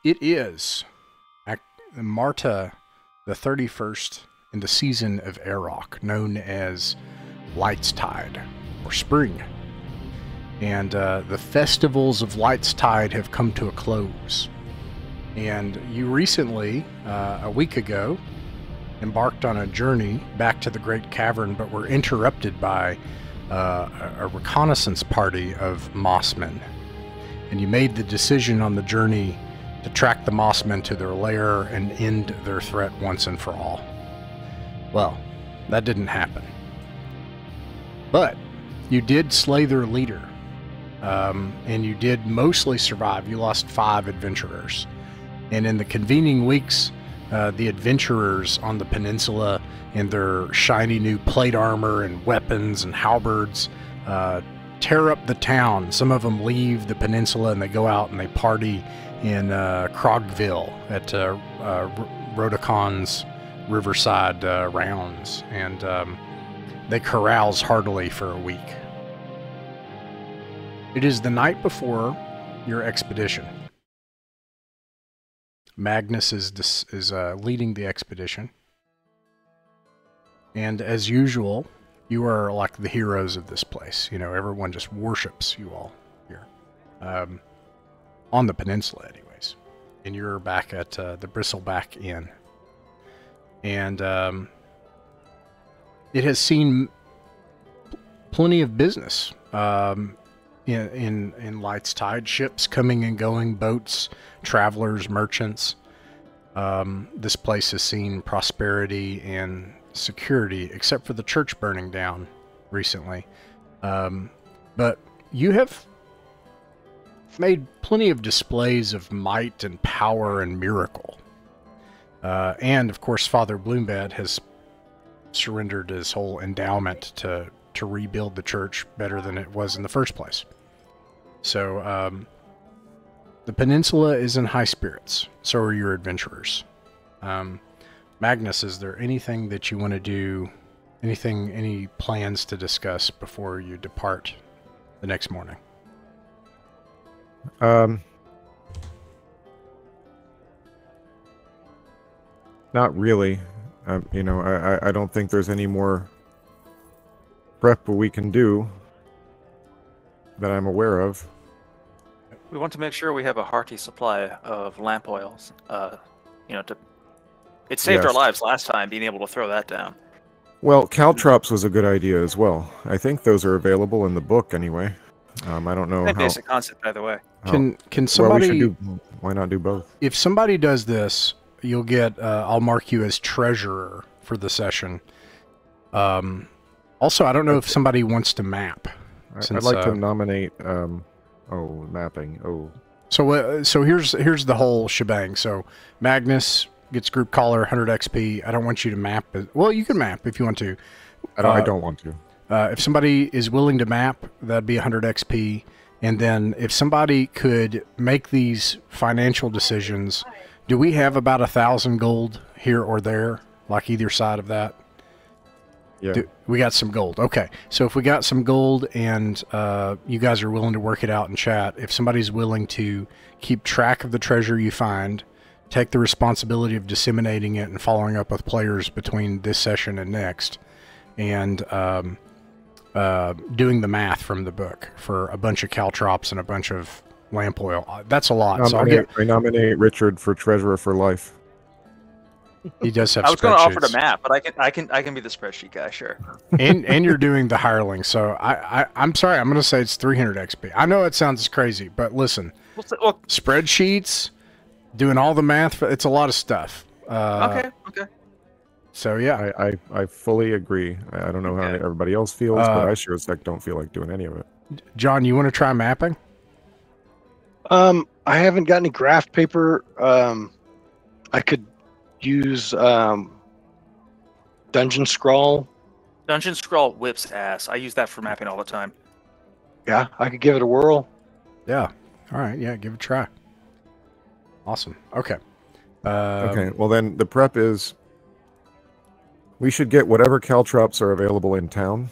It is Marta the 31st in the season of Erok, known as Light's Tide, or spring. And the festivals of Light's Tide have come to a close. And you recently, a week ago, embarked on a journey back to the Great Cavern, but were interrupted by a reconnaissance party of Mossmen. And you made the decision on the journey to track the Mossmen to their lair and end their threat once and for all. Well, that didn't happen. But you did slay their leader, and you did mostly survive. You lost 5 adventurers. And in the convening weeks, the adventurers on the peninsula in their shiny new plate armor and weapons and halberds tear up the town. Some of them leave the peninsula and they go out and they party in Krogville at Rodocon's Riverside rounds, and they carouse heartily for a week. It is the night before your expedition. Magnus is leading the expedition, and as usual, you are like the heroes of this place. You know, everyone just worships you all here. On the peninsula anyways. And you're back at the Bristleback Inn. And it has seen plenty of business in Light's Tide. Ships coming and going, boats, travelers, merchants. This place has seen prosperity and security, except for the church burning down recently. But you have made plenty of displays of might and power and miracle. And, of course, Father Bloombad has surrendered his whole endowment to rebuild the church better than it was in the first place. So, the peninsula is in high spirits. So are your adventurers. Magnus, is there anything that you want to do, any plans to discuss before you depart the next morning? Not really. You know, I don't think there's any more prep we can do that I'm aware of. We want to make sure we have a hearty supply of lamp oils. It saved our lives last time, being able to throw that down. Well, caltrops was a good idea as well. I think those are available in the book anyway. I don't know how... Basic concept, by the way. Can somebody... Well, why not do both? If somebody does this, you'll get... I'll mark you as treasurer for the session. Also, I don't know if somebody wants to map. I'd like to nominate... mapping. Oh. So here's the whole shebang. So Magnus gets group caller, 100 XP. I don't want you to map. Well, you can map if you want to. I don't want to. If somebody is willing to map, that'd be 100 XP. And then if somebody could make these financial decisions, do we have about 1,000 gold here or there, like either side of that? Yeah. We got some gold. Okay. So if we got some gold and you guys are willing to work it out in chat, if somebody's willing to keep track of the treasure you find, take the responsibility of disseminating it and following up with players between this session and next, and doing the math from the book for a bunch of caltrops and a bunch of lamp oil. That's a lot. I nominate Richard for treasurer for life. He does have. I was going to offer to map, but I can be the spreadsheet guy, sure. and you're doing the hireling, so I'm sorry. I'm going to say it's 300 XP. I know it sounds crazy, but listen, spreadsheets, doing all the math, it's a lot of stuff. Okay. So yeah, I fully agree. I don't know how everybody else feels, but I sure as heck don't feel like doing any of it. John, you want to try mapping? I haven't got any graph paper. I could use Dungeon Scrawl. Dungeon Scrawl whips ass. I use that for mapping all the time. Yeah, I could give it a whirl. Yeah. All right. Yeah, give it a try. Awesome. Okay. Okay. Well, then the prep is we should get whatever caltrops are available in town.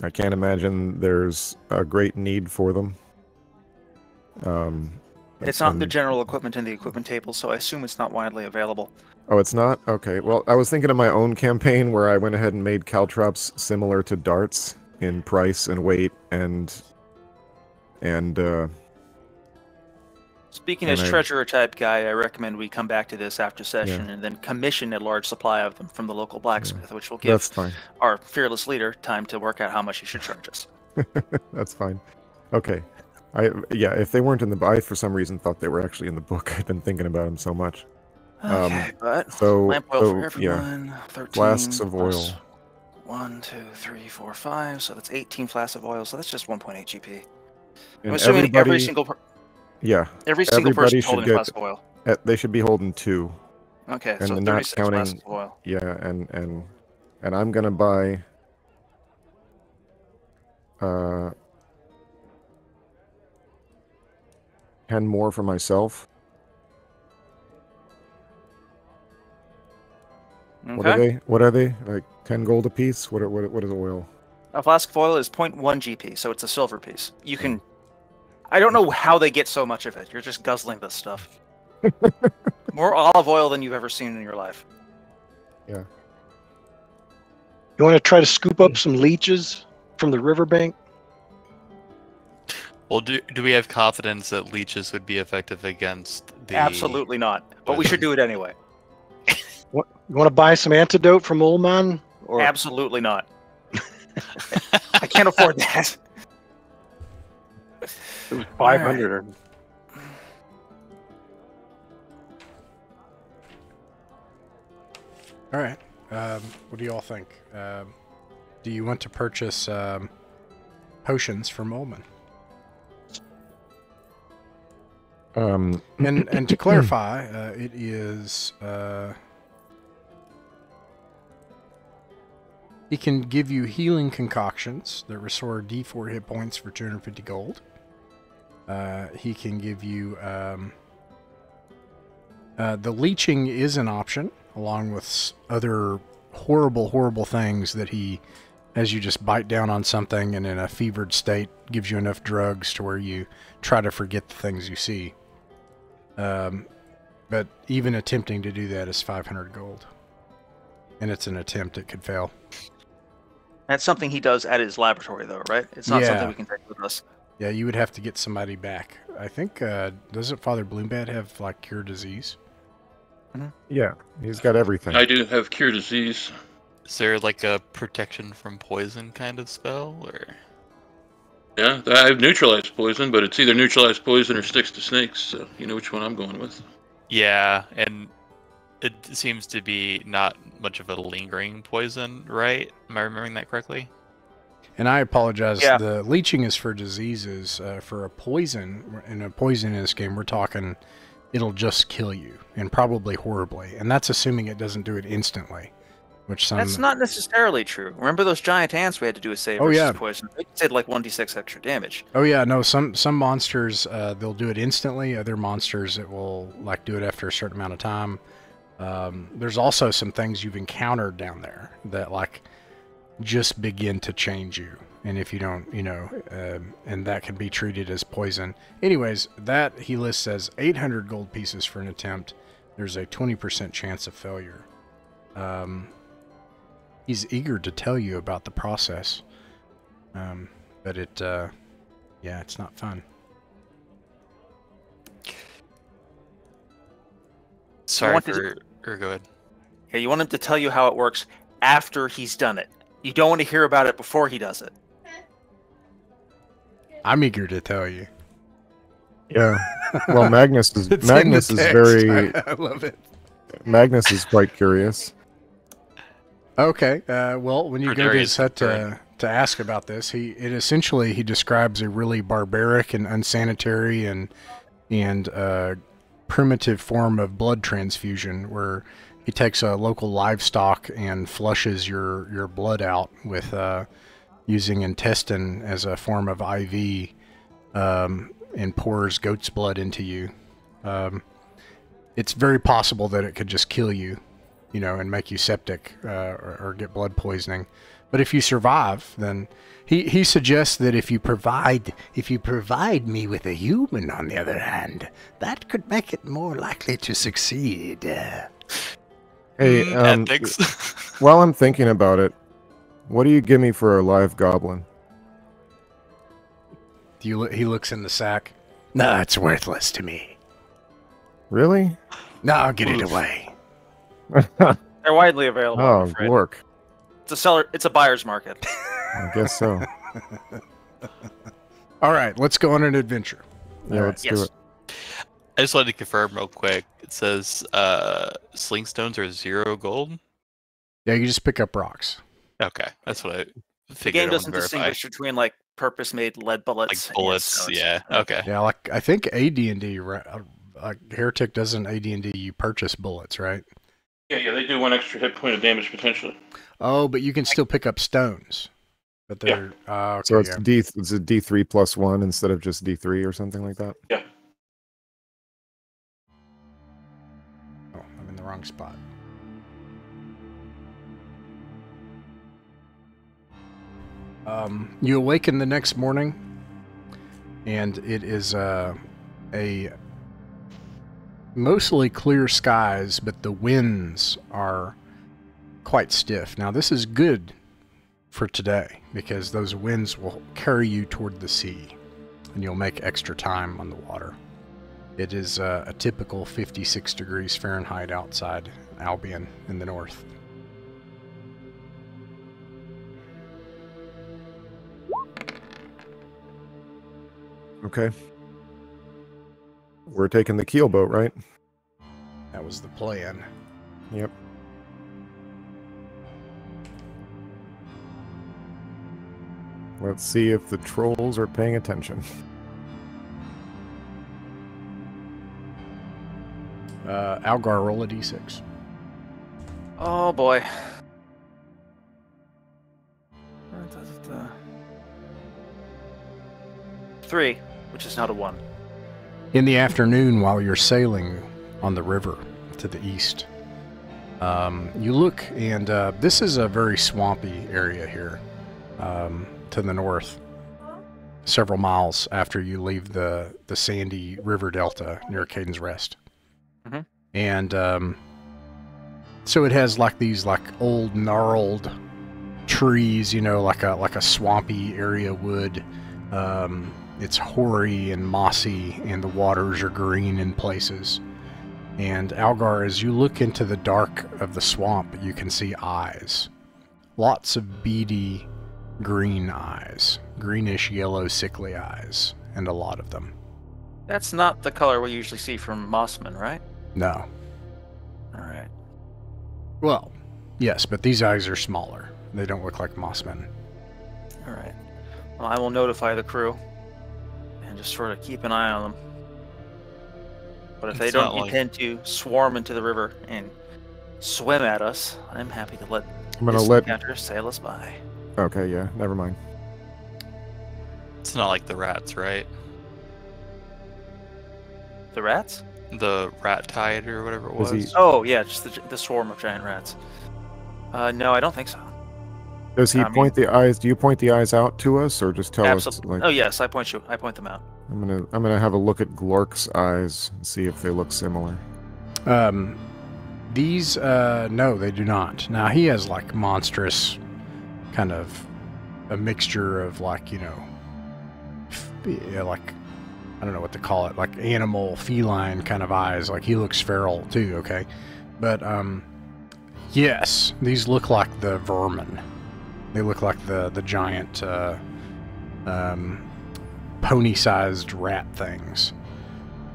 I can't imagine there's a great need for them. It's not the general equipment in the equipment table, so I assume it's not widely available. Oh, it's not? Okay. Well, I was thinking of my own campaign where I went ahead and made caltrops similar to darts in price and weight and Speaking as treasurer type guy, I recommend we come back to this after session and then commission a large supply of them from the local blacksmith, which will give our fearless leader time to work out how much he should charge us. That's fine. Okay. If they weren't in the book, I for some reason thought they were actually in the book. I've been thinking about them so much. Okay, but so lamp oil for everyone. 13 flasks of oil. 1, 2, 3, 4, 5. So that's 18 flasks of oil. So that's just 1.8 GP. And I'm assuming every single every single person holding a flask of oil. They should be holding 2. Okay, and so 36 flasks of oil. Yeah, and I'm gonna buy 10 more for myself. Okay. What are they? Like 10 gold a piece? What is oil? A flask of oil is 0.1 GP, so it's a silver piece. You can... I don't know how they get so much of it. You're just guzzling this stuff. More olive oil than you've ever seen in your life. Yeah. You want to try to scoop up some leeches from the riverbank? Well, do we have confidence that leeches would be effective against the... Absolutely not. But we should do it anyway. You want to buy some antidote from Ullman? Or... Absolutely not. I can't afford that. It was 500. All right. What do you all think? Do you want to purchase potions from Ullman? And to clarify, it is he can give you healing concoctions that restore D4 hit points for 250 gold. He can give you the leeching is an option, along with other horrible things that he, as you just bite down on something and in a fevered state, gives you enough drugs to where you try to forget the things you see. But even attempting to do that is 500 gold. And it's an attempt, it could fail. That's something he does at his laboratory, though, right? It's not something we can take with us. Yeah, you would have to get somebody back. I think, doesn't Father Bloombad have, like, cure disease? Mm-hmm. Yeah, he's got everything. I do have cure disease. Is there, like, a protection from poison kind of spell, or...? Yeah, I have neutralized poison, but it's either neutralized poison or sticks to snakes, so you know which one I'm going with. Yeah, and it seems to be not much of a lingering poison, right? Am I remembering that correctly? And I apologize, the leeching is for diseases. For a poison, in a poison in this game, we're talking it'll just kill you, and probably horribly. And that's assuming it doesn't do it instantly. Which That's not necessarily true. Remember those giant ants we had to do a save versus poison? They did like 1d6 extra damage. Oh yeah, no, some monsters, they'll do it instantly. Other monsters, it will like do it after a certain amount of time. There's also some things you've encountered down there that like just begin to change you. And if you don't, and that can be treated as poison. Anyways, that he lists as 800 gold pieces for an attempt. There's a 20% chance of failure. He's eager to tell you about the process, but it's not fun. Sorry or go ahead. Yeah, you want him to tell you how it works after he's done it. You don't want to hear about it before he does it. I'm eager to tell you. Yeah. Well, Magnus is very. I love it. Magnus is quite curious. Okay. Well, when you go to his hut to ask about this, he describes a really barbaric and unsanitary and primitive form of blood transfusion where he takes a local livestock and flushes your blood out with using intestine as a form of IV and pours goat's blood into you. It's very possible that it could just kill you. you know, and make you septic or get blood poisoning. But if you survive, then he suggests that if you provide me with a human, on the other hand, that could make it more likely to succeed. Hey, ethics. while I'm thinking about it, what do you give me for a live goblin? He looks in the sack. No, it's worthless to me. Really? No, I'll get it away. They're widely available. I'm Oh, afraid. Glork. It's a buyer's market. I guess so. All right, let's go on an adventure. Yeah, let's do it. I just wanted to confirm real quick. It says sling stones are 0 gold. Yeah, you just pick up rocks. Okay, that's what I The figured. game I wanted doesn't to verify. distinguish between like purpose-made lead bullets. Like bullets. and stones. Yeah. Okay. Yeah, like I think AD&D, like Heretic doesn't AD&D. You purchase bullets, right? Yeah, they do 1 extra hit point of damage potentially. Oh, but you can still pick up stones. But they're okay, So it's yeah. it's a D3 plus 1 instead of just D3 or something like that. Yeah. Oh, I'm in the wrong spot. You awaken the next morning, and it is a mostly clear skies, but the winds are quite stiff. Now, this is good for today because those winds will carry you toward the sea, and you'll make extra time on the water. It is a typical 56 degrees Fahrenheit outside Albion in the north. Okay. We're taking the keel boat, right? That was the plan. Yep. Let's see if the trolls are paying attention. Algar, roll a d6. Oh boy. 3, which is not a 1. In the afternoon, while you're sailing on the river to the east, you look, and this is a very swampy area here to the north, several miles after you leave the sandy river delta near Caden's Rest. Mhm. And so it has like these like old gnarled trees, you know, like a swampy area would. It's hoary and mossy, and the waters are green in places. And Algar, as you look into the dark of the swamp, you can see eyes. Lots of beady green eyes. Greenish yellow sickly eyes. And a lot of them. That's not the color we usually see from Mossman, right? No. Alright. Well, yes, but these eyes are smaller. They don't look like mossmen. Alright. Well, I will notify the crew and just sort of keep an eye on them. But if they It's don't not like- intend to swarm into the river and swim at us, I'm happy to let I'm gonna this let. encounter sail us by. Okay, yeah, never mind. It's not like the rats, right? The rats? The rat tide or whatever it Was was. he- Oh, yeah, just the swarm of giant rats. No, I don't think so. Does he I mean- point the eyes? Do you point the eyes out to us, or just tell us? Absolutely. Like, Oh, yes, I point them out. I'm gonna have a look at Glork's eyes and see if they look similar. These, no, they do not. Now, he has like monstrous kind of a mixture of like, you know, yeah, like, I don't know what to call it, like animal, feline kind of eyes. Like he looks feral too, okay? But, yes, these look like the vermin. They look like the giant, pony-sized rat things,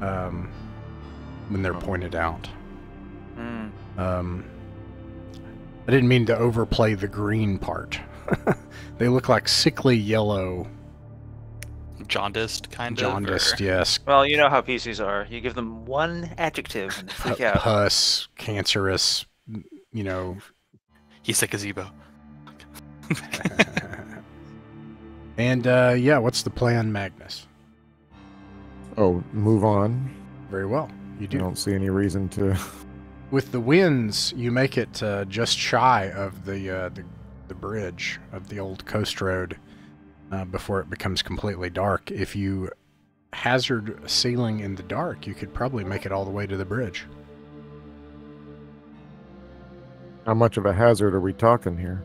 when they're pointed out. Hmm. I didn't mean to overplay the green part. They look like sickly yellow, Jaundiced, kind of. jaundiced, or- yes. Well, you know how PCs are. You give them one adjective and they freak out. Pus, cancerous, you know. He's a gazebo. And, yeah, what's the plan, Magnus? Oh, move on. Very well. You I do. don't see any reason to With the winds, you make it just shy of the bridge of the old coast road before it becomes completely dark. If you hazard sailing in the dark, you could probably make it all the way to the bridge. How much of a hazard are we talking here?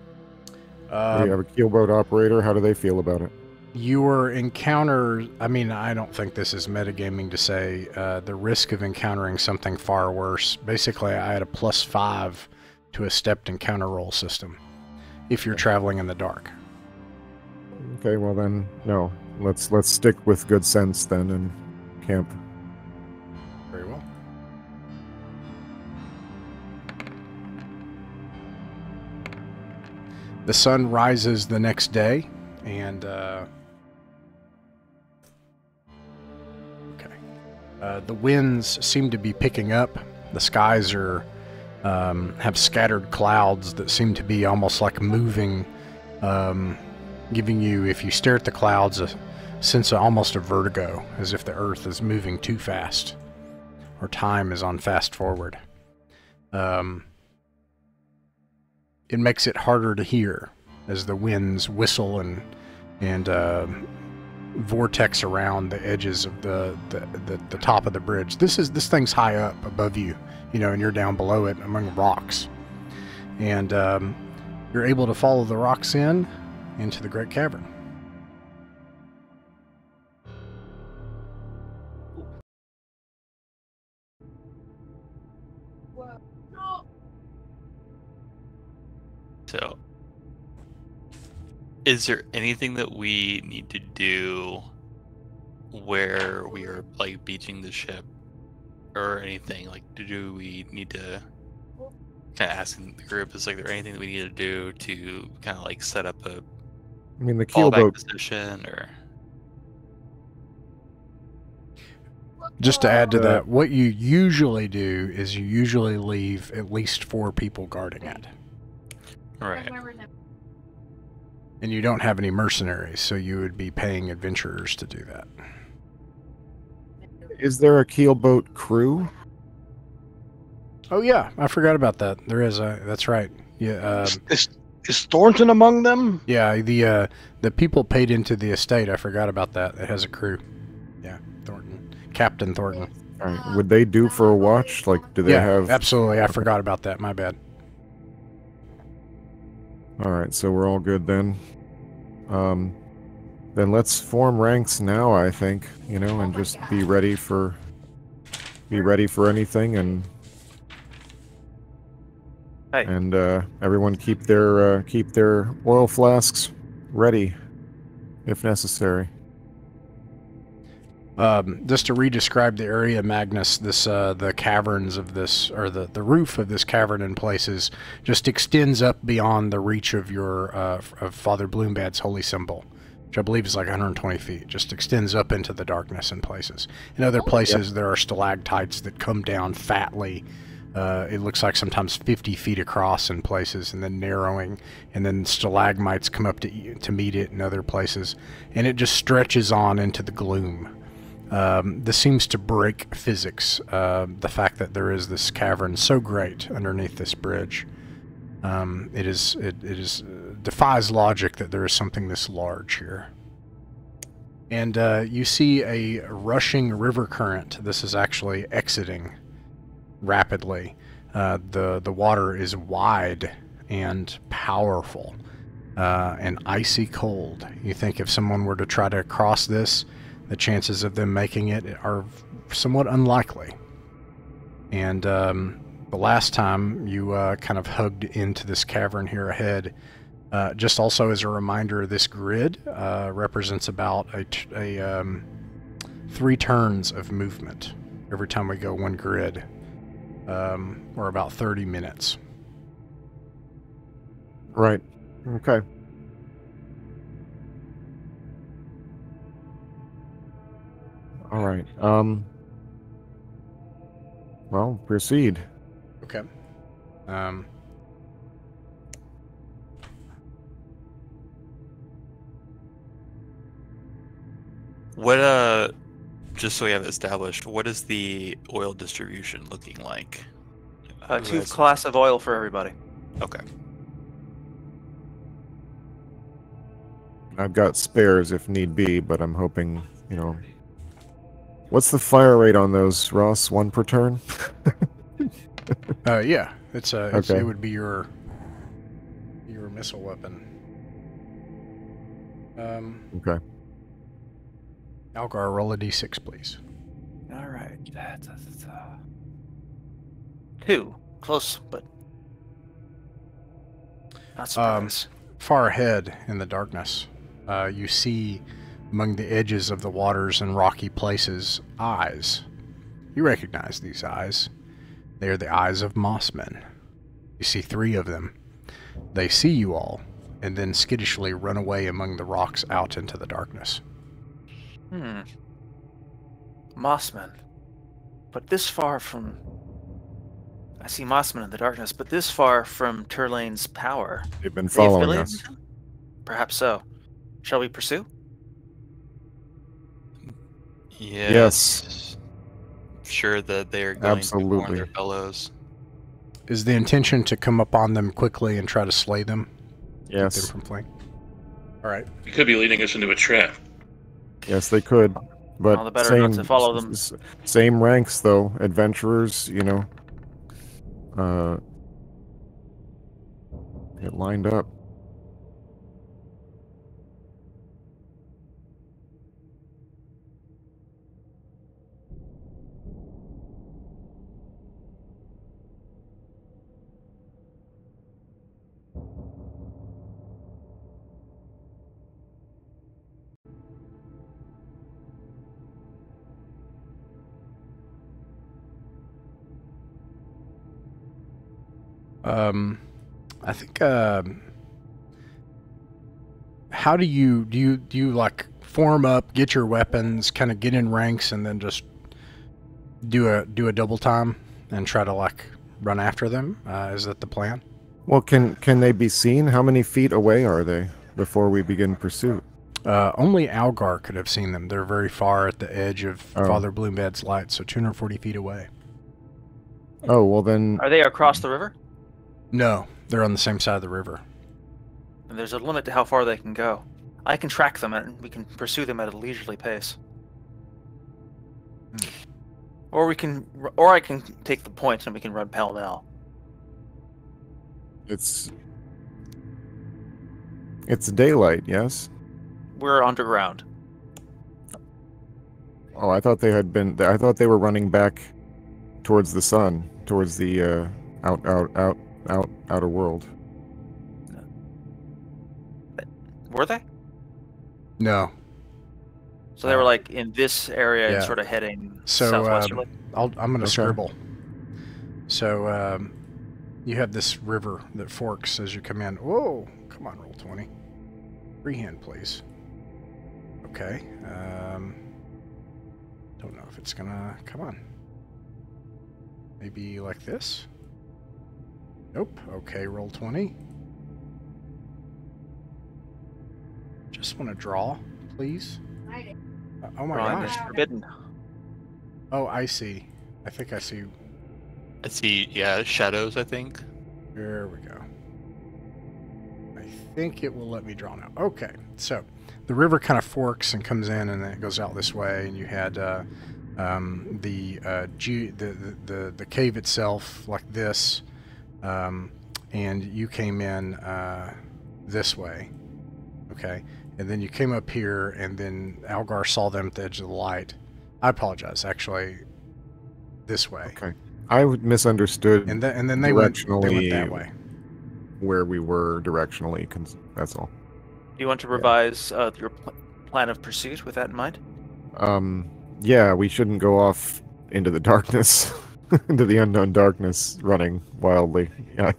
Do you have a keelboat operator? How do they feel about it? Your encounter, I mean, I don't think this is metagaming to say the risk of encountering something far worse. Basically, I had a +5 to a stepped encounter roll system if you're traveling in the dark. Okay, well then, no. Let's stick with good sense then and camp. Very well. The sun rises the next day, and the winds seem to be picking up. The skies are have scattered clouds that seem to be almost like moving, giving you, if you stare at the clouds, a sense of almost a vertigo, as if the earth is moving too fast, or time is on fast forward. It makes it harder to hear as the winds whistle and vortex around the edges of the top of the bridge. This thing's high up above you, and you're down below it among rocks, and you're able to follow the rocks into the Great Cavern. So, is there anything that we need to do where we are like beaching the ship or anything? Like, do we need to kind of ask the group, is like there anything that we need to do to kind of like set up a The fallback keelboat. position, or Just to add to that, what you usually do is you usually leave at least 4 people guarding it. right? And you don't have any mercenaries, so you would be paying adventurers to do that. Is there a keelboat crew? Oh yeah, I forgot about that. There is a. That's right. Yeah. Is Thornton among them? Yeah. The people paid into the estate. I forgot about that. It has a crew. Yeah. Thornton, Captain Thornton. All right. Would they do for a watch? Like, do they have? Absolutely. I forgot about that. My bad. All right, so we're all good then. Then let's form ranks now, I think, and just be ready for anything, and Hey. and everyone keep their oil flasks ready if necessary. Just to re-describe the area, Magnus, the caverns of this, or the roof of this cavern in places, just extends up beyond the reach of your of Father Bloombad's holy symbol, which I believe is like 120 feet. Just extends up into the darkness in places. In other places, there are stalactites that come down fatly. It looks like sometimes 50 feet across in places, and then narrowing, and then stalagmites come up to meet it in other places, and it just stretches on into the gloom. This seems to break physics, the fact that there is this cavern so great underneath this bridge. It defies logic that there is something this large here. And you see a rushing river current. This is actually exiting rapidly. The water is wide and powerful and icy cold. You think if someone were to try to cross this, the chances of them making it are somewhat unlikely. And the last time you kind of hugged into this cavern here ahead, just also as a reminder, this grid represents about 3 turns of movement every time we go one grid, or about 30 minutes. Right. Okay. All right. Well, proceed. Okay. What just so we have it established, what is the oil distribution looking like? Ooh, 2 that's- glass of oil for everybody. Okay. I've got spares if need be, but I'm hoping, What's the fire rate on those, Ross? 1 per turn? Yeah, Okay. it would be your missile weapon. Okay. Algar, roll a d6, please. All right. 2. Close, but not surprise. Far ahead in the darkness, you see among the edges of the waters and rocky places eyes. You recognize these eyes. They are the eyes of mossmen. You see 3 of them. They see you all, and then skittishly run away among the rocks out into the darkness. Mossman. But this far from... I see Mossman in the darkness, but this far from Turlane's power. They've been Are they following affiliated us. with him? Perhaps so. Shall we pursue? Yes. Sure that they are going to warn Absolutely. their fellows. Is the intention to come up on them quickly and try to slay them? Keep them Yes. from fleeing? All right. He could be leading us into a trap. Yes, they could. But All the better not to follow them. Same ranks, though. Adventurers, get lined up. I think, how do you like form up, get your weapons, kind of get in ranks, and then just do a double time and try to like run after them? Is that the plan? Well, can they be seen? How many feet away are they before we begin pursuit? Only Algar could have seen them. They're very far at the edge of Oh. Father Bloombed's light, so 240 feet away. Oh, well then... Are they across the river? No, they're on the same side of the river. And there's a limit to how far they can go. I can track them and we can pursue them at a leisurely pace. Or I can take the point and we can run pell-mell. It's daylight, yes? We're underground. Oh, I thought they were running back towards the sun, towards the outer world. Were they? No. So they were like in this area Yeah. and sort of heading So southwesterly? I'm going to Okay. scribble. So you have this river that forks as you come in. Whoa, come on, roll 20. Freehand, please. Okay. Don't know if it's gonna come on. Maybe like this. Nope. Okay, roll 20. Just want to draw, please. Oh my Drawing gosh. is forbidden. Oh, I see. I think I see. I see, yeah, shadows, I think. There we go. I think it will let me draw now. Okay, so the river kind of forks and comes in, and then it goes out this way. And you had the cave itself like this, and you came in this way. Okay, and then you came up here, and then Algar saw them at the edge of the light. I apologize, actually, this way. Okay. I misunderstood And then they went that way. where we were directionally. That's all. Do you want to revise your plan of pursuit with that in mind? Yeah, we shouldn't go off into the darkness, into the unknown darkness, running wildly. Yeah.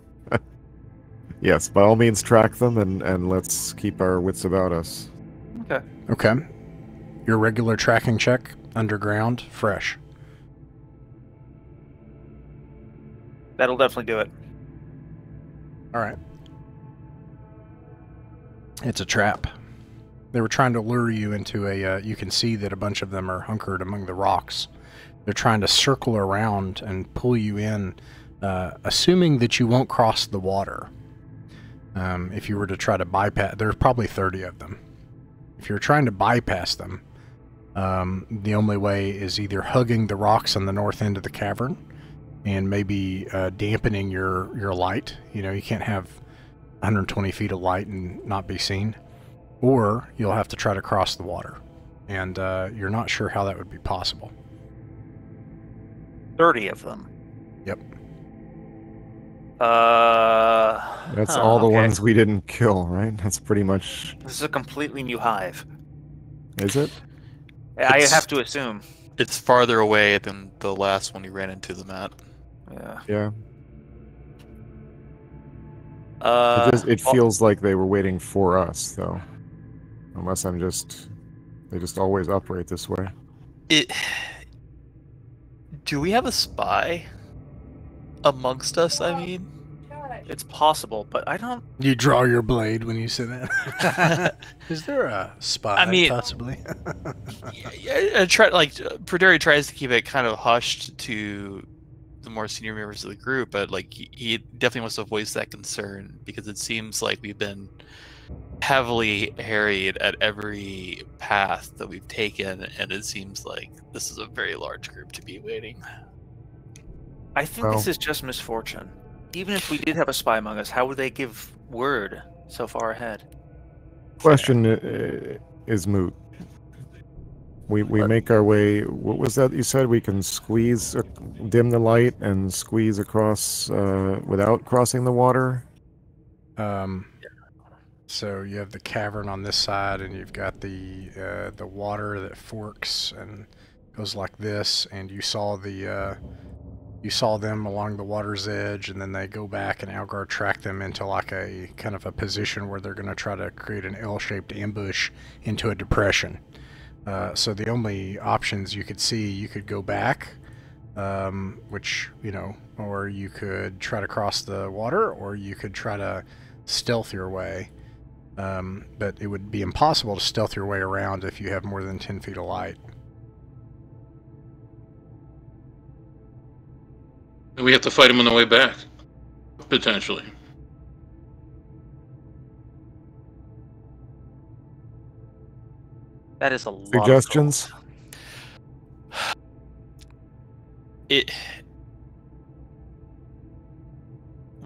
Yes, by all means, track them and let's keep our wits about us. Okay. Okay. Your regular tracking check, underground, fresh. That'll definitely do it. All right. It's a trap. They were trying to lure you into a, you can see that a bunch of them are hunkered among the rocks. They're trying to circle around and pull you in assuming that you won't cross the water. If you were to try to bypass, there's probably 30 of them. If you're trying to bypass them, the only way is either hugging the rocks on the north end of the cavern and maybe dampening your light. You know, you can't have 120 feet of light and not be seen. Or you'll have to try to cross the water. And you're not sure how that would be possible. 30 of them. Yep. That's all the ones we didn't kill, right? That's pretty much... This is a completely new hive. Is it? I have to assume. It's farther away than the last one you ran into, the Matt. Yeah. Yeah. It well, feels like they were waiting for us, though. Unless I'm just... They just always operate this way. Do we have a spy amongst us, I mean? it's possible, but I don't... You draw your blade when you say that. Is there a spy, I mean, possibly? Perderi tries to keep it kind of hushed to the more senior members of the group, but like he definitely wants to voice that concern because it seems like we've been heavily harried at every path that we've taken, and it seems like this is a very large group to be waiting. I think this is just misfortune. Even if we did have a spy among us, how would they give word so far ahead? Question is moot. We make our way... What was that you said? We can squeeze, dim the light and squeeze across without crossing the water? So you have the cavern on this side, and you've got the water that forks and goes like this, and you saw them along the water's edge, and then they go back, and Algar tracked them into like a kind of a position where they're going to try to create an L-shaped ambush into a depression. So the only options you could see, you could go back, which, you know, or you could try to cross the water, or you could try to stealth your way. But it would be impossible to stealth your way around if you have more than 10 feet of light. We have to fight him on the way back, potentially. That is a lot. Suggestions?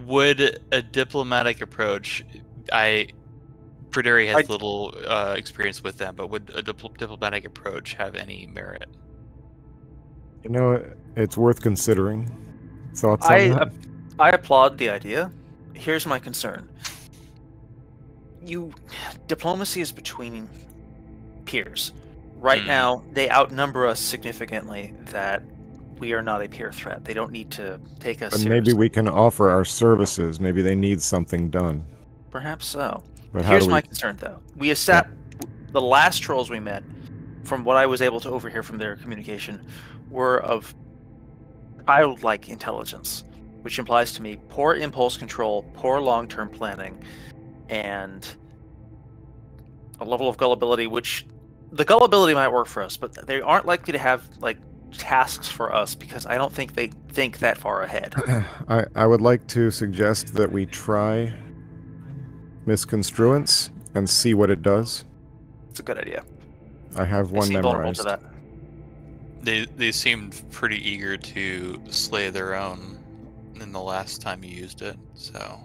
Would a diplomatic approach... Perderi has little experience with them, but would a diplomatic approach have any merit? You know, it's worth considering. Thoughts on that? I applaud the idea. Here's my concern. Diplomacy is between peers. Right now, they outnumber us significantly that we are not a peer threat. They don't need to take us seriously. Maybe we can offer our services. Maybe they need something done. Perhaps so. But here's my concern, though. The last trolls we met, from what I was able to overhear from their communication, were of childlike intelligence, which implies to me poor impulse control, poor long-term planning, and a level of gullibility, which the gullibility might work for us, but they aren't likely to have like tasks for us because I don't think they think that far ahead. I would like to suggest that we try misconstruence and see what it does. It's a good idea. I have one memorized. To that. They seemed pretty eager to slay their own in the last time you used it, so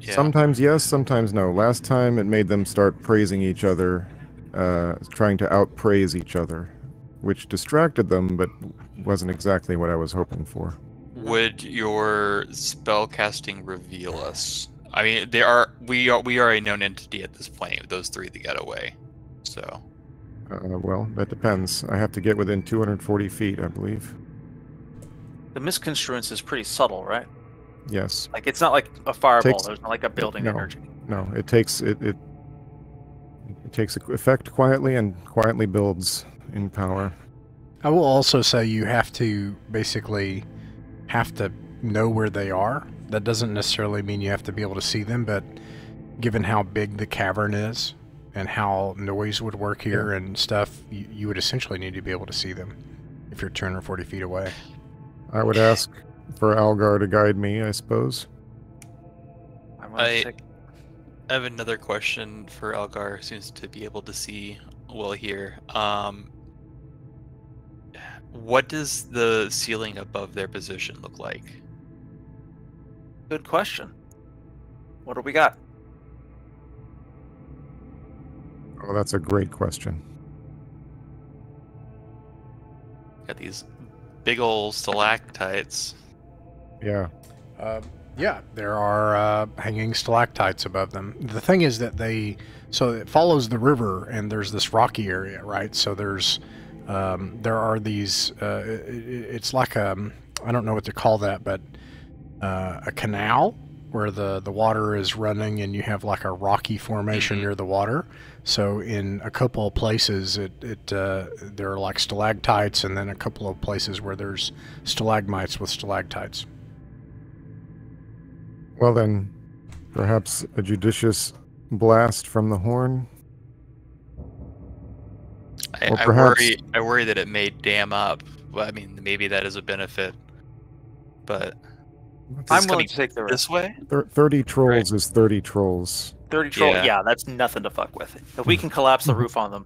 yeah. Sometimes yes, sometimes no. Last time it made them start praising each other, trying to outpraise each other, which distracted them, but wasn't exactly what I was hoping for. Would your spellcasting reveal us? I mean, we are a known entity at this point. Those three that got away, so. Well, that depends. I have to get within 240 feet, I believe. The misconstruence is pretty subtle, right? Yes. Like it's not like a fireball. There's not like a building energy. No, it takes effect quietly and quietly builds in power. I will also say you have to basically know where they are. That doesn't necessarily mean you have to be able to see them, but given how big the cavern is and how noise would work here and stuff, you would essentially need to be able to see them if you're 240 feet away. I would ask for Algar to guide me, I suppose. I'm going to take... I have another question for Algar, who seems to be able to see well here. What does the ceiling above their position look like? Good question. What do we got? Oh, that's a great question. Got these big old stalactites. Yeah. Yeah, there are hanging stalactites above them. The thing is that so it follows the river, and there's this rocky area, right? So there are these. It's like I don't know what to call that, but a canal where the water is running, and you have like a rocky formation near the water. So in a couple of places, there are like stalactites, and then a couple of places where there's stalagmites with stalactites. Well then, perhaps a judicious blast from the horn? I worry that it may dam up. Well, I mean, maybe that is a benefit, but I'm willing to take the risk. This way. 30 trolls is 30 trolls. 30 trolls, yeah, that's nothing to fuck with. If we can collapse the roof on them,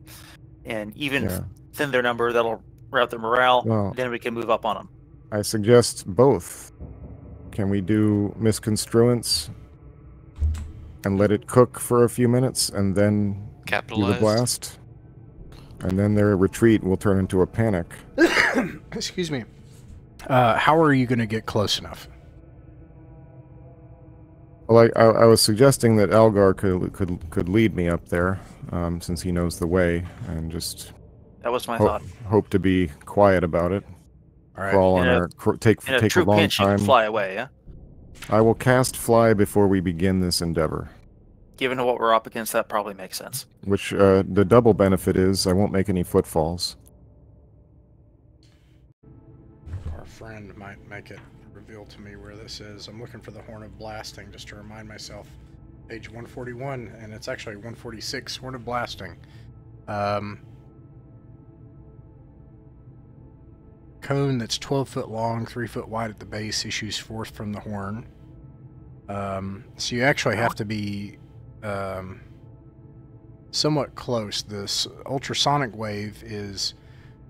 and even thin their number, that'll rout their morale. Then we can move up on them. I suggest both. Can we do misconstruence and let it cook for a few minutes, and then do the blast? And then their retreat will turn into a panic. Excuse me. How are you going to get close enough? Well, I was suggesting that Algar could lead me up there, since he knows the way, and just that was my thought. Hope to be quiet about it. All right. Crawl on take a long pinch, time. You can fly away, yeah. I will cast fly before we begin this endeavor. Given what we're up against, that probably makes sense. Which the double benefit is I won't make any footfalls. Our friend might make it reveal to me where this is. I'm looking for the Horn of Blasting just to remind myself. Page 141, and it's actually 146. Horn of Blasting. Cone that's 12 foot long, 3 foot wide at the base, issues forth from the horn. So you actually have to be somewhat close. This ultrasonic wave is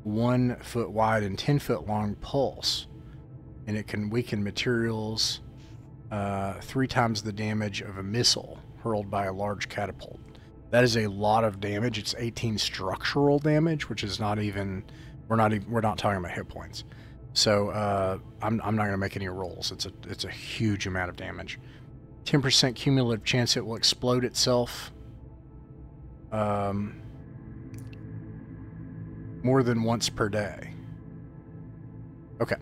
1 foot wide and 10 foot long pulse, and it can weaken materials 3 times the damage of a missile hurled by a large catapult. That is a lot of damage. It's 18 structural damage, which is not even. We're not talking about hit points. So I'm not going to make any rolls. It's a huge amount of damage. 10% cumulative chance it will explode itself. More than once per day. Okay.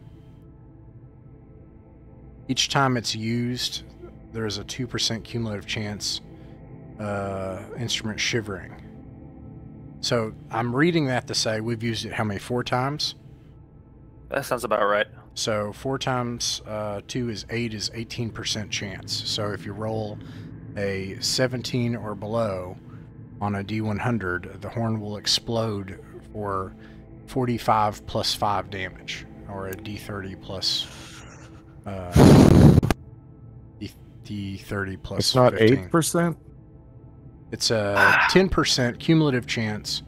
Each time it's used, there is a 2% cumulative chance instrument shivering. So I'm reading that to say we've used it how many? 4 times? That sounds about right. So 4 times 2 is 8 is 18% chance. So if you roll a 17 or below on a D100, the horn will explode for 45 plus 5 damage, or a D30 plus D30 plus. It's not 15. 8%. It's a 10% cumulative chance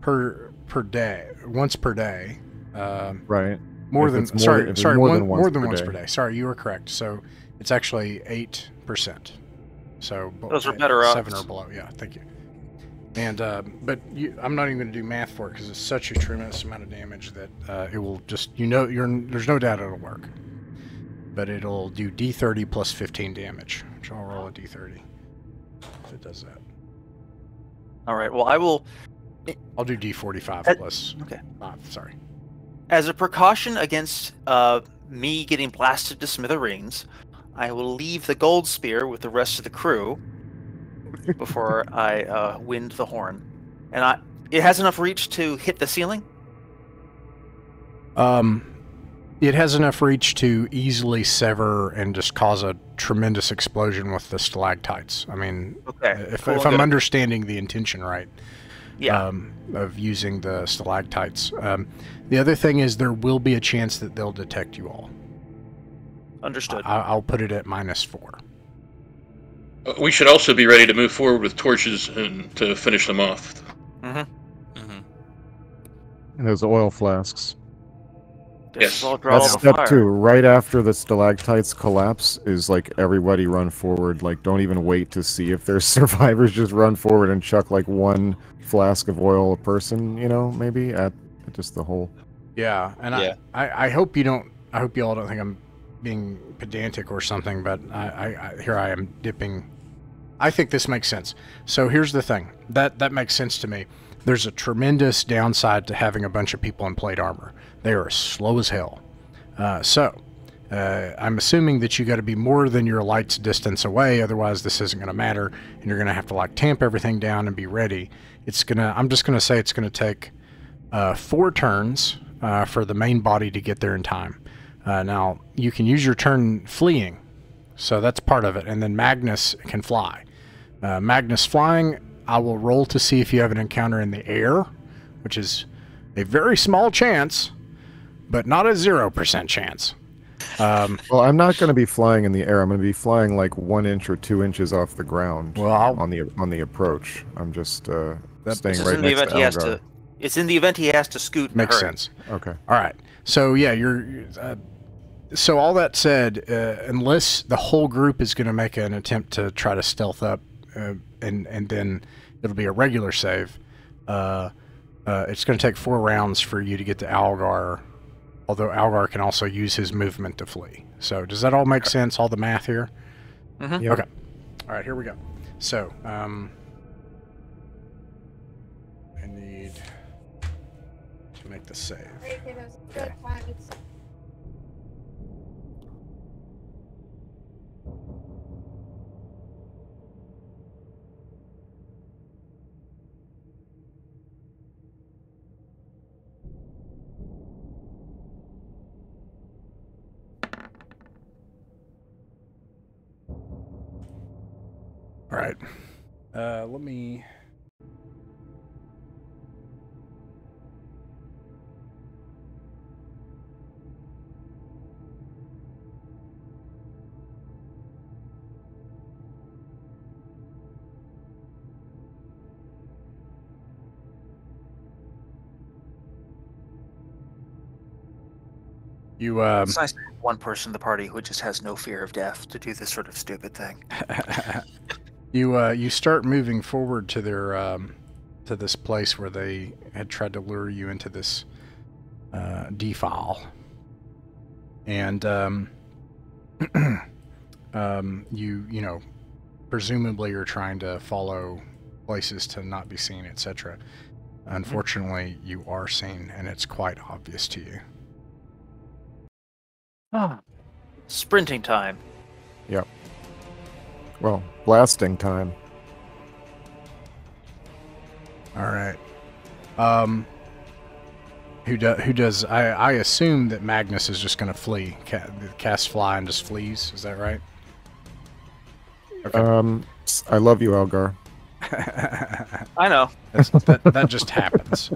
per day, once per day. Right. More than more than once per day. Sorry, you were correct. So it's actually 8%. So those are better odds. 7 or below. Yeah, thank you. And but I'm not even going to do math for it because it's such a tremendous amount of damage that it will just there's no doubt it'll work. But it'll do D30 plus 15 damage, which I'll roll a D30 if it does that. All right. Well, I'll do D45 plus 5. Sorry. As a precaution against me getting blasted to smithereens, I will leave the gold spear with the rest of the crew before I wind the horn. And it has enough reach to hit the ceiling? It has enough reach to easily sever and just cause a tremendous explosion with the stalactites. I mean, if I'm understanding the intention right, of using the stalactites. The other thing is there will be a chance that they'll detect you all. Understood. I'll put it at -4. We should also be ready to move forward with torches and to finish them off. And those oil flasks. Yes. I'll draw That's all the step fire. 2. Right after the stalactites collapse is like everybody run forward. Like don't even wait to see if there's survivors. Just run forward and chuck like 1 flask of oil a person, you know, maybe at just the whole. Yeah, and Yeah. I hope you don't. I hope you all don't think I'm being pedantic or something, but here I am dipping. I think this makes sense. So here's the thing. That makes sense to me. There's a tremendous downside to having a bunch of people in plate armor. They are slow as hell. I'm assuming that you got to be more than your light's distance away, otherwise this isn't going to matter, and you're going to have to like tamp everything down and be ready. I'm just going to say it's going to take 4 turns for the main body to get there in time. Now, you can use your turn fleeing, so that's part of it, and then Magnus can fly. Magnus flying, I will roll to see if you have an encounter in the air, which is a very small chance, but not a 0% chance. Well, I'm not going to be flying in the air. I'm going to be flying like 1 inch or 2 inches off the ground. Well, on the approach. I'm just staying This is right in the next event to he has Algar. to. It's in the event he has to scoot. in a makes hurry. sense. Okay. All right. So yeah, so all that said, unless the whole group is going to make an attempt to try to stealth up, and then it'll be a regular save. It's going to take 4 rounds for you to get to Algar, although Algar can also use his movement to flee. So does that all make sense? All the math here? Mhm. Yep. Okay. All right, here we go. So I need to make the save. Okay. All right. Let me. You It's nice to have one person in the party who just has no fear of death to do this sort of stupid thing. you start moving forward to their to this place where they had tried to lure you into this defile, and you know, presumably you're trying to follow places to not be seen, etc. Unfortunately, you are seen, and it's quite obvious to you. Sprinting time. Yep. Well, blasting time. All right. Who does? I assume that Magnus is just going to flee, cast fly and just flees. Is that right? Okay. I love you, Algar. I know. That just happens.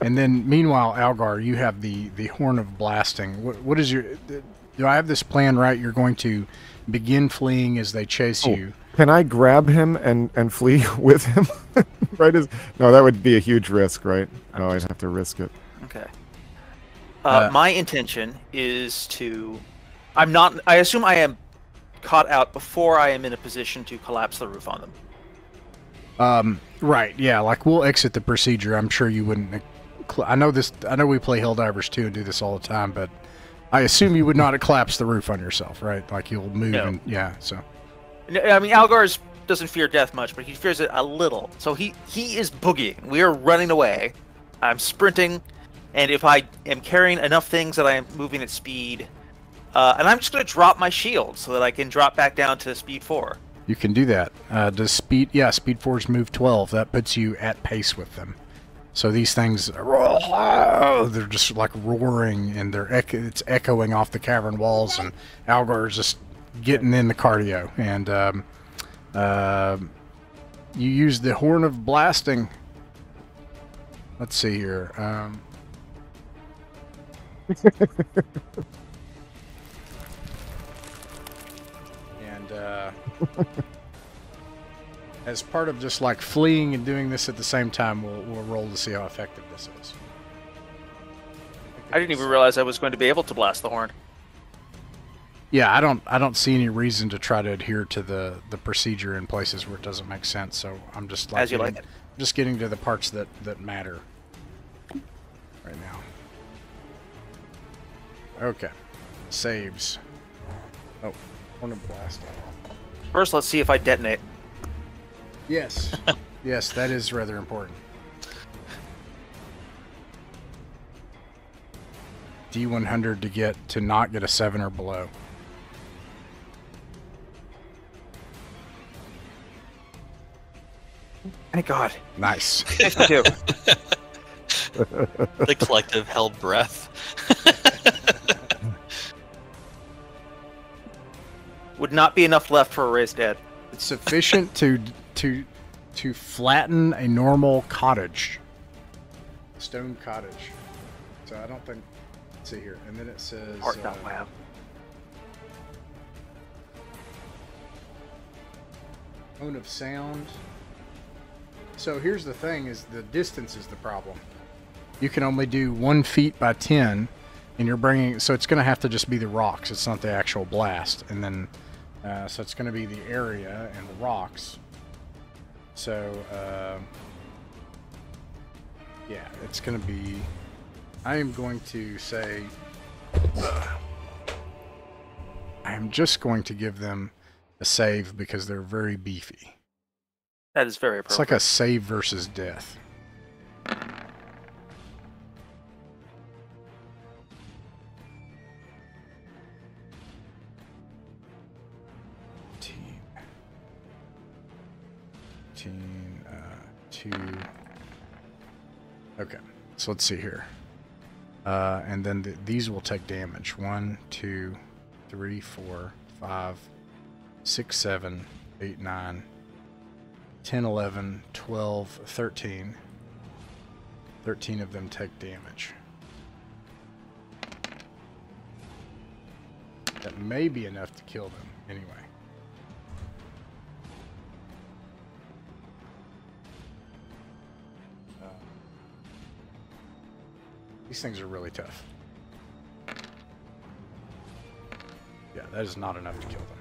And then, meanwhile, Algar, you have the Horn of Blasting. What is your? Do I have this plan right? You're going to begin fleeing as they chase you. Can I grab him and flee with him? Right? No, that would be a huge risk, right? No, I'd have to risk it. Okay. My intention is to. I assume I am caught out before I am in a position to collapse the roof on them. Right. Yeah. Like we'll exit the procedure. I'm sure you wouldn't. I know this. I know we play Helldivers too and do this all the time, but I assume you would not collapse the roof on yourself, right? Like you'll move No. and yeah. So. I mean, Algar doesn't fear death much, but he fears it a little. So he is boogieing. We are running away. I'm sprinting, and if I am carrying enough things that I am moving at speed, and I'm just going to drop my shield so that I can drop back down to speed 4. You can do that. Does speed? Yeah, speed 4's move 12. That puts you at pace with them. So these things, they're just like roaring, and it's echoing off the cavern walls, and Algar's just getting in the cardio. And you use the Horn of Blasting. Let's see here. as part of just like fleeing and doing this at the same time, we'll roll to see how effective this is. I didn't even realize I was going to be able to blast the horn. Yeah, I don't see any reason to try to adhere to the procedure in places where it doesn't make sense. So I'm just like, As you like it. Just getting to the parts that matter right now. Okay, saves. Oh, horn of blast. First, let's see if I detonate. Yes, yes, that is rather important. D100 to not get a 7 or below. Thank God. Nice. 52. The collective held breath. Would not be enough left for a raised dead. It's sufficient to flatten a normal cottage, stone cottage. So I don't think. Let's see here, and then it says. Art not lab. Tone of sound. So here's the thing: is the distance is the problem. You can only do 1 feet by 10, and you're bringing. So it's going to have to just be the rocks. It's not the actual blast, and then. So it's going to be the area and the rocks. So, yeah, it's going to be... I am going to say... I am just going to give them a save because they're very beefy. That is very It's appropriate. like a save versus death. Okay, so let's see here. And then these will take damage. 1, 2, 3, 4, 5, 6, 7, 8, 9, 10, 11, 12, 13. 13 of them take damage. That may be enough to kill them anyway. These things are really tough. Yeah, that is not enough to kill them.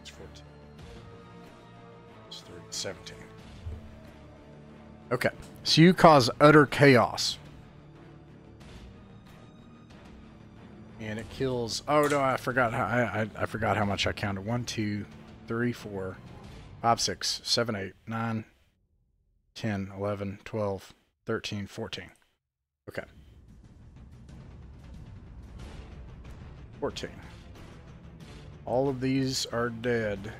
It's 14. It's 30, 17. Okay, so you cause utter chaos. And it kills... Oh, no, I forgot how I forgot how much I counted. 1, 2, 3, 4, 5, 6, 7, 8, 9, 10, 11, 12... 13, 14. Okay. 14. All of these are dead.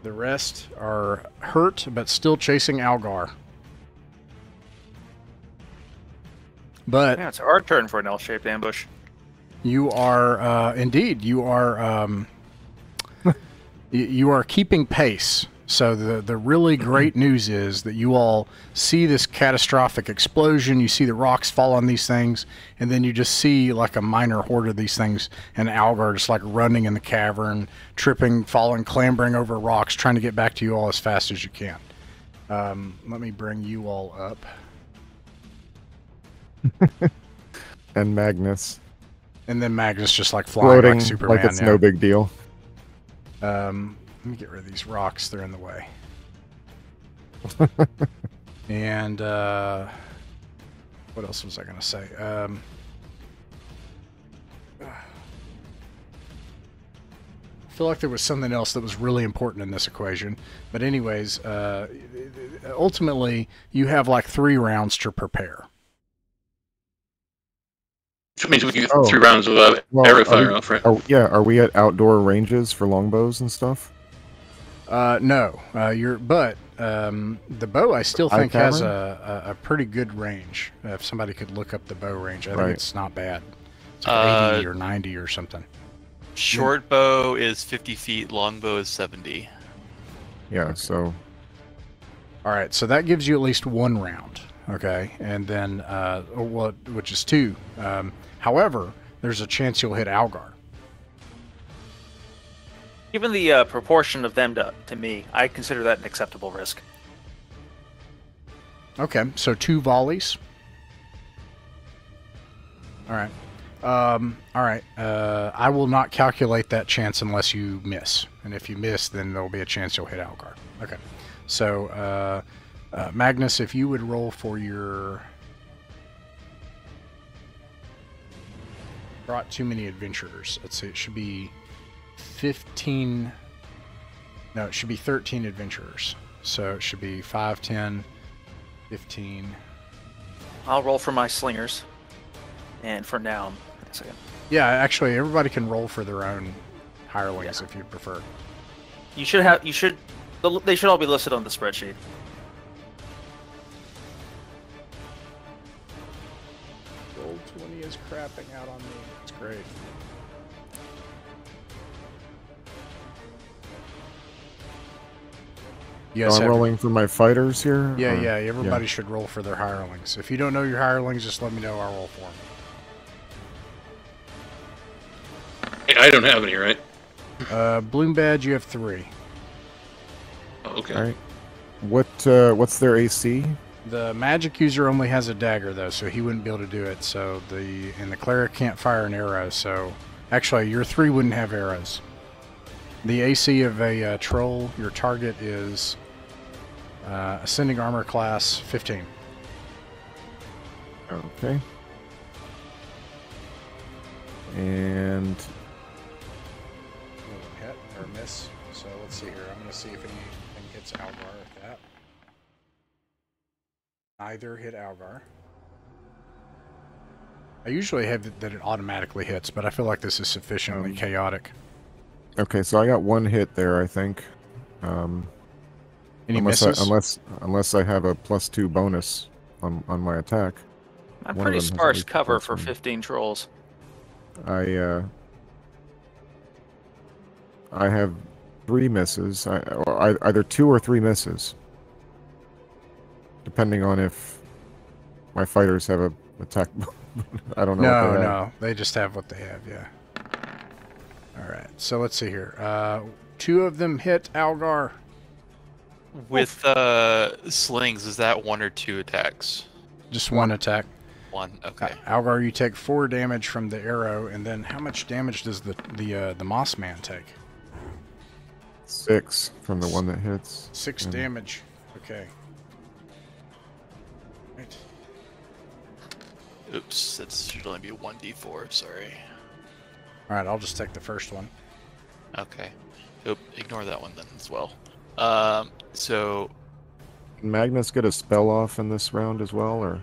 The rest are hurt, but still chasing Algar. But Yeah, it's our turn for an L-shaped ambush. you are, indeed, you are, you are keeping pace. So the really great news is that you all see this catastrophic explosion, you see the rocks fall on these things, and then you just see like a minor horde of these things, and Algar just like running in the cavern, tripping, falling, clambering over rocks, trying to get back to you all as fast as you can. Let me bring you all up. And Magnus. And then Magnus just like flying Floating like Superman. like it's no big deal. Let me get rid of these rocks. They're in the way. And what else was I going to say? I feel like there was something else that was really important in this equation. But anyways, ultimately, you have like 3 rounds to prepare. Which means we can get 3 rounds of arrow fire off, right? Are we at outdoor ranges for longbows and stuff? No, the bow I still think has a pretty good range. If somebody could look up the bow range, I think it's not bad. It's like 80 or 90 or something. Short bow is 50 feet, long bow is 70. Yeah, so... All right, so that gives you at least 1 round. okay, and then which is 2. However, there's a chance you'll hit Algar. Given the proportion of them to me, I consider that an acceptable risk. Okay, so 2 volleys. All right. All right. I will not calculate that chance unless you miss, and if you miss, then there'll be a chance you'll hit Algar. Okay. So, Magnus, if you would roll for your... Brought too many adventurers. Let's see, it should be 15... No, it should be 13 adventurers. So it should be 5, 10, 15... I'll roll for my slingers. And for now, a second. Yeah, actually, everybody can roll for their own hirelings if you prefer. They should all be listed on the spreadsheet. Roll 20 is crapping out on me. It's great. You guys I'm rolling for my fighters here? Yeah, or- yeah. Everybody should roll for their hirelings. If you don't know your hirelings, just let me know. I'll roll for them. I don't have any, right? Bloom badge, you have 3. Oh, okay. All right. What's their AC? The magic user only has a dagger though, so he wouldn't be able to do it. So the cleric can't fire an arrow. So actually, your 3 wouldn't have arrows. The AC of a troll, your target is ascending armor class 15. Okay. And Hit or miss. So let's see here. I'm going to see if anything hits Algar with that. Neither hit Algar. I usually have that it automatically hits, but I feel like this is sufficiently chaotic. okay, so I got 1 hit there, I think. Any unless misses? I have a +2 bonus on my attack. I'm One of pretty them has sparse at least cover +1. for 15 trolls. I have 3 misses. Either 2 or 3 misses, depending on if my fighters have a attack. I don't know. what they have. No, they just have what they have. Yeah. All right. So let's see here. 2 of them hit Algar. With slings, is that 1 or 2 attacks? Just 1 attack. 1. Okay. Algar, you take 4 damage from the arrow, and then how much damage does the Moss Man take? 6 from the one that hits. 6 and- damage. Okay. Right. Oops, that should only be 1d4. Sorry. All right, I'll just take the first one. Okay. Oop, ignore that one then as well. So Can Magnus get a spell off in this round as well, or?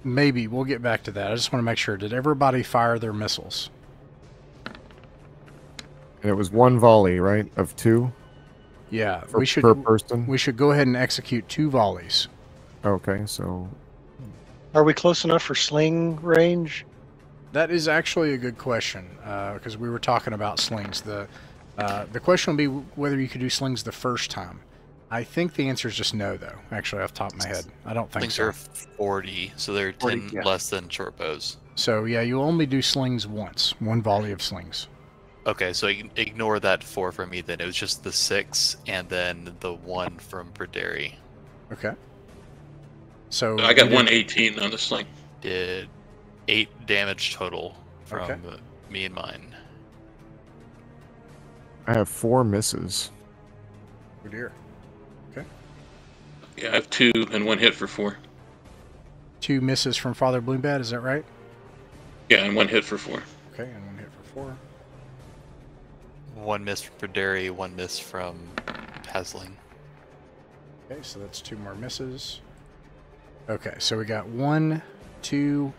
Maybe we'll get back to that. I just want to make sure. Did everybody fire their missiles? And it was 1 volley, right, of 2 Yeah, per, we should. per person. We should go ahead and execute 2 volleys. Okay, so Are we close enough for sling range? That is actually a good question because we were talking about slings. The question would be whether you could do slings the first time. I think the answer is just no, though. Actually, off the top of my head, I don't think slings so. are 40, so they're 40, 10 yeah. less than short bows. So yeah, you only do slings once. 1 volley of slings. Okay, so ignore that 4 from me then. It was just the 6 and then the 1 from Braderi. Okay. So I got you did- 118 on the sling. Did 8 damage total from Okay. me and mine. I have 4 misses. Oh dear. Yeah, I have 2 and 1 hit for 4. 2 misses from Father Bloombad. Is that right? Yeah, and 1 hit for 4. Okay, and 1 hit for 4. 1 miss from Braderi, 1 miss from Pasling. Okay, so that's 2 more misses. Okay, so we got 1, 2,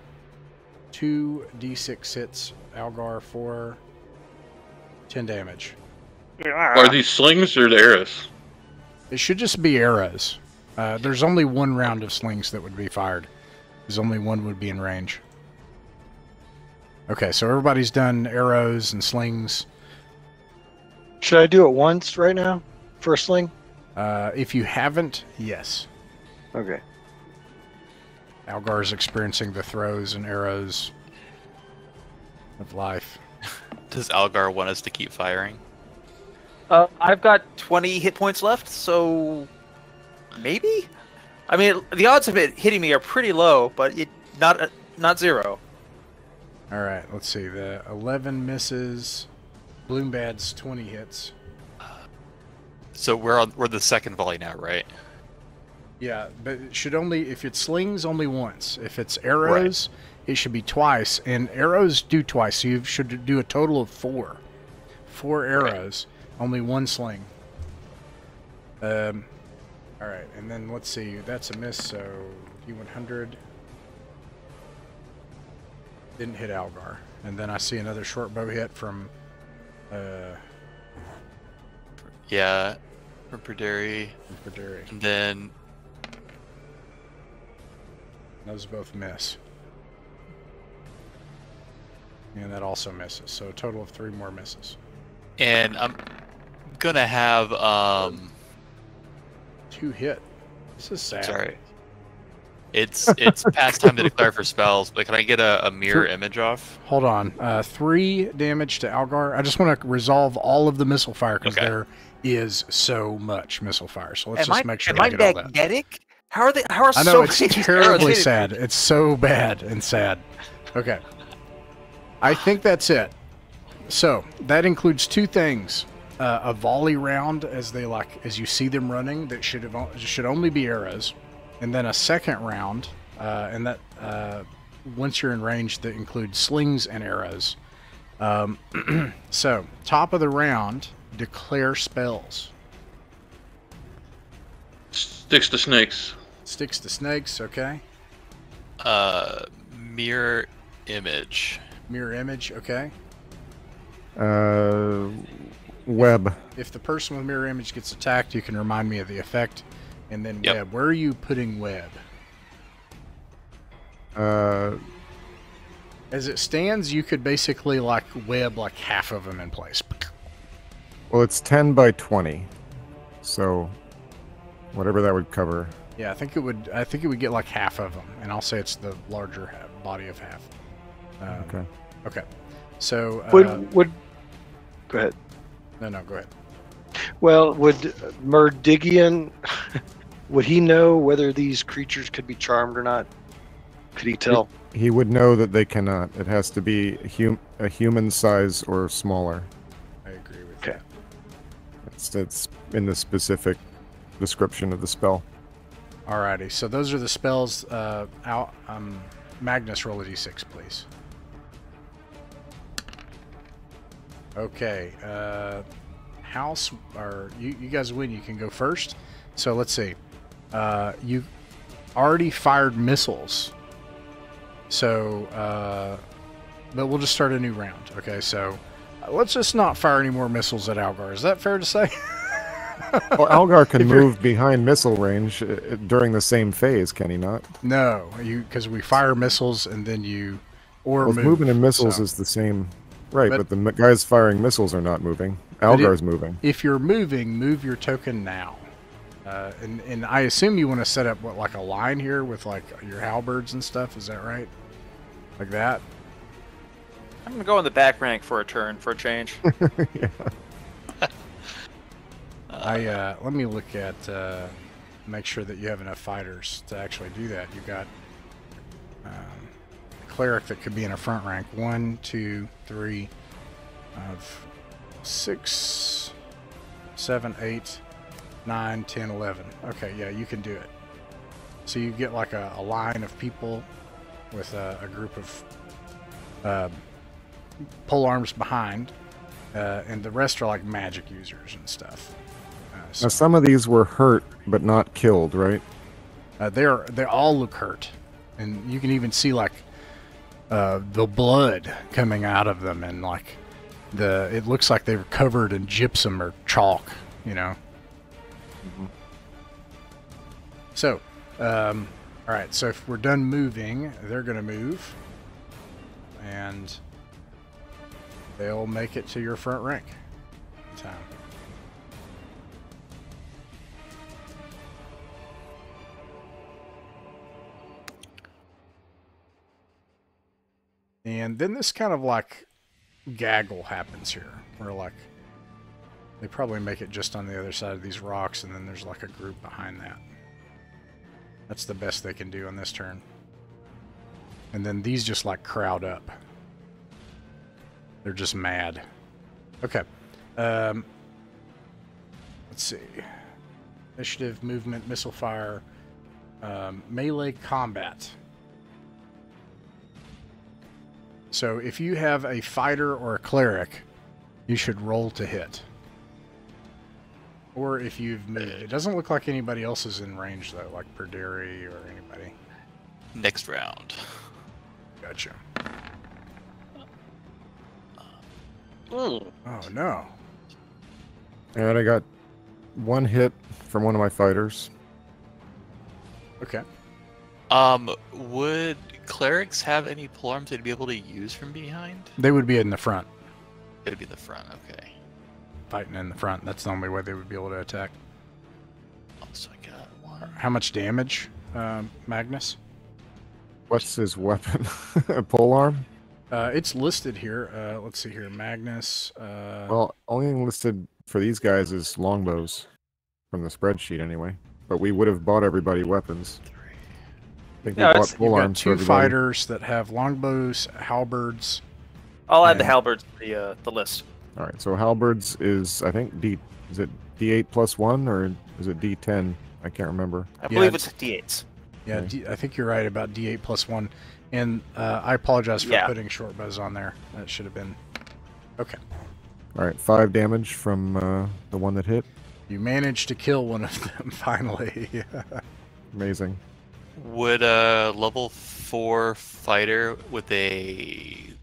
2 d6 hits. Algar 4, 10 damage. Are these slings or the arrows? It should just be arrows. There's only 1 round of slings that would be fired. There's only 1 would be in range. Okay, so everybody's done arrows and slings. Should I do it once right now for a sling? If you haven't, yes. Okay. Algar's experiencing the throws and arrows of life. Does Algar want us to keep firing? I've got 20 hit points left, so maybe. I mean, the odds of it hitting me are pretty low, but not zero. All right, let's see. The 11 misses. Bloombad's 20 hits. So we're the second volley now, right? Yeah, but it should only, if it slings, only once. If it's arrows, it should be twice. And arrows do twice, so you should do a total of 4. 4 arrows, only 1 sling. All right, and then let's see. That's a miss, so D100 didn't hit Algar. And then I see another short bow hit from... Yeah, from Perderi. And then... Those both miss. And that also misses. So a total of 3 more misses. And I'm gonna have 2 hit. This is sad. sorry. It's past time to declare for spells, but can I get a mirror image off? Hold on. 3 damage to Algar. I just want to resolve all of the missile fire because there is so much missile fire. So let's just make sure we get all that. Magnetic? How are I know, it's terribly sad. It's so bad and sad. Okay. I think that's it. So, that includes 2 things. A volley round as you see them running that should only be arrows. And then a second round, and that once you're in range, that includes slings and arrows. So, top of the round, declare spells. Sticks to snakes. Sticks to snakes, okay. Mirror image. Mirror image, okay. Web. If the person with mirror image gets attacked, you can remind me of the effect. And then Yep. web. Where are you putting web? As it stands, you could basically web half of them in place. Well, it's 10 by 20, so whatever that would cover. Yeah, I think it would. I think it would get half of them, and I'll say it's the larger body of half. Okay. Okay. So Would go ahead. No, go ahead. Well, would Merdigian would he know whether these creatures could be charmed or not? Could he tell? He would know that they cannot. It has to be a human size or smaller. I agree with Okay. It's in the specific description of the spell. Alrighty. So those are the spells. Magnus, roll a d6, please. Okay. House, or you guys win. You can go first. So let's see. You already fired missiles. So, but we'll just start a new round. Okay, so let's just not fire any more missiles at Algar. Is that fair to say? Well, Algar can move behind missile range during the same phase, can he not? No, because we fire missiles and then you move. Movement and missiles so. is the same, right? But the guys firing missiles are not moving. Algar's moving. If you're moving, move your token now. And I assume you want to set up a line here with your halberds and stuff. Is that right? Like that? I'm gonna go in the back rank for a turn for a change. Yeah. Let me look at make sure that you have enough fighters to actually do that. You've got a cleric that could be in a front rank. 1, 2, 3, 6, 7, 8, 9, 10, 11. Okay, yeah, you can do it. So you get a line of people with a group of pole arms behind, and the rest are magic users and stuff. Now, some of these were hurt but not killed, right? They all look hurt, and you can even see the blood coming out of them, and it looks like they were covered in gypsum or chalk, Mm-hmm. So, all right. So if we're done moving, they're gonna move, and they'll make it to your front rank. Time. And then this kind of like gaggle happens here, where like they probably make it just on the other side of these rocks, and then there's like a group behind that. That's the best they can do on this turn. And then these just like crowd up. They're just mad. Okay. Let's see. Initiative, movement, missile fire, melee combat. So if you have a fighter or a cleric, you should roll to hit. Or if you've moved. It doesn't look like anybody else is in range though, like Perderi or anybody. Next round. Gotcha. Mm. Oh no. And I got 1 hit from one of my fighters. Okay. Would clerics have any polearms they'd be able to use from behind? They would be in the front. It would be the front, okay. Fighting in the front. That's the only way they would be able to attack. Oh, so I got 1. How much damage, Magnus? What's his weapon? A polearm? It's listed here. Let's see here. Magnus. Well, only thing listed for these guys is longbows. From the spreadsheet, anyway. But we would have bought everybody weapons. I think No, we bought it's- you've got polearms for 2 everybody. fighters that have longbows, halberds. I'll add the Yeah. halberds to the list. All right, so halberds is, I think, is it D8 plus 1, or is it D10? I can't remember. I believe it's- it's D8s. Yeah, Okay. I think you're right about D8 plus 1. And I apologize for Yeah. putting short bows on there. That should have been... Okay. All right, 5 damage from the one that hit. You managed to kill one of them, finally. Amazing. Would a level 4 fighter with a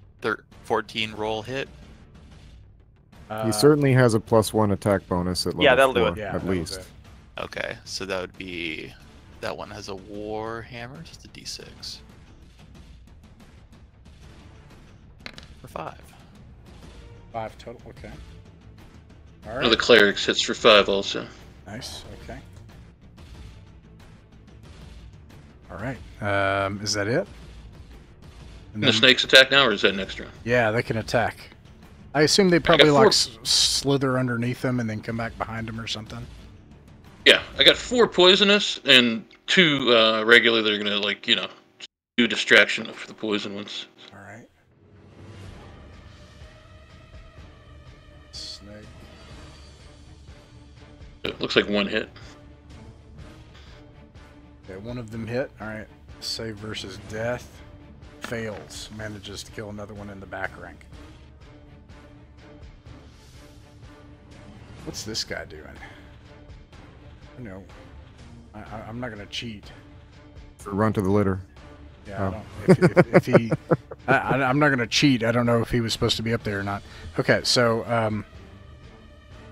14 roll hit? He certainly has a +1 attack bonus at level Yeah, that'll do 4, it. Yeah, at that'll do least. it. Okay, so that would be... That one has a war hammer, so it's a d6. For 5. 5 total, okay. All One of the right, clerics hits for 5 also. nice, okay. All right, is that it? And Can the snakes attack now, or is that next round? Yeah, they can attack. I assume they probably four- like slither underneath them and then come back behind them or something. Yeah, I got 4 poisonous and 2 regular that are gonna, like, you know, do distraction for the poison ones. All right. Snake. It looks like 1 hit. Okay, one of them hit. All right. Save versus death. Fails. Manages to kill another one in the back rank. What's this guy doing? No. I'm not going to cheat. Run to the litter. Yeah, Oh. I don't, if he... I'm not going to cheat. I don't know if he was supposed to be up there or not. Okay, so...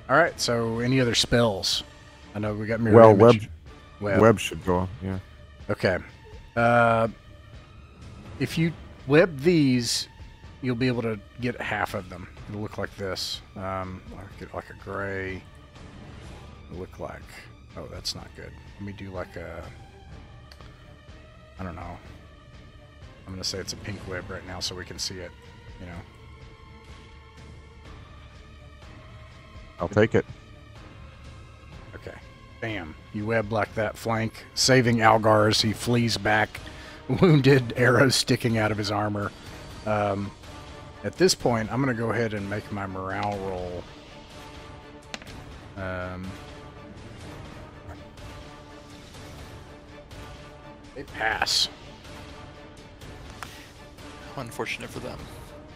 all right, so any other spells? I know we got mirror Well, image. Web should go, yeah. Okay. If you web these, you'll be able to get half of them. It'll look like this. I'll get like a gray. It'll look like... Oh, that's not good. Let me do like a... I don't know. I'm going to say it's a pink web right now so we can see it, you know. I'll take it. Okay. Bam. You web like that flank, saving Algar as he flees back, wounded, arrows sticking out of his armor. At this point, I'm going to go ahead and make my morale roll. They pass. Unfortunate for them.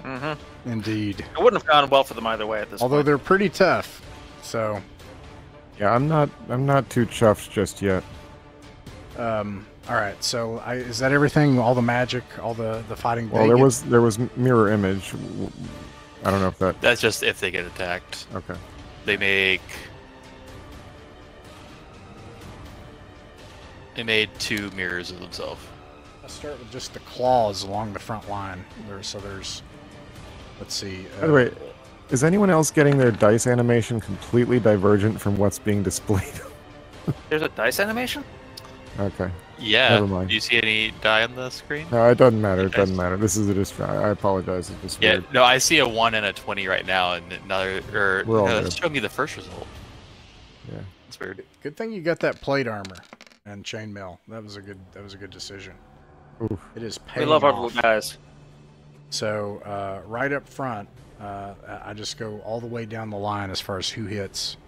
Mm-hmm. Indeed. It wouldn't have gone well for them either way at this Although point. they're pretty tough. So, Yeah, I'm not too chuffed just yet. all right. So, is that everything? All the magic, all the fighting? Well, there was mirror image. I don't know if that. That's just if they get attacked. Okay. They make... They made 2 mirrors of themselves. Let's start with just the claws along the front line. There's, let's see. By the way, is anyone else getting their dice animation completely divergent from what's being displayed? There's a dice animation? Okay. Yeah. Never mind. Do you see any die on the screen? No, it doesn't matter. It Okay. doesn't matter. This is a distraction. I apologize. It's just Yeah. weird. No, I see a 1 and a 20 right now, and another. Or We're all no, good. that's showing me the first result. Yeah. That's weird. Good thing you got that plate armor and chainmail. That was a good decision. Oof. It is We paying love our off. blue guys. So right up front, I just go all the way down the line as far as who hits.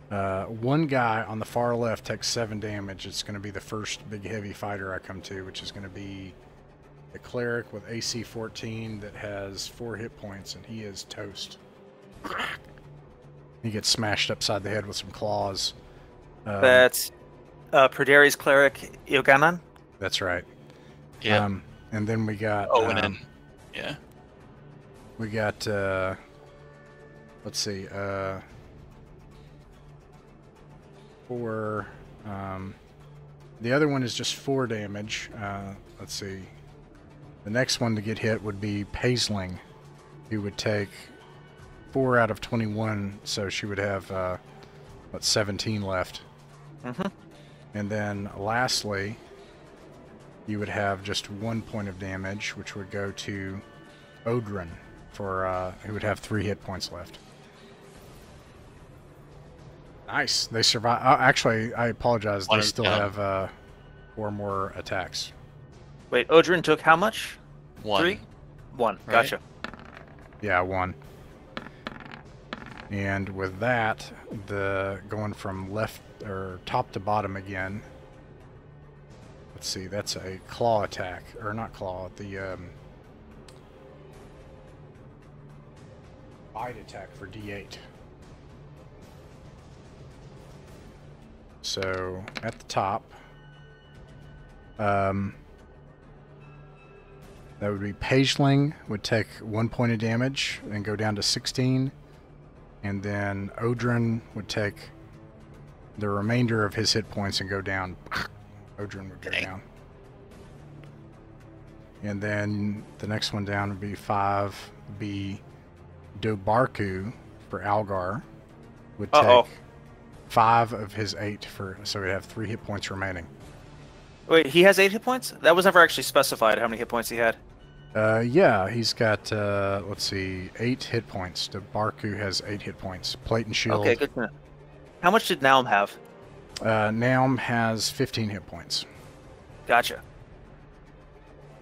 One guy on the far left takes 7 damage. It's going to be the first big heavy fighter I come to, which is going to be a cleric with AC 14 that has 4 hit points, and he is toast. He gets smashed upside the head with some claws. That's Perderi's cleric Ioganan. That's right. Yeah. And then we got and then. Yeah. we got let's see, 4. The other one is just 4 damage. Let's see. The next one to get hit would be Paisling, who would take 4 out of 21, so she would have 17 left. Mhm. And then lastly, you would have just 1 point of damage, which would go to Odrin, for who would have 3 hit points left. Nice. They survive. Actually, I apologize. They still have 4 more attacks. Wait, Odrin took how much? 1. 3? 1. Right. Gotcha. Yeah, 1. And with that, going from left or top to bottom again. Let's see. That's a claw attack, or not claw. The bite attack for D8. So at the top, that would be Pageling would take 1 point of damage and go down to 16, and then Odrin would take the remainder of his hit points and go down. Odrin would go down. And then the next one down would be 5. Be Dobarku for Algar would take 5 of his 8 so he'd have 3 hit points remaining. Wait, he has 8 hit points? That was never actually specified how many hit points he had. Yeah, he's got, let's see, 8 hit points. Dobarku has 8 hit points. Plate and shield. Okay, good to know. How much did Naum have? Naum has 15 hit points. Gotcha.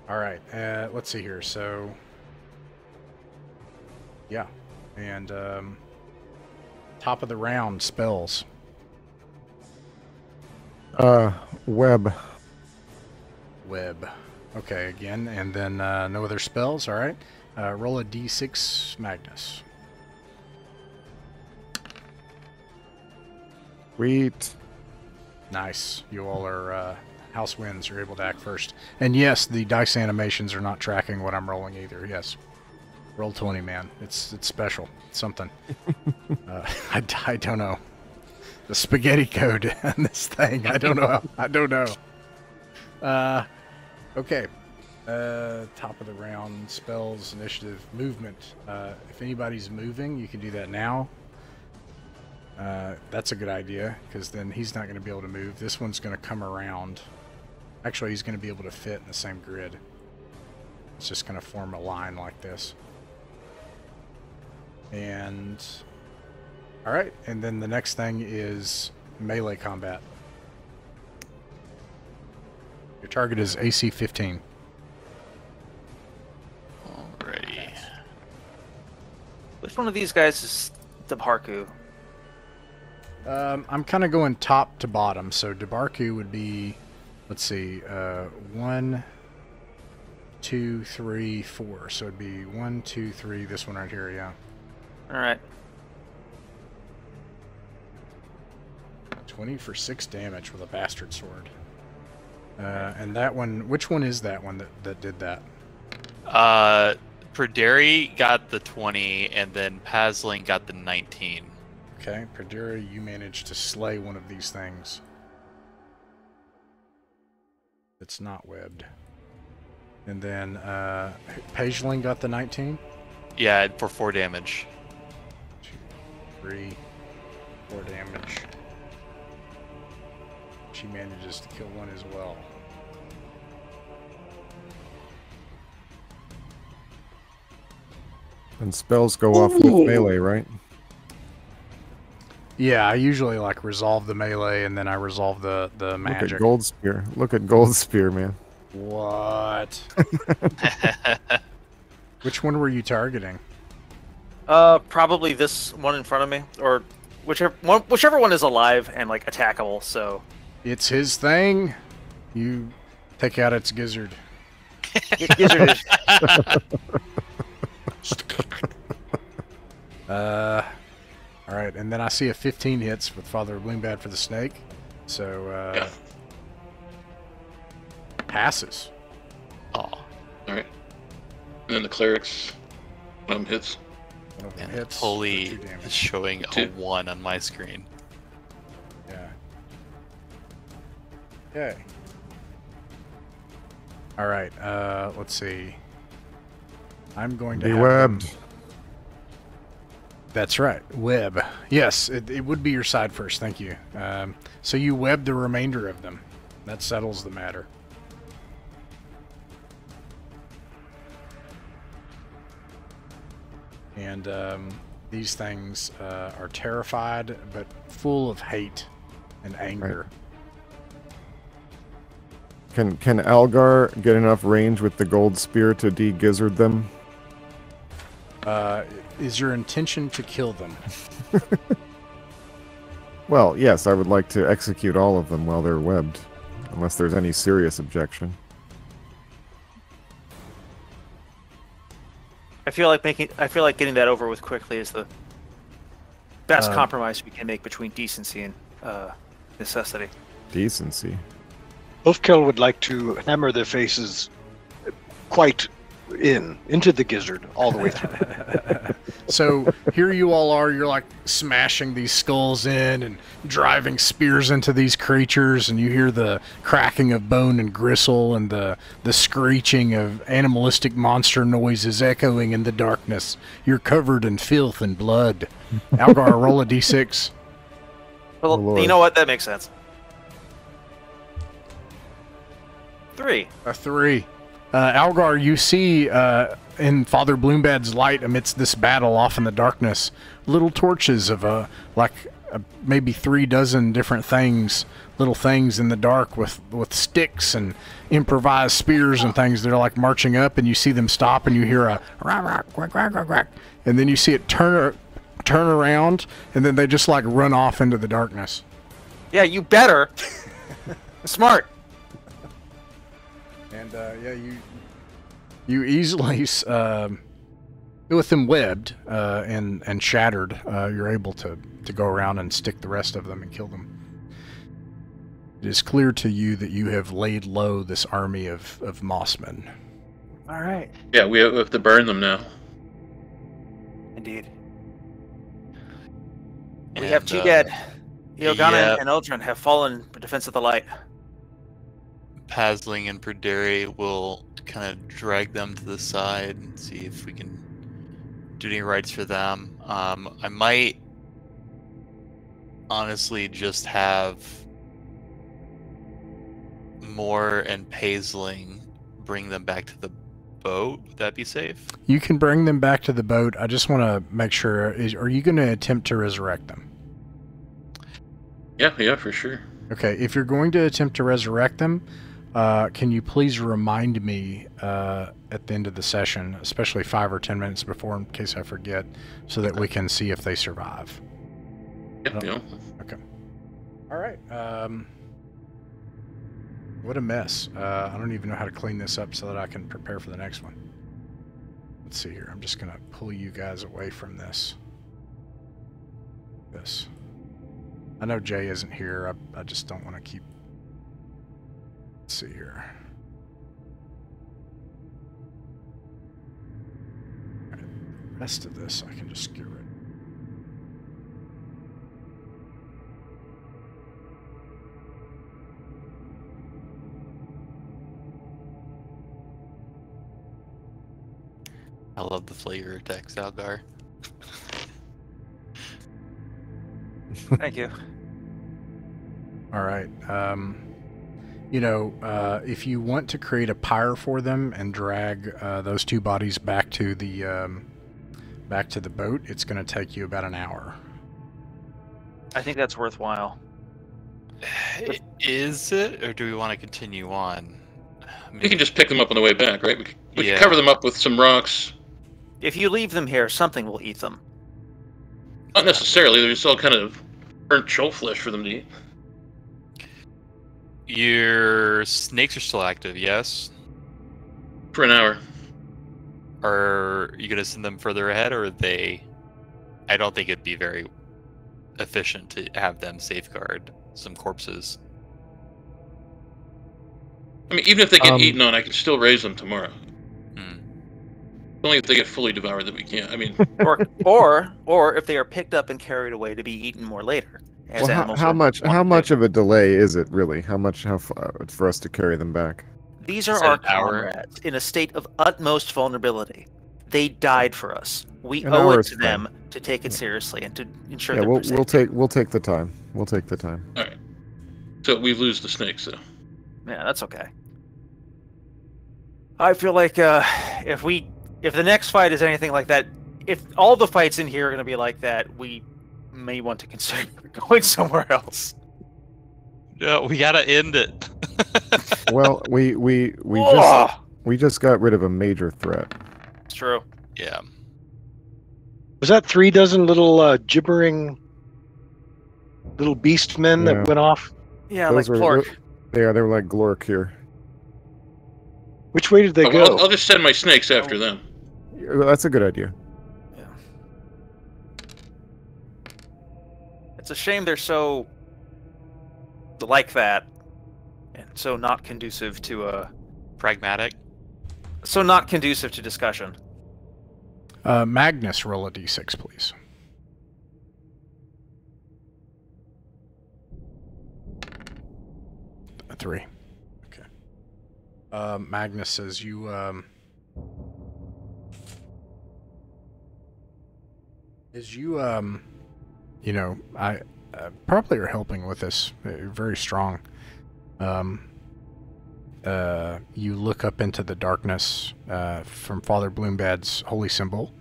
All right, let's see here. So, yeah, and top of the round spells. Web. Web. Okay, again, and then no other spells. All right, roll a d6, Magnus. Sweet. Nice. You all are house wins. You're able to act first. And yes, the dice animations are not tracking what I'm rolling either. Yes. Roll 20, man. It's special. It's something. I don't know. The spaghetti code on this thing. I don't know. I don't know. Okay. Top of the round. Spells, initiative, movement. If anybody's moving, you can do that now. That's a good idea, because then he's not going to be able to move. This one's going to come around. Actually, he's going to be able to fit in the same grid. It's just going to form a line like this. And... Alright, and then the next thing is melee combat. Your target is AC 15. Alrighty. Which one of these guys is Dabarku? I'm kind of going top to bottom, so Dabarku would be, let's see, 1, 2, 3, 4. So it'd be 1, 2, 3, this one right here, yeah. Alright. 20 for 6 damage with a bastard sword. And that one, which one is that one that did that? Perderi got the 20, and then Pasling got the 19. Okay, Perderi, you managed to slay one of these things. It's not webbed. And then Pageling got the 19? Yeah, for 4 damage. 2, 3, 4 damage. She manages to kill one as well. And spells go off with melee, right? Yeah, I usually like resolve the melee and then I resolve the Look magic. at Gold Spear. Look at Gold Spear, man. What? Which one were you targeting? Probably this one in front of me, or whichever one is alive and like attackable. So It's his thing. You take out its gizzard. Gizzard is- All right, and then I see a 15 hits with Father of Bloombad for the snake. So, Yeah. passes. Oh, All right. And then the clerics hits. One of them and hits. Holy for 2 damage. is showing a 2. 1 on my screen. Yeah. Okay. All right, let's see. I'm going to Be have webbed. them- That's right, web. Yes, it would be your side first, thank you. So you web the remainder of them. That settles the matter. And these things are terrified, but full of hate and anger. Can Algar get enough range with the Gold Spear to de-gizzard them? Is your intention to kill them? Well, yes, I would like to execute all of them while they're webbed, unless there's any serious objection. I feel like getting that over with quickly is the best compromise we can make between decency and necessity. Decency. Oathkill would like to hammer their faces quite into the gizzard all the way through. So here you all are, you're like smashing these skulls in and driving spears into these creatures, and you hear the cracking of bone and gristle and the screeching of animalistic monster noises echoing in the darkness. You're covered in filth and blood. Algar, roll a d6. Well, Oh, Lord. you know what? That makes sense. 3. A 3. Algar, you see in Father Bloombad's light amidst this battle off in the darkness, little torches of maybe 3 dozen different things, little things in the dark with sticks and improvised spears and things. They're like marching up, and you see them stop, and you hear a quack, quack, quack, quack, quack, and then you see it turn around, and then they just like run off into the darkness. Yeah, you better. Smart. And you easily, with them webbed and shattered, you're able to go around and stick the rest of them and kill them. It is clear to you that you have laid low this army of Mossmen. All right. Yeah, we have to burn them now. Indeed. We And, have 2 dead. Iogana yeah. and Eldrin have fallen for defense of the light. Pazling and Perderi will kind of drag them to the side and see if we can do any rights for them. I might honestly just have Moore and Pazling bring them back to the boat. Would that be safe? You can bring them back to the boat. I just want to make sure, are you going to attempt to resurrect them? Yeah, for sure. Okay, if you're going to attempt to resurrect them, can you please remind me at the end of the session, especially 5 or 10 minutes before, in case I forget, so that we can see if they survive. Yeah. Okay. All right. What a mess. I don't even know how to clean this up so that I can prepare for the next one. Let's see here. I'm just going to pull you guys away from this. I know Jay isn't here. I just don't want to keep... Let's see here. All right. The rest of this I can just get rid of. I love the flavor attacks, Algar. Thank you. All right. If you want to create a pyre for them and drag those 2 bodies back to the back to the boat, it's going to take you about an hour. I think that's worthwhile. Is it, or do we want to continue on? I mean, We can just pick them up on the way back, right? We Yeah. can cover them up with some rocks. If you leave them here, something will eat them. Not necessarily. There's all kind of burnt troll flesh for them to eat. your snakes are still active, yes? For an hour. Are you going to send them further ahead, or are they... I don't think it'd be very efficient to have them safeguard some corpses. I mean, even if they get eaten on, I can still raise them tomorrow. Hmm. Only if they get fully devoured that we can't. I mean, or if they are picked up and carried away to be eaten more later. As Well, animals how would much want to much do. of a delay is it really? How far for us to carry them back? These are Is that our an hour? comrades in a state of utmost vulnerability. They died for us. We An owe hour it is to fine. them to take it seriously and to ensure Yeah, their we'll safety. take the time. We'll take the time. all right. So we lose the snakes, though. Yeah, that's okay. I feel like if the next fight is anything like that, if all the fights in here are going to be like that, we may want to consider going somewhere else. No, we gotta end it. Well, we Ugh! just got rid of a major threat. It's true. Yeah. Was that 3 dozen little gibbering little beast men Yeah. that went off? Yeah, Those like were- Plork. Yeah, they were like Glork here. Which way did they Oh, go? well, I'll just send my snakes after them. That's a good idea. Yeah. It's a shame they're so like that, and so not conducive to Pragmatic. discussion. Magnus, roll a d6, please. A 3. Okay. Magnus says you you know, I probably are helping with this. You're very strong. You look up into the darkness from Father Bloombad's holy symbol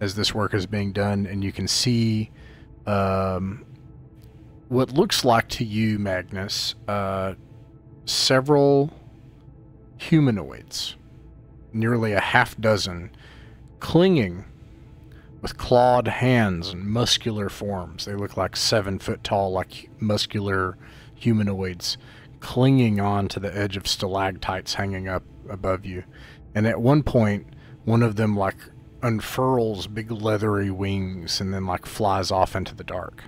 as this work is being done, and you can see what looks like to you, Magnus, several humanoids, nearly a half dozen, clinging with clawed hands and muscular forms. They look like 7 foot tall, like muscular humanoids, clinging on to the edge of stalactites hanging up above you. And at one point, one of them like unfurls big leathery wings and then like flies off into the dark.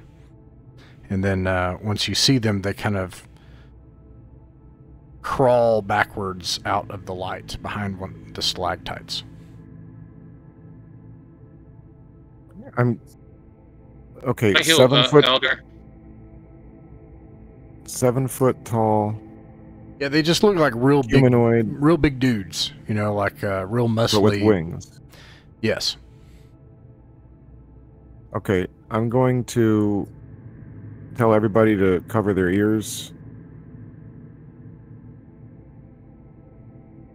And then once you see them, they kind of crawl backwards out of the light behind the stalactites. I'm okay. I heal 7 foot, Algar. 7 foot tall Yeah, they just look like real big, humanoid, real big dudes. You know, like real muscly. but with wings. Yes. Okay, I'm going to tell everybody to cover their ears.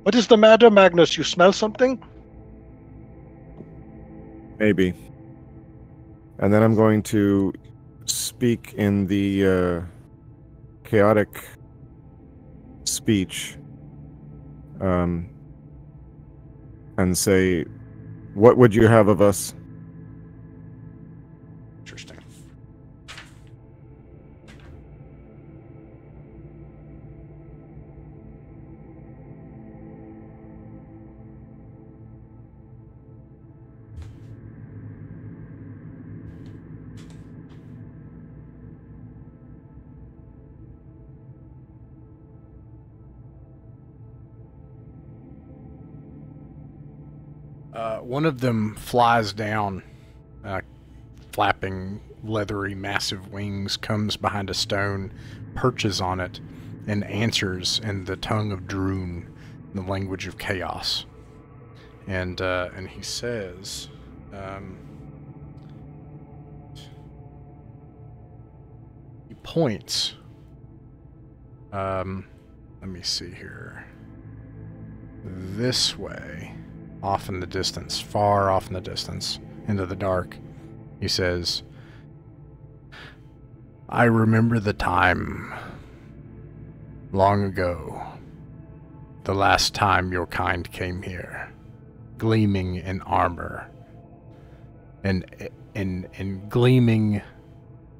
What is the matter, Magnus? You smell something? Maybe. And then I'm going to speak in the chaotic speech and say, what would you have of us? Interesting. One of them flies down, flapping leathery, massive wings, comes behind a stone, perches on it, and answers in the tongue of Droon, the language of chaos. And he says, he points. Let me see here. This way. off in the distance, far off in the distance, into the dark. He says, I remember the time long ago, the last time your kind came here, gleaming in armor and gleaming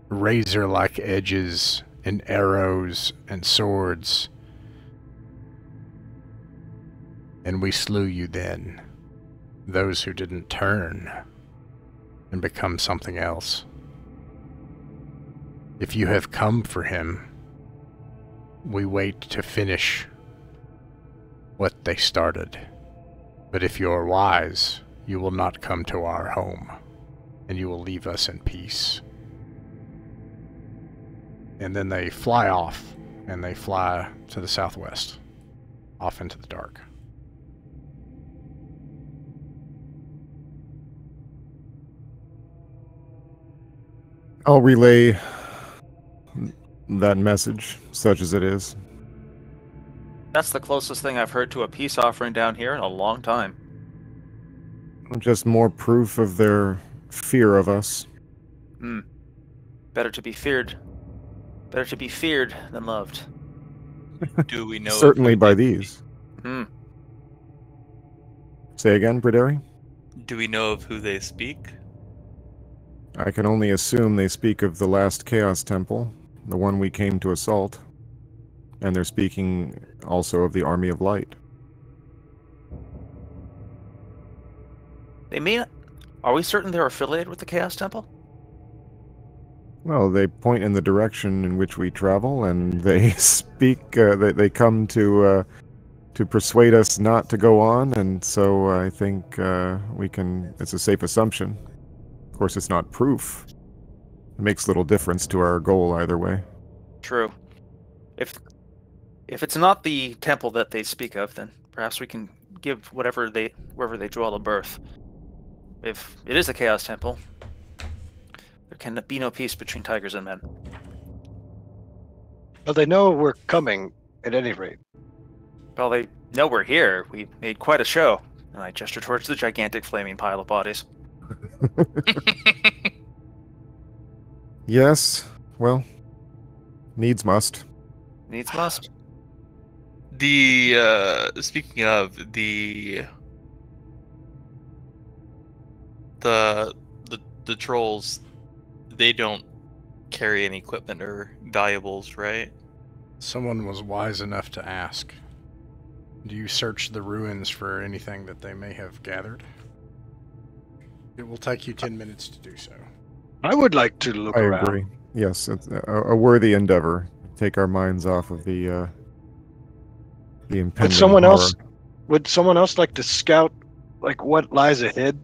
razor-like edges and arrows and swords. And we slew you then, those who didn't turn and become something else. If you have come for him, we wait to finish what they started. But if you are wise, you will not come to our home, and you will leave us in peace. And then they fly off, and they fly to the southwest, off into the dark. I'll relay that message, such as it is. That's the closest thing I've heard to a peace offering down here in a long time. Just more proof of their fear of us. Better to be feared. Better to be feared than loved. Do we know? Certainly by these. Say again, Braderi? Do we know of who they speak? I can only assume they speak of the last Chaos Temple, the one we came to assault. And they're speaking also of the Army of Light. They may. Are we certain they're affiliated with the Chaos Temple? Well, they point in the direction in which we travel, and they speak. They come to persuade us not to go on, and so I think we can. It's a safe assumption. Of course, it's not proof. It makes little difference to our goal either way. True. If it's not the temple that they speak of, then perhaps we can give wherever they draw the birth. If it is a Chaos Temple, there can be no peace between tigers and men. But they know we're coming, at any rate. Well, they know we're here. We made quite a show. And I gesture towards the gigantic flaming pile of bodies. Yes, well, needs must. Needs must. The speaking of the trolls, they don't carry any equipment or valuables, right? Someone was wise enough to ask. Do you search the ruins for anything that they may have gathered? It will take you 10 minutes to do so. I would like to look I around. agree. Yes, it's a worthy endeavor. Take our minds off of the impending Would someone horror. else like to scout like what lies ahead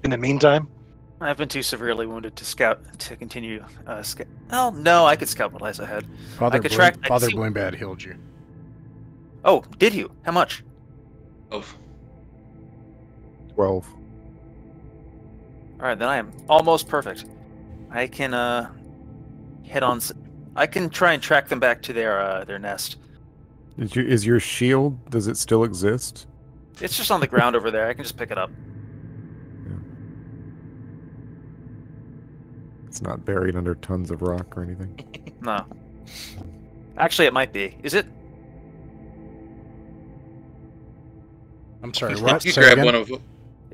in the meantime? I've been too severely wounded to continue. Oh no, I could scout what lies ahead. Father, I could track. I could Father see- Bloombad healed you. Oh, did you? How much? 12. All right, then I am almost perfect. I can head on. I can try and track them back to their nest. Is your shield? Does it still exist? It's just on the ground over there. I can just pick it up. It's not buried under tons of rock or anything. No. Actually, it might be. Is it? I'm sorry, what? You Say grab again? one of them.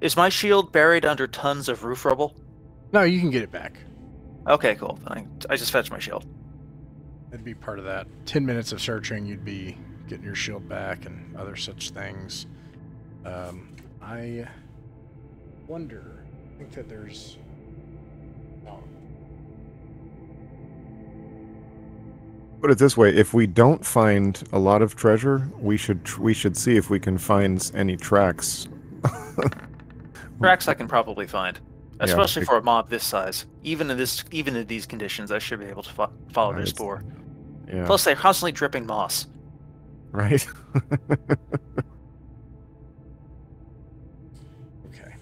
Is my shield buried under tons of roof rubble? No, you can get it back. Okay, cool. I just fetched my shield. That'd be part of that. 10 minutes of searching, you'd be getting your shield back and other such things. I wonder, I think that there's... Oh, Put it this way: if we don't find a lot of treasure, we should see if we can find any tracks. Tracks I can probably find, Yeah, especially for a mob this size. Even in these conditions, I should be able to follow their Right. spoor. Yeah. Plus, they're constantly dripping moss. Right. okay.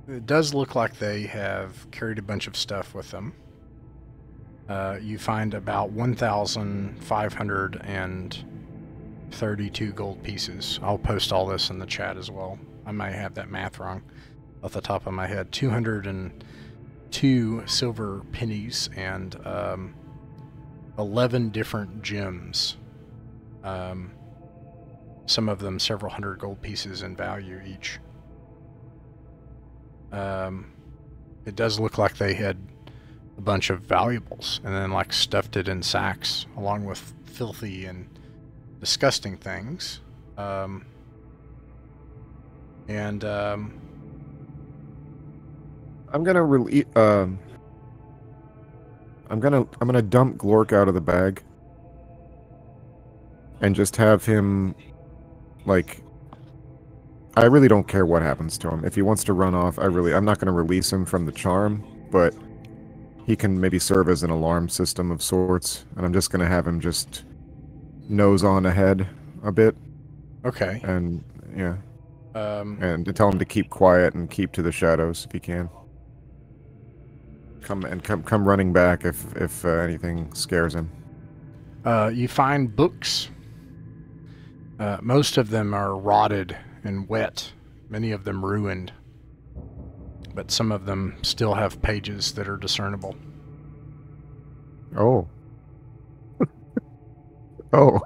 It does look like they have carried a bunch of stuff with them. You find about 1,532 gold pieces. I'll post all this in the chat as well. I might have that math wrong off the top of my head. 202 silver pennies and 11 different gems. Some of them several hundred gold pieces in value each. It does look like they had a bunch of valuables and then like stuffed it in sacks along with filthy and disgusting things. I'm gonna I'm gonna dump Glork out of the bag and just have him, like, I really don't care what happens to him. If he wants to run off, I'm not gonna release him from the charm, but he can maybe serve as an alarm system of sorts, and I'm just gonna have him just nose on ahead a bit. okay. And yeah. And to tell him to keep quiet and keep to the shadows if he can. Come running back if anything scares him. you find books. Most of them are rotted and wet, many of them ruined, but some of them still have pages that are discernible. Oh. Oh.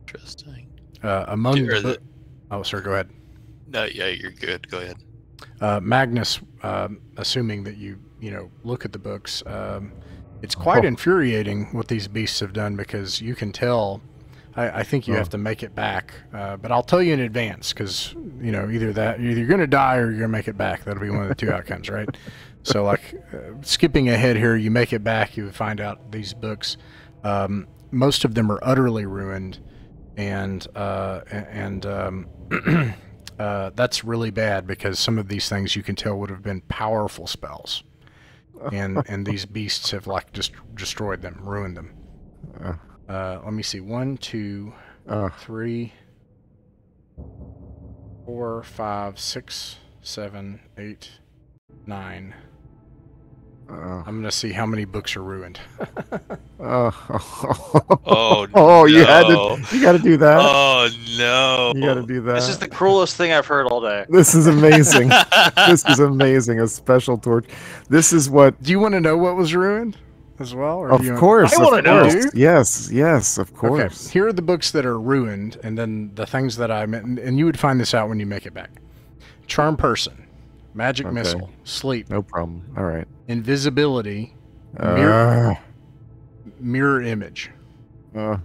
Interesting. Among Or the oh, sorry, go ahead. No, yeah, you're good. Go ahead. Magnus, assuming that you look at the books, it's quite infuriating what these beasts have done, because you can tell. I think you have to make it back, but I'll tell you in advance, because either you're going to die or you're going to make it back. That'll be one of the two outcomes, right? So, like, skipping ahead here, you make it back, you find out these books, most of them are utterly ruined, and that's really bad, because some of these things you can tell would have been powerful spells, and these beasts have like just destroyed them, ruined them. Let me see. 1, 2, 3, 4, 5, 6, 7, 8, 9. I'm gonna see how many books are ruined. Oh, oh, you no. you got to do that. Oh no! You got to do that. This is the cruelest thing I've heard all day. This is amazing. This is amazing. A special torch. This is what. Do you want to know what was ruined as well? Or Of do you course. I wanna of know. course. Yes, of course. Okay, here are the books that are ruined, and then the things that I meant, and you would find this out when you make it back. Charm Person, Magic Missile, Sleep, No problem. All right. Invisibility, Mirror Image. The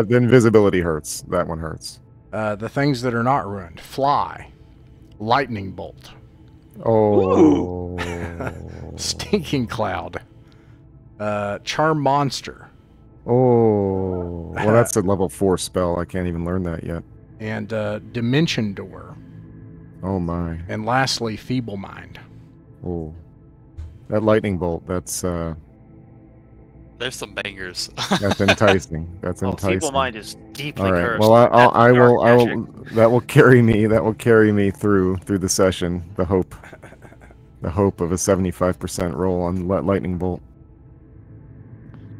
invisibility hurts. That one hurts. The things that are not ruined: Fly, Lightning Bolt, Oh. Stinking Cloud, Charm Monster, Oh. Well, that's a level 4 spell. I can't even learn that yet. and Dimension Door, Oh my. and lastly, Feeble Mind. Oh. That lightning bolt. That's There's some bangers. that's enticing. That's Oh, enticing. Feeble Mind is deeply All right. cursed. Well, I That's will. dark I magic. will. That will carry me. That will carry me through the session. The hope of a 75% roll on lightning bolt.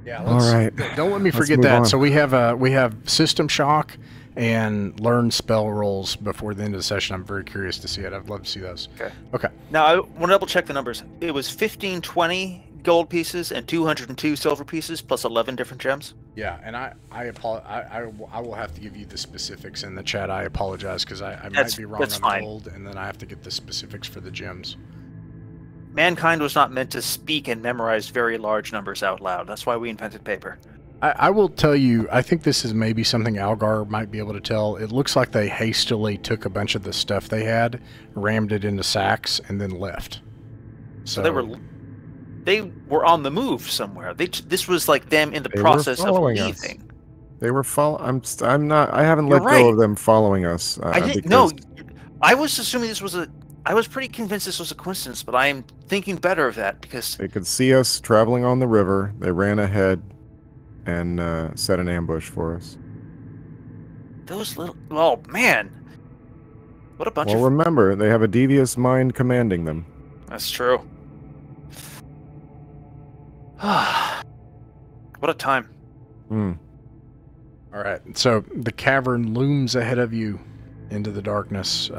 Yeah. All right. Don't let me Let's forget move that. on. So we have System Shock and learn spell rolls before the end of the session. I'm very curious to see it. I'd love to see those. Okay. Now, I want to double check the numbers. It was 1520 gold pieces and 202 silver pieces plus 11 different gems. Yeah, and I will have to give you the specifics in the chat. I apologize, because I might be wrong on that's the fine. gold, and then I have to get the specifics for the gems. Mankind was not meant to speak and memorize very large numbers out loud. That's why we invented paper. I will tell you, I think this is maybe something Algar might be able to tell. It looks like they hastily took a bunch of the stuff they had, rammed it into sacks, and then left. So they were on the move somewhere. This was like them in the They were process of following us. leaving. They were I'm not. I haven't You're let go right. of them following us. I didn't. No, I was assuming this was I was pretty convinced this was a coincidence, but I am thinking better of that because They could see us traveling on the river. They ran ahead and set an ambush for us. Those little... Oh, man. What a bunch Well, of... remember, they have a devious mind commanding them. That's true. What a time. Hmm. All right, so the cavern looms ahead of you into the darkness.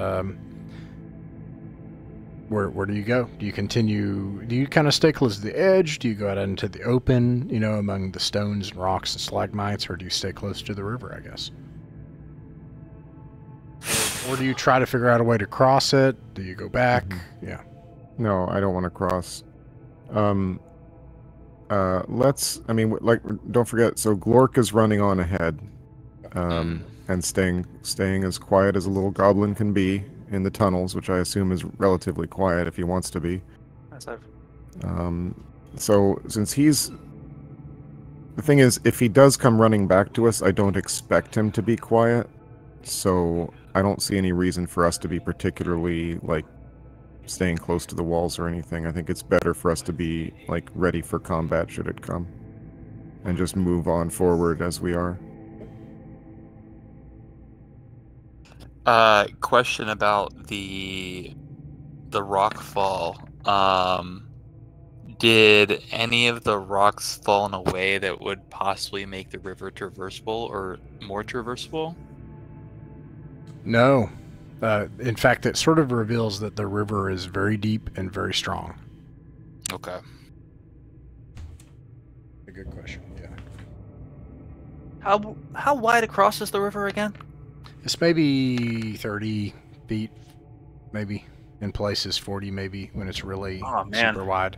Where do you go? Do you continue? Do you kind of stay close to the edge? Do you go out into the open, among the stones and rocks and stalagmites, or do you stay close to the river, I guess? Or do you try to figure out a way to cross it? Do you go back? Mm-hmm. Yeah. No, I don't want to cross. Don't forget, so Glork is running on ahead, and staying as quiet as a little goblin can be in the tunnels, which I assume is relatively quiet if he wants to be. So since the thing is, if he does come running back to us, I don't expect him to be quiet, so I don't see any reason for us to be particularly, staying close to the walls or anything. I think it's better for us to be, ready for combat should it come, and just move on forward as we are. Question about the rock fall. Did any of the rocks fall in a way that would possibly make the river traversable or more traversable? No. In fact, it sort of reveals that the river is very deep and very strong. Okay. A good question, yeah. How wide across is the river again? It's maybe 30 feet, maybe. In places, 40 maybe, when it's really super wide.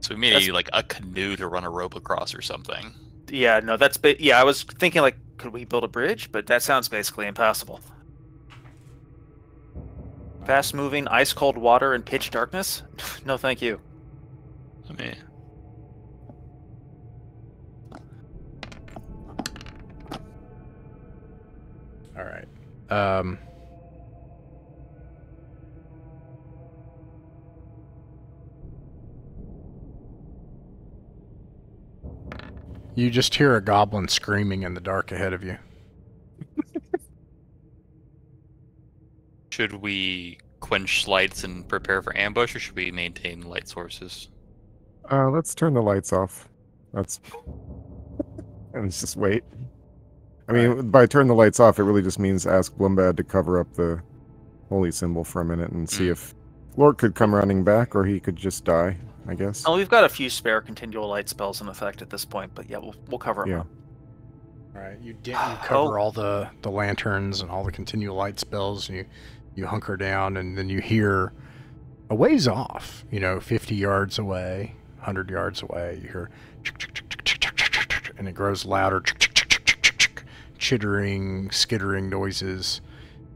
So we may need a canoe to run a rope across or something. Yeah, no, I was thinking, could we build a bridge? But that sounds basically impossible. Fast-moving, ice-cold water and pitch darkness? No, thank you. All right. You just hear a goblin screaming in the dark ahead of you. Should we quench lights and prepare for ambush, or should we maintain light sources? Let's turn the lights off. And let's just wait. I mean, by turn the lights off, it really just means ask Bloombad to cover up the holy symbol for a minute and see if Lord could come running back, or he could just die, I guess. Oh, we've got a few spare continual light spells in effect at this point, but yeah, we'll cover them up. All right, you cover all the lanterns and all the continual light spells, and you hunker down, and then you hear a ways off, 50 yards away, 100 yards away, you hear and it grows louder, chittering, skittering noises,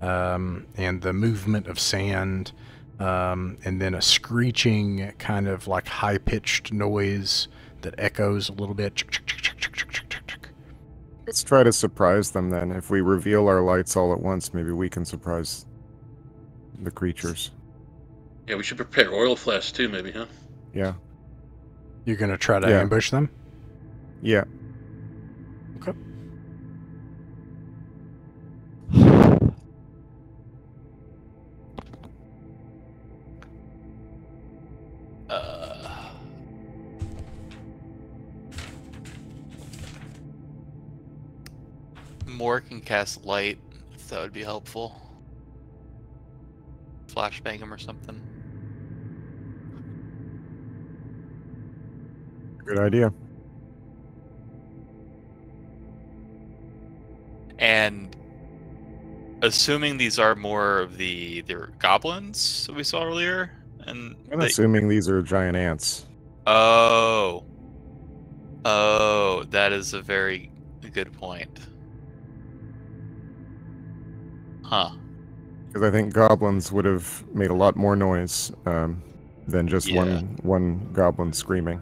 and the movement of sand, and then a screeching kind of high-pitched noise that echoes a little bit. Let's try to surprise them then. If we reveal our lights all at once, maybe we can surprise the creatures. Yeah, we should prepare oil flasks too, maybe, huh? Yeah. You're going to try to ambush them? Yeah. Okay. More can cast light, if that would be helpful. Flashbang him or something. Good idea. And assuming these are more of the goblins that we saw earlier, and I'm assuming these are giant ants. Oh, that is a very good point. Huh. Because I think goblins would have made a lot more noise than just one goblin screaming.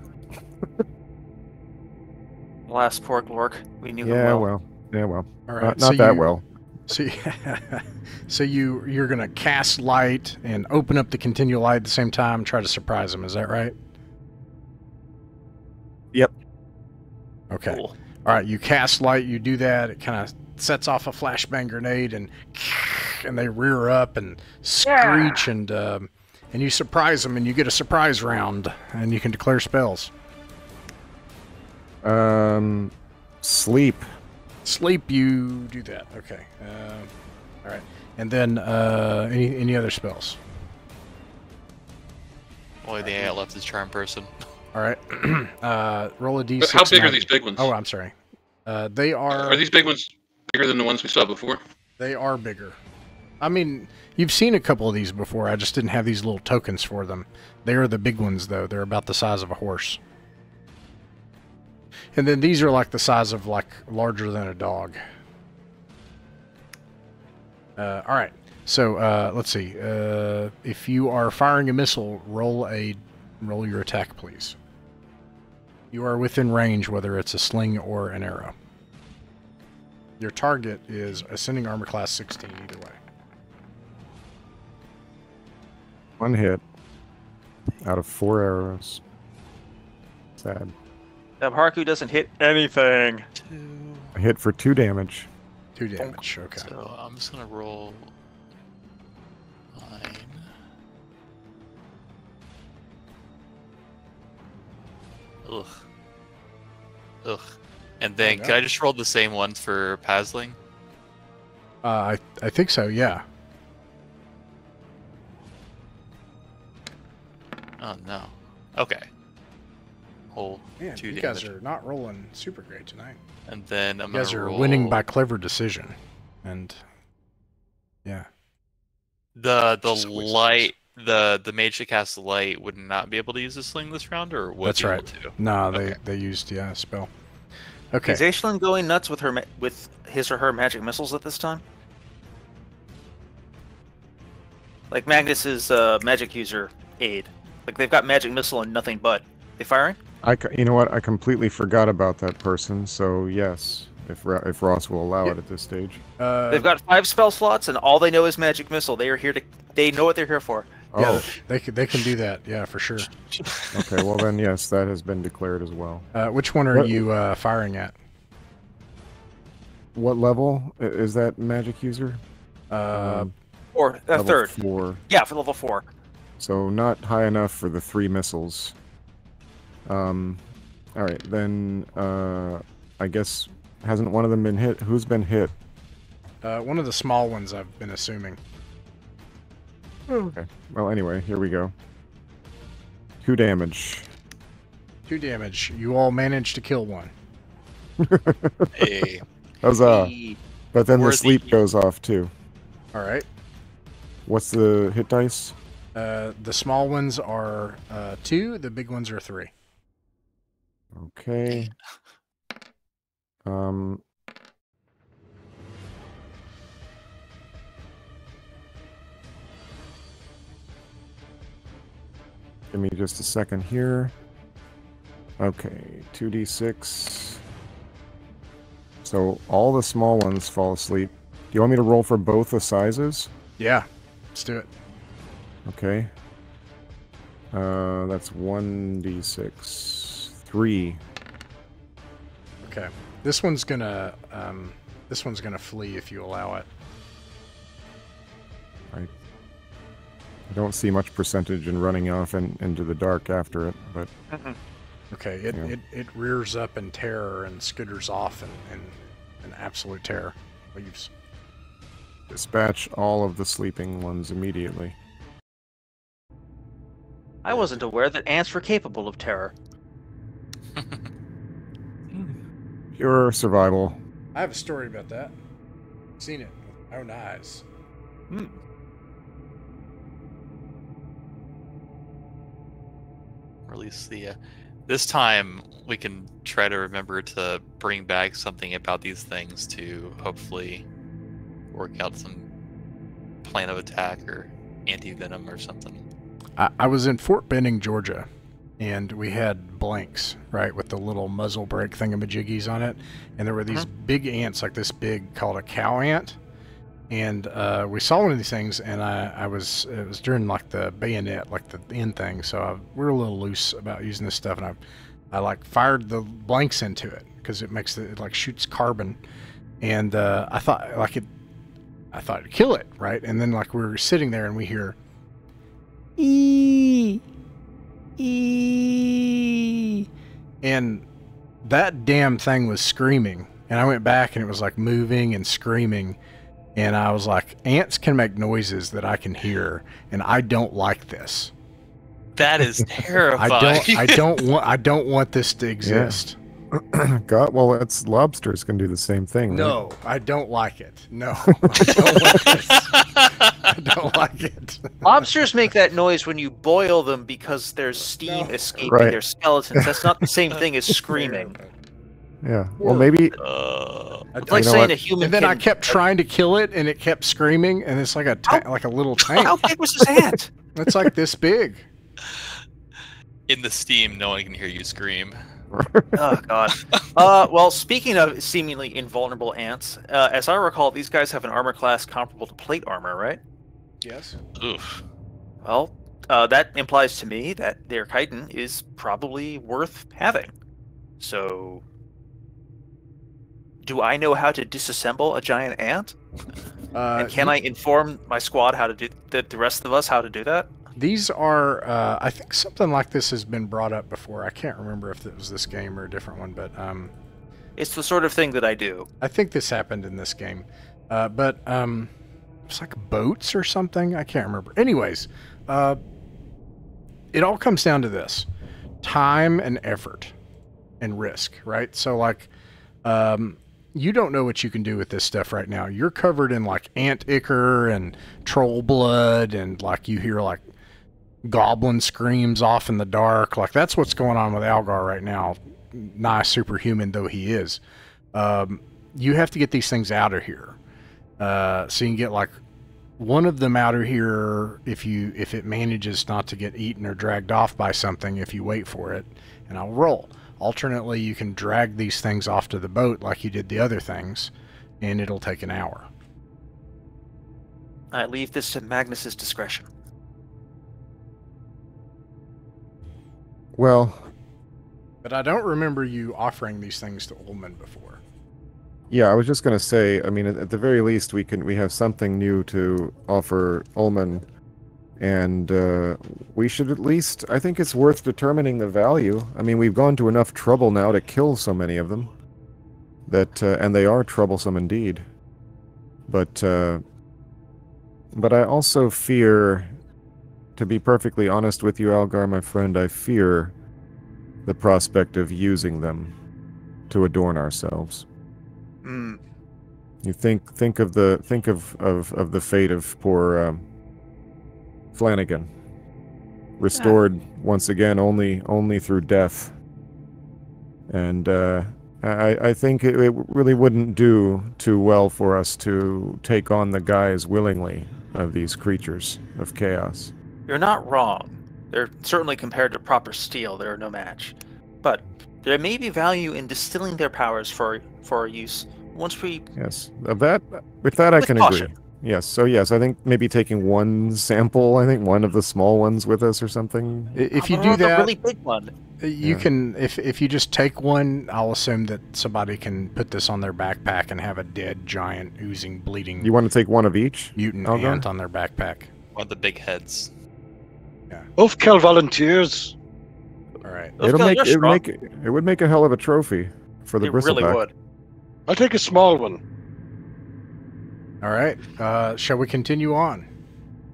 Last poor Glork. We knew him well. Yeah, well. All right, not that well. So you're going to cast light and open up the continual light at the same time and try to surprise them, is that right? Yep. Okay. Cool. All right, you cast light, you do that, it kind of sets off a flashbang grenade, and they rear up and screech, and you surprise them, and you get a surprise round, and you can declare spells. Sleep. Sleep, you do that. Okay. All right. And then any other spells? Only thing I got left is Charm Person. All right. Roll a d6. How big are these big ones? Oh, I'm sorry. They are. Are these big ones bigger than the ones we saw before? They are bigger. I mean, you've seen a couple of these before. I just didn't have these little tokens for them. They are the big ones, though. They're about the size of a horse. And then these are like the size of like larger than a dog. All right. So let's see. If you are firing a missile, roll your attack, please. You are within range, whether it's a sling or an arrow. Your target is ascending armor class 16 either way. 1 hit out of 4 arrows. Sad. Haku doesn't hit anything. A hit for 2 damage. 2 damage, okay. So I'm just gonna roll 9. Ugh. Ugh. And then, Oh, can I just roll the same ones for Pasling? I think so, yeah. Oh no. Okay. Whole Man, 2 you damage. guys are not rolling super great tonight. And then I'm You guys gonna are roll... winning by clever decision. And, yeah. The Just a waste of light... The mage that casts light would not be able to use the sling this round, or would That's be right. able to? No, Okay. they used, a spell. Okay. Is Aishlin going nuts with with his or her magic missiles at this time? Like Magnus's magic user aid. Like they've got magic missile and nothing but. They firing? You know what? I completely forgot about that person. So yes, if Ross will allow it at this stage. They've got 5 spell slots and all they know is magic missile. They are here to. They know what they're here for. Yeah, Oh, they can do that. Yeah, for sure. okay. Well then, yes, that has been declared as well. Which one are What- you firing at? What level is that magic user? Or Level third. 4. Yeah, for level 4. So not high enough for the 3 missiles. All right, then I guess hasn't one of them been hit? Who's been hit? One of the small ones, I've been assuming. Okay. Well, anyway, here we go. 2 damage. 2 damage. You all managed to kill one. Hey. Huzzah! But then the Worthy. sleep goes off too. All right. What's the hit dice? The small ones are 2. The big ones are 3. Okay. Give me just a second here. Okay, 2d6. So all the small ones fall asleep. Do you want me to roll for both the sizes? Yeah. Let's do it. Okay. That's 1d6. 3. Okay. This one's gonna flee if you allow it. I don't see much percentage in running off into the dark after it, but Okay. Yeah. It rears up in terror and skitters off in absolute terror. Leaves. dispatch all of the sleeping ones immediately. I wasn't aware that ants were capable of terror. Pure survival. I have a story about that. Seen it with my own eyes. Or at least the this time we can try to remember to bring back something about these things to hopefully work out some plan of attack or anti-venom or something. I was in Fort Benning, Georgia, and we had blanks, right, with the little muzzle brake thingamajiggies on it, and there were these big ants, like this big, called a cow ant, and we saw one of these things, and it was during like the bayonet, like the end thing, so we were a little loose about using this stuff, and I like fired the blanks into it because it makes it like shoots carbon, And I thought it'd kill it, right? And then like we were sitting there and we hear ee, ee, and that damn thing was screaming. And I went back and it was like moving and screaming. And I was like, ants can make noises that I can hear, and I don't like this. That is terrifying. I don't want this to exist. God, well, it's lobsters can do the same thing. No, right? I don't like it. No, I don't like this. I don't like it. Lobsters make that noise when you boil them because there's steam escaping their skeletons. That's not the same thing as screaming. Yeah. Well, maybe. It's like saying a human. And then I kept trying to kill it, and it kept screaming, and it's like like a little tank. How big was this ant? It's like this big. In the steam, no one can hear you scream. Oh god. Well, speaking of seemingly invulnerable ants, as I recall, these guys have an armor class comparable to plate armor, right? Yes. Oof. Well, that implies to me that their chitin is probably worth having. So, do I know how to disassemble a giant ant? And can I inform my squad how to do the rest of us how to do that? These are, I think something like this has been brought up before. I can't remember if it was this game or a different one, but it's the sort of thing that I do. I think this happened in this game, but it's like boats or something. I can't remember. Anyways, it all comes down to this: time and effort and risk, right? So like, you don't know what you can do with this stuff right now. You're covered in like ant ichor and troll blood, and like you hear like goblin screams off in the dark. Like that's what's going on with Algar right now, nigh superhuman though he is. You have to get these things out of here, so you can get like one of them out of here if it manages not to get eaten or dragged off by something, if you wait for it, and I'll roll. Alternately, you can drag these things off to the boat like you did the other things, and it'll take an hour. I leave this to Magnus's discretion. Well, but I don't remember you offering these things to Ullman before. Yeah, I was just going to say, I mean, at the very least, we have something new to offer Ullman, and we should at least, I think it's worth determining the value. I mean, we've gone to enough trouble now to kill so many of them, that and they are troublesome indeed. But I also fear, to be perfectly honest with you, Algar, my friend, I fear the prospect of using them to adorn ourselves. You think of the fate of poor Flanagan, restored once again only through death, and I think it really wouldn't do too well for us to take on the guise willingly of these creatures of chaos. You're not wrong. They're certainly, compared to proper steel, they're no match. But there may be value in distilling their powers for our use once we... Yes, with that I can caution. agree. Yes, so yes, I think maybe taking one sample, I think one of the small ones with us or something. If you do that, a really big one. You can, if you just take one, I'll assume that somebody can put this on their backpack and have a dead, giant, oozing, bleeding... You want to take one of each? Mutant Algar? ant on their backpack. One of the big heads. Yeah. Both kill volunteers. All right. It would make a hell of a trophy for the It bristleback. really would. I'll take a small one. All right. Shall we continue on?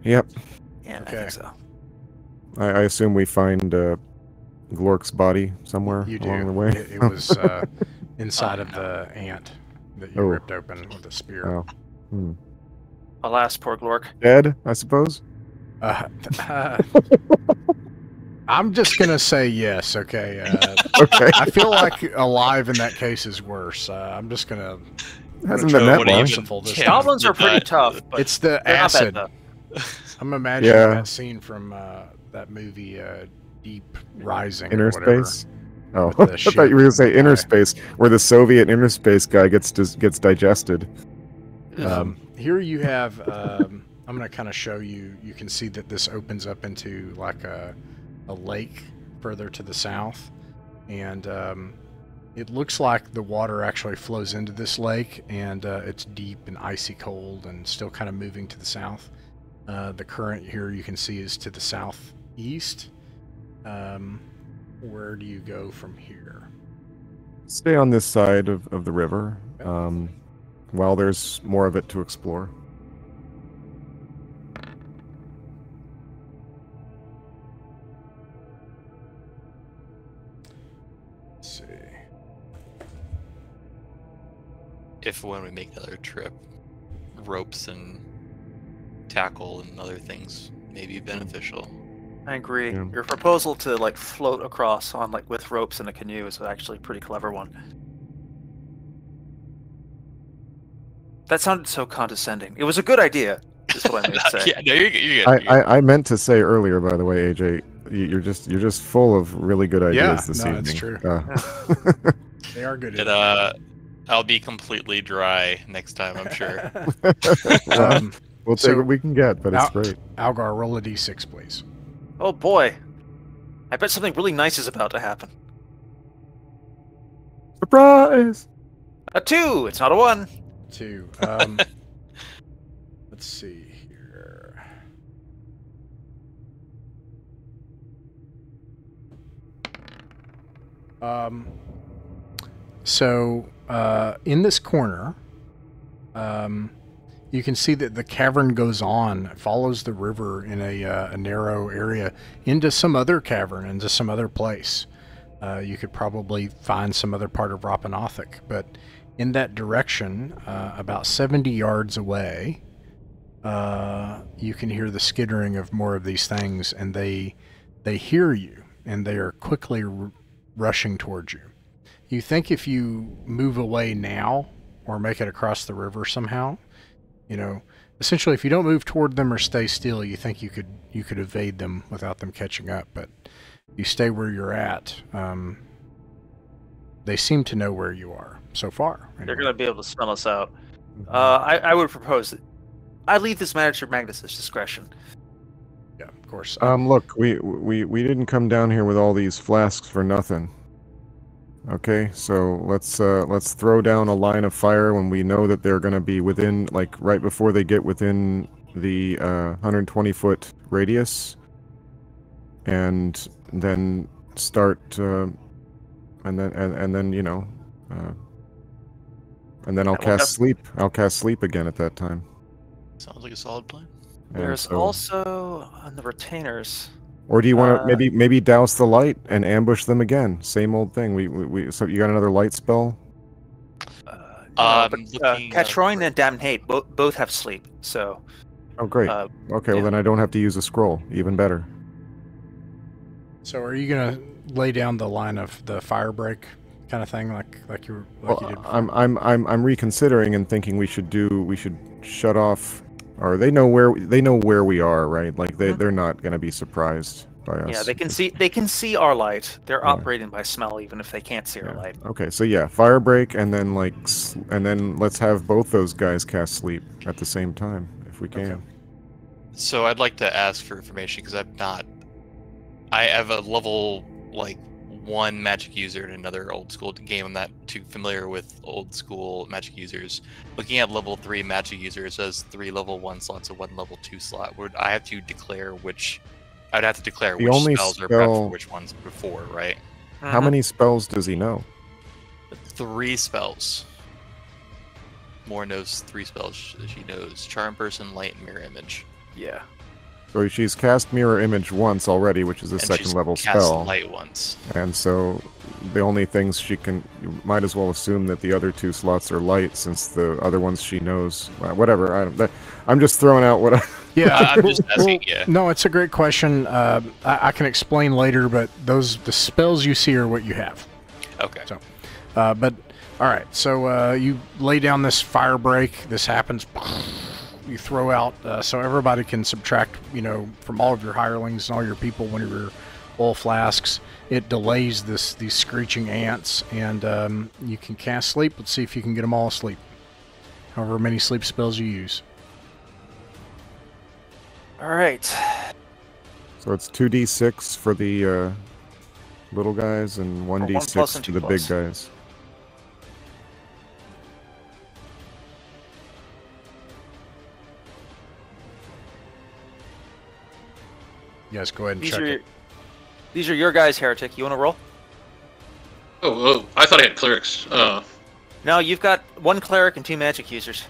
Yep. Yeah, Okay. I think so. I assume we find Glork's body somewhere You do. along the way. It was inside of the ant that you ripped open with a spear. Oh. Alas, poor Glork. Dead, I suppose? I'm just going to say yes, okay? Okay. I feel like alive in that case is worse. I'm just going to... Hasn't been that long. Goblins are pretty tough, but it's the they're not bad, acid. though. I'm imagining Yeah. that scene from that movie, Deep Rising. Inner or whatever, space? Oh, with the I thought you were going to say ship inner guy. space, where the Soviet inner space guy gets digested. Here you have, I'm going to kind of show you, you can see that this opens up into like a lake further to the south. And It looks like the water actually flows into this lake, and it's deep and icy cold and still kind of moving to the south. The current here you can see is to the southeast. Where do you go from here? Stay on this side of the river, while there's more of it to explore. Let's see. If when we make another trip, ropes and tackle and other things may be beneficial. I agree. Yeah. Your proposal to like float across on like with ropes in a canoe is actually a pretty clever one. That sounded so condescending. It was a good idea, is what I meant to say. Yeah, no, you're good. I meant to say earlier, by the way, AJ, you're just full of really good ideas this evening. That's true. They are good. I'll be completely dry next time, I'm sure. We'll take what we can get, but it's great. Algar, roll a d6, please. Oh boy. I bet something really nice is about to happen. Surprise! A 2! It's not a 1. 2. Let's see here. So in this corner, you can see that the cavern goes on, follows the river in a narrow area into some other cavern, into some other place. You could probably find some other part of Rappan Athuk, but in that direction, about 70 yards away, you can hear the skittering of more of these things, and they hear you, and they are quickly rushing towards you. You think if you move away now, or make it across the river somehow, essentially if you don't move toward them or stay still, you think you could evade them without them catching up, but you stay where you're at. They seem to know where you are so far. Anyway. They're going to be able to smell us out. I would propose that I leave this matter to Magnus's discretion. Yeah, of course. Look, we didn't come down here with all these flasks for nothing. Okay, so let's throw down a line of fire when we know that they're going to be within, like, right before they get within the 120-foot radius, and then start, and then I'll cast sleep. I'll cast sleep again at that time. Sounds like a solid plan. There's also on the retainers. Or do you want to maybe douse the light and ambush them again? Same old thing. So you got another light spell? Catroin and Damnate both have sleep. So. Oh great. Okay, well then I don't have to use a scroll. Even better. So are you gonna lay down the line of the fire break kind of thing, like you did before? I'm reconsidering and thinking we should shut off. Or they know where we are, right? Like they're not going to be surprised by us. Yeah, they can see our light. They're operating by smell, even if they can't see our light. Okay, so yeah, fire break, and then let's have both those guys cast sleep at the same time if we can. Okay. So I'd like to ask for information because I have a level 1 magic user in another old school game. I'm not too familiar with old school magic users. Looking at level 3 magic users as 3 level 1 slots and 1 level 2 slot, would I have to declare which? I'd have to declare which spells are prepped for which ones before, right? How many spells does he know? 3 spells. Moore knows 3 spells. She knows Charm Person, Light, and Mirror Image. Yeah. So she's cast Mirror Image once already, which is a second level spell. Light once. And so the only things you might as well assume that the other 2 slots are light, since the other ones she knows. Whatever. I'm just throwing out what I. Yeah, I'm just asking. Yeah. No, it's a great question. I can explain later, but the spells you see are what you have. Okay. So, but all right. So you lay down this fire break. This happens. You throw out so everybody can subtract, from all of your hirelings and all your people one of your oil flasks. It delays these screeching ants, and you can cast sleep. Let's see if you can get them all asleep. However many sleep spells you use. All right. So it's 2d6 for the little guys and 1d6 for the big guys. You guys go ahead and These check are it. these are your guys, Heretic. You want to roll? Oh, I thought I had clerics. No, you've got 1 cleric and 2 magic users.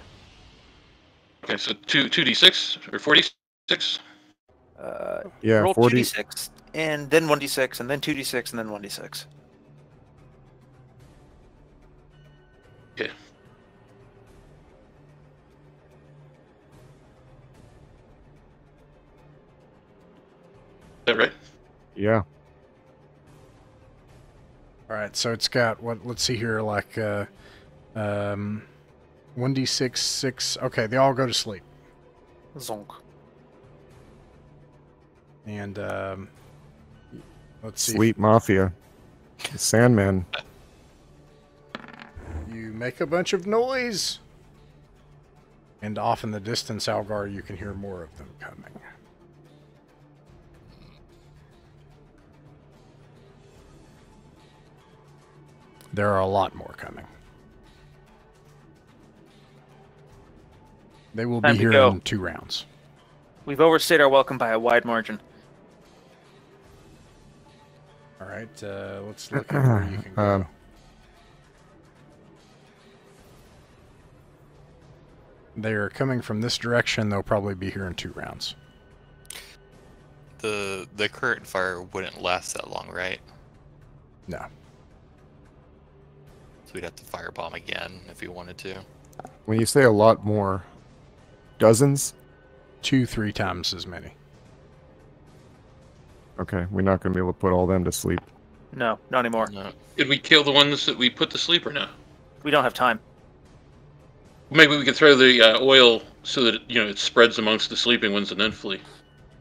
Okay, so 2d6 or 46. Yeah, Roll 40. 2d6 and then 1d6 and then 2d6 and then 1d6. Okay. Is that right? Yeah. All right, so it's got what? Let's see here, like 1d6, 6. Okay, they all go to sleep, Zonk. and let's see. Sleep Mafia. Sandman. You make a bunch of noise, and off in the distance, Algar, you can hear more of them coming. There are a lot more coming. They will be Time to here go. in 2 rounds. We've overstayed our welcome by a wide margin. All right, let's look at where you can go. They are coming from this direction. They'll probably be here in 2 rounds. The current fire wouldn't last that long, right? No. So we'd have to firebomb again if we wanted to. When you say a lot more, dozens? 2-3 times as many. Okay, we're not going to be able to put all them to sleep. No, not anymore. No. Did we kill the ones that we put to sleep or no? We don't have time. Maybe we could throw the oil so that it spreads amongst the sleeping ones and then flee.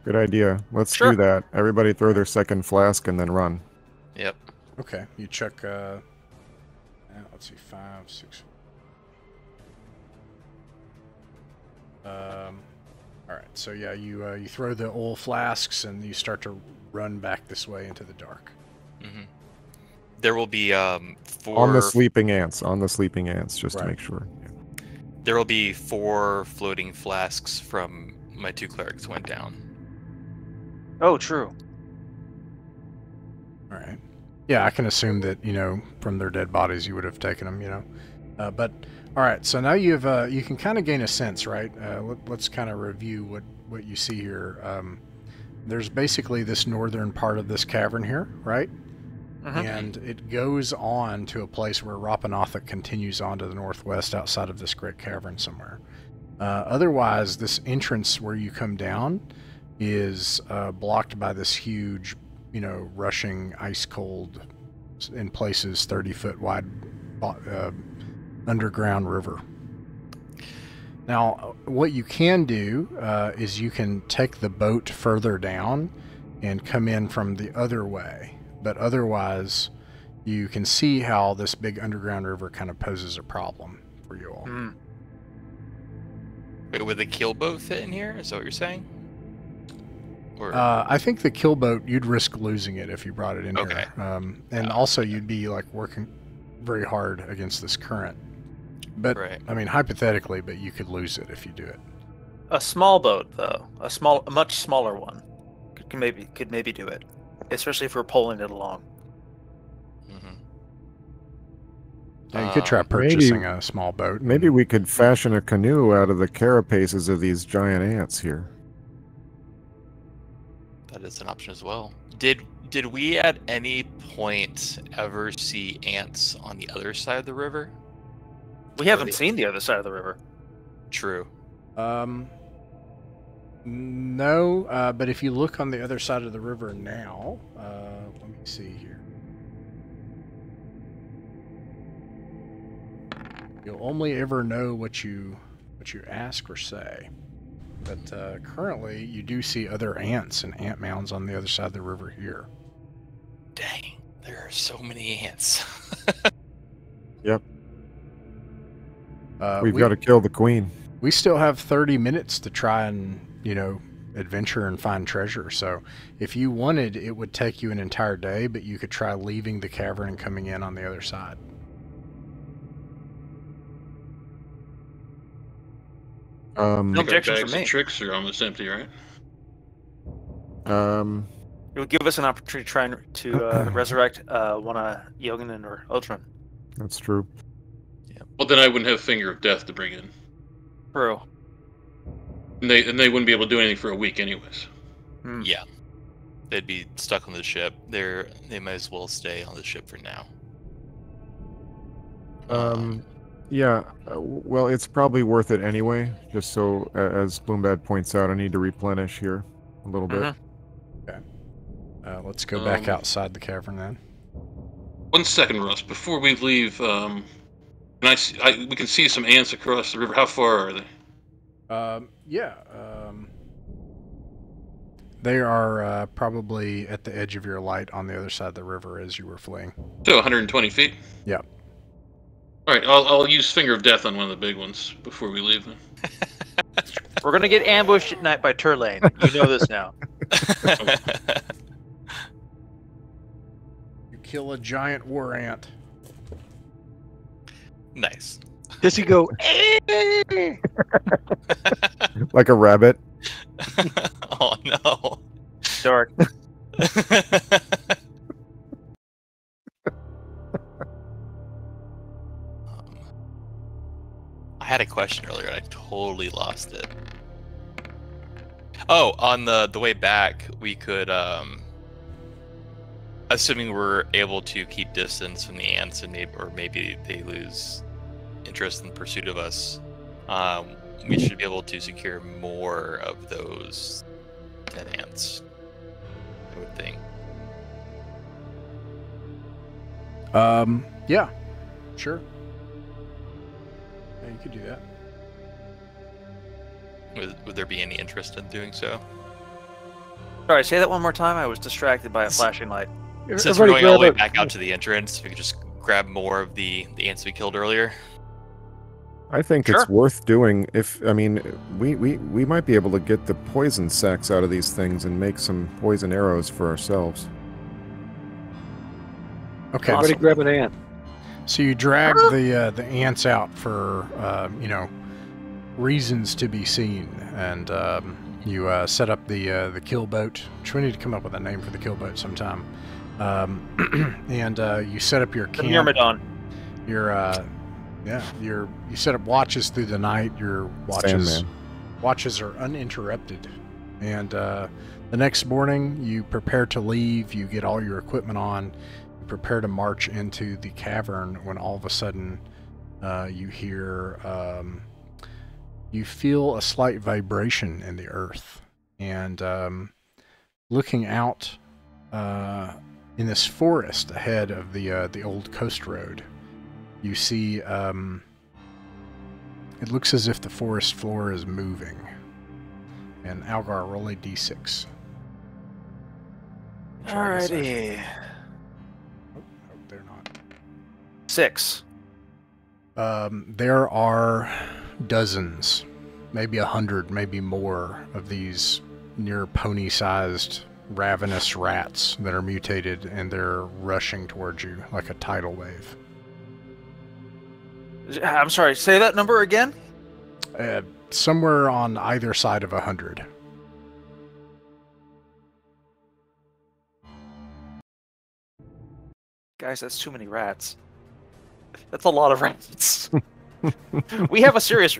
Good idea. Let's Sure. do that. Everybody throw their second flask and then run. Yep. Okay, you check, let's see, 5, 6. All right, so yeah, you throw the oil flasks and you start to run back this way into the dark. Hmm. There will be 4 On the sleeping ants. On the sleeping ants, just to Right. make sure. There will be 4 floating flasks from my 2 clerics went down. Oh, true. All right. Yeah, I can assume that, from their dead bodies you would have taken them, but all right, so now you can kind of gain a sense, right? Let's kind of review what you see here. There's basically this northern part of this cavern here, right? Mhm. And it goes on to a place where Rappan Athuk continues on to the northwest outside of this great cavern somewhere. Otherwise, this entrance where you come down is blocked by this huge, rushing ice cold, in places 30-foot wide underground river. Now, what you can do is you can take the boat further down and come in from the other way. But otherwise, you can see how this big underground river kind of poses a problem for you all. Mm. Wait, would the kill boat fit in here? Is that what you're saying? Or I think the kill boat, you'd risk losing it if you brought it in Okay. here. And also, you'd be like working very hard against this current. But Right. I mean, hypothetically, but you could lose it if you do it. A small boat, though, a much smaller one, could maybe do it, especially if we're pulling it along. Mhm. Yeah, you could try purchasing a small boat. Maybe we could fashion a canoe out of the carapaces of these giant ants here. That is an option as well. Did we at any point ever see ants on the other side of the river? We haven't seen the other side of the river. True. No, but if you look on the other side of the river now, let me see here. You'll only ever know what you ask or say. But currently, you do see other ants and ant mounds on the other side of the river here. Dang, there are so many ants. Yep. We We've got to kill the queen. We still have 30 minutes to try and, adventure and find treasure. So if you wanted, it would take you an entire day, but you could try leaving the cavern and coming in on the other side. No I think our objection from bags me. of tricks are almost empty, right? It would give us an opportunity to try to resurrect one of Yoganen or Ultron. That's true. Well, then I wouldn't have Finger of Death to bring in. True. And they wouldn't be able to do anything for a week anyways. Yeah. They'd be stuck on the ship. They might as well stay on the ship for now. Yeah, well, it's probably worth it anyway, just so, as Bloombad points out, I need to replenish here a little bit. Okay. Let's go back outside the cavern then. 1 second, Russ. Before we leave, we can see some ants across the river. How far are they? They are probably at the edge of your light on the other side of the river as you were fleeing. So 120 feet? Yeah. Alright, I'll use Finger of Death on one of the big ones before we leave then. We're gonna get ambushed at night by Turlane. You know this now. You kill a giant war ant. Nice. Does he go? Like a rabbit. Oh no. Dark. I had a question earlier and I totally lost it. Oh, on the way back, we could, assuming we're able to keep distance from the ants and maybe they lose interest in pursuit of us, we should be able to secure more of those dead ants, I would think. Yeah, sure. Yeah, you could do that. Would there be any interest in doing so? Sorry, say that one more time. I was distracted by a flashing light. Since we're going all the way back out to the entrance, we could just grab more of the ants we killed earlier. I think it's worth doing. We might be able to get the poison sacs out of these things and make some poison arrows for ourselves. Okay. Everybody grab an ant. So you drag the ants out for reasons to be seen, and you set up the kill boat, which we need to come up with a name for the kill boat sometime. And you set up your camp. Myrmidon. You set up watches through the night. Your watches are uninterrupted, and the next morning you prepare to leave. You get all your equipment on. You prepare to march into the cavern. When all of a sudden you hear, you feel a slight vibration in the earth, and looking out in this forest ahead of the old coast road, you see, it looks as if the forest floor is moving. And Algar, roll a d6. Alrighty. Oh, they're not. 6. There are dozens, maybe 100, maybe more of these near pony-sized ravenous rats that are mutated, and they're rushing towards you like a tidal wave. I'm sorry, say that number again? Somewhere on either side of 100. Guys, that's too many rats. That's a lot of rats. We have a serious...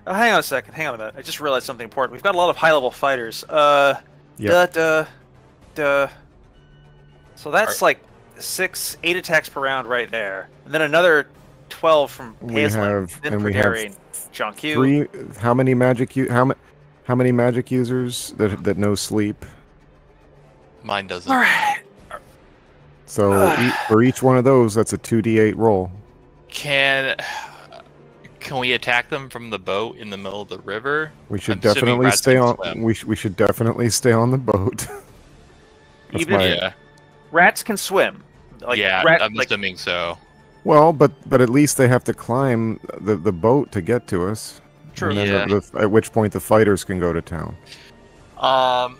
hang on a second, hang on a minute. I just realized something important. We've got a lot of high-level fighters. So that's like 8 attacks per round right there. And then another 12 from Paisley, then Predarian, John Q. How many magic users that know sleep? Mine doesn't. All right. So for each one of those, that's a 2d8 roll. Can we attack them from the boat in the middle of the river? We should definitely stay on. We should definitely stay on the boat. Rats can swim. I'm assuming so. Well, but at least they have to climb the boat to get to us. True. And then at which point the fighters can go to town. I'm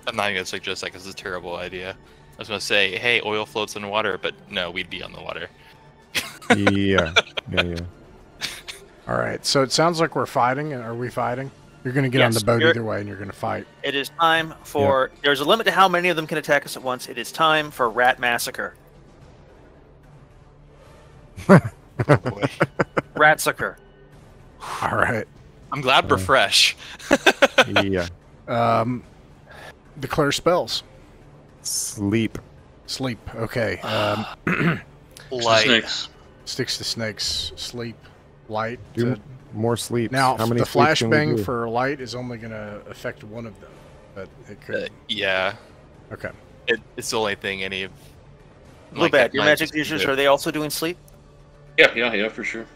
not even gonna suggest that because it's a terrible idea. I was gonna say, hey, oil floats in water, but no, we'd be on the water. Yeah. All right, so it sounds like we're fighting. Are we fighting? You're going to get on the boat either way, and you're going to fight. It is time for... There's a limit to how many of them can attack us at once. It is time for Rat Massacre. Oh boy. Ratsucker. All right. I'm glad we're fresh. Yeah. Declare spells. Sleep. Sleep. Okay. Light. Snakes. Sticks to snakes. Sleep. Light. Do more sleep. Now, How many the sleeps can we flashbang do? for light is only going to affect one of them, but it could. Yeah. Okay. It's the only thing any of... Blue Bad, your magic users, are they also doing sleep? Yeah, for sure.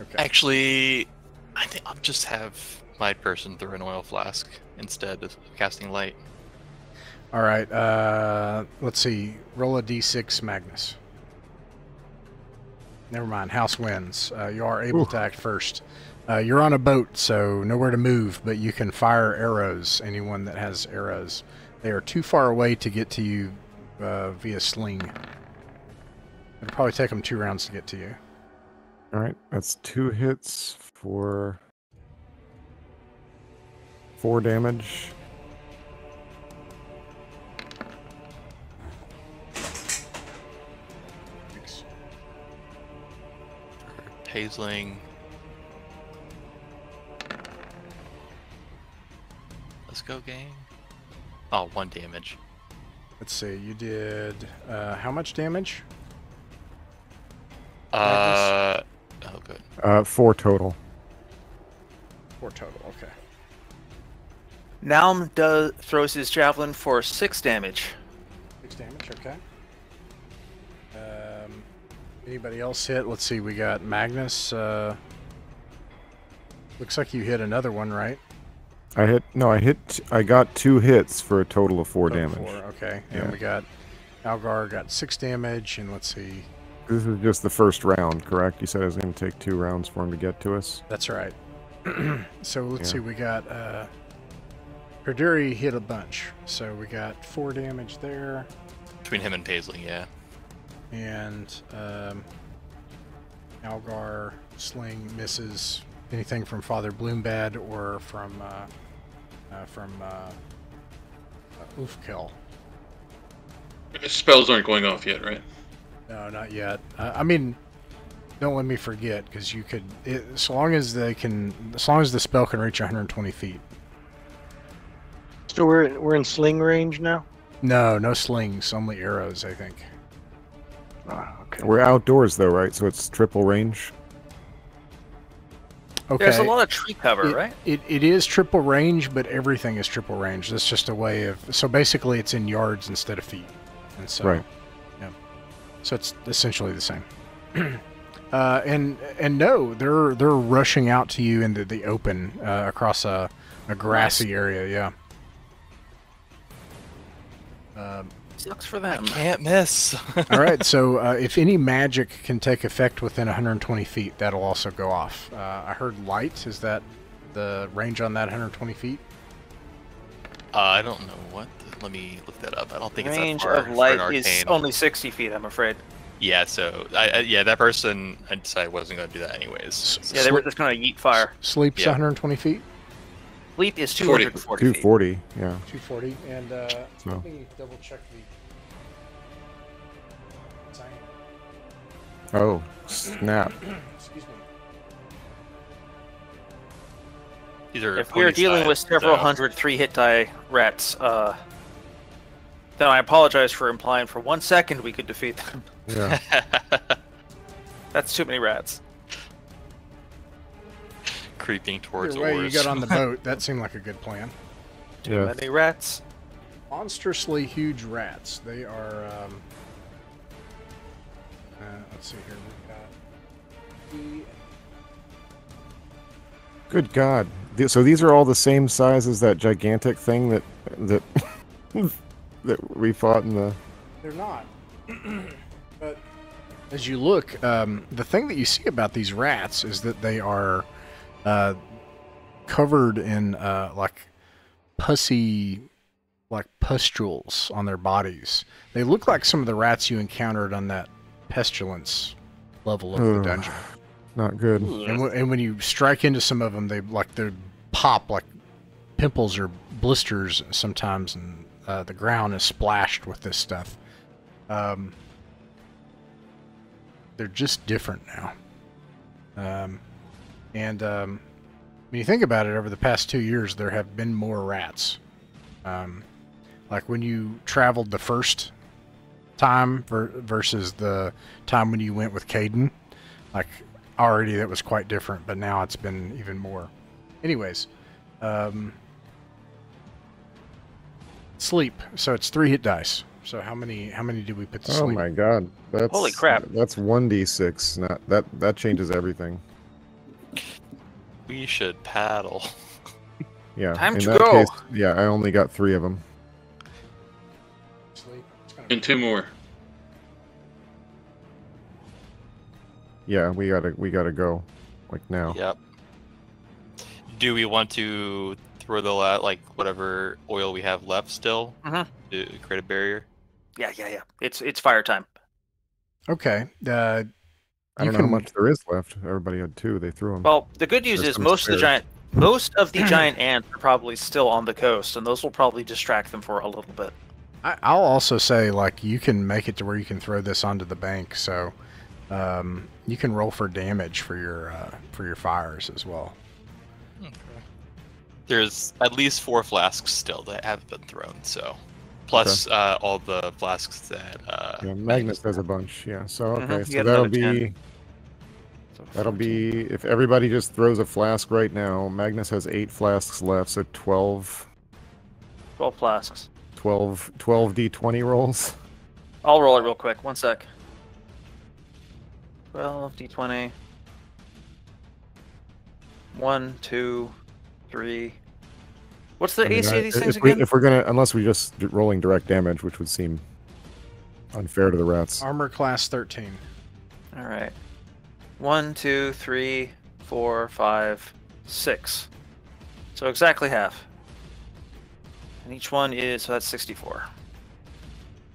Okay. Actually, I think I'll just have my person throw an oil flask instead of casting light. All right. Let's see. Roll a d6, Magnus. Never mind. House wins. You are able to act first. You're on a boat, so nowhere to move, but you can fire arrows. Anyone that has arrows. They are too far away to get to you via sling. It'll probably take them 2 rounds to get to you. All right, that's 2 hits for 4 damage. Hazling. Let's go, gang. Oh, 1 damage. Let's see. You did how much damage? Oh, good. 4 total. 4 total. Okay. Naum throws his javelin for 6 damage. 6 damage. Okay. Anybody else hit? Let's see. We got Magnus. Looks like you hit another one, right? I got 2 hits for a total of 4 damage. 4, okay. Yeah. And we got Algar got 6 damage, and let's see. This is just the first round, correct? You said it was going to take 2 rounds for him to get to us. That's right. So let's see. We got Perduri hit a bunch, so we got 4 damage there, Between him and Paisley, yeah. and Algar sling misses anything from Father Bloombad or from Oofkill. Spells aren't going off yet, right? No, not yet. I mean, don't let me forget, because you could, as long as the spell can reach 120 feet. So we're in sling range now? No slings, only arrows, I think. Ah, okay. We're outdoors, though, right? So it's triple range. Okay. There's a lot of tree cover, right? It is triple range, but everything is triple range. That's just a way of... So basically it's in yards instead of feet. And so, Right. Yeah. So it's essentially the same. And no, they're rushing out to you into the open across a grassy area, yeah. Sucks for them. Can't miss. All right, so if any magic can take effect within 120 feet, that'll also go off. I heard light. Is that the range on that 120 feet? I don't know what. Let me look that up. I don't think Range it's that far of for an light is arcane. only 60 feet, I'm afraid. Yeah, so yeah, that person I decided wasn't going to do that anyways. Yeah, they were just going to yeet fire. Sleep's Yeah. 120 feet? Sleep is 240 feet. 240, yeah. 240. And So. let me double check the... Oh, snap. Excuse me. These are If we are dealing pony with size, several so- hundred 3-hit die rats, then I apologize for implying for 1 second we could defeat them. Yeah. That's too many rats. creeping towards Either way, you oars. got on the boat. That seemed like a good plan. Too many rats. Monstrously huge rats. They are, let's see here. We've got Good God. So these are all the same size as that gigantic thing that that we fought in the... They're not. But as you look, the thing that you see about these rats is that they are covered in like pussy, like pustules on their bodies. They look like some of the rats you encountered on that pestilence level of the dungeon. not good. And when you strike into some of them, they pop like pimples or blisters sometimes, and the ground is splashed with this stuff. They're just different now. When you think about it, over the past 2 years, there have been more rats. Like when you traveled the first time versus the time when you went with Caden, like already that was quite different, but now it's been even more. Anyways, sleep. So it's 3 hit dice. So how many do we put to sleep? Oh my god. That's Holy crap. That's 1d6. That changes everything. We should paddle. Yeah. Time in to that go. Case, yeah, I only got 3 of them. Sleep. And 2 more. Yeah, we gotta go, like now. Yep. Do we want to throw the whatever oil we have left still to create a barrier? Yeah. It's fire time. Okay. I don't know how much there is left. Everybody had 2. They threw them. Well, the good news There's is some most of the spares. giant ants are probably still on the coast, and those will probably distract them for a little bit. I'll also say, like, you can make it to where you can throw this onto the bank, so you can roll for damage for your fires as well. Okay. There's at least 4 flasks still that haven't been thrown, so plus all the flasks that yeah, Magnus has a bunch. Yeah, so okay, You so get that'll another 10. that'll be if everybody just throws a flask right now. Magnus has 8 flasks left, so 12 flasks. 12 d20 rolls. I'll roll it real quick. 1 sec. 12 d20. 1, 2, 3. What's the AC of these things again? If we're gonna, unless we're just rolling direct damage, which would seem unfair to the rats. Armor class 13. All right. 1, 2, 3, 4, 5, 6. So exactly half. And each one is, so that's 64.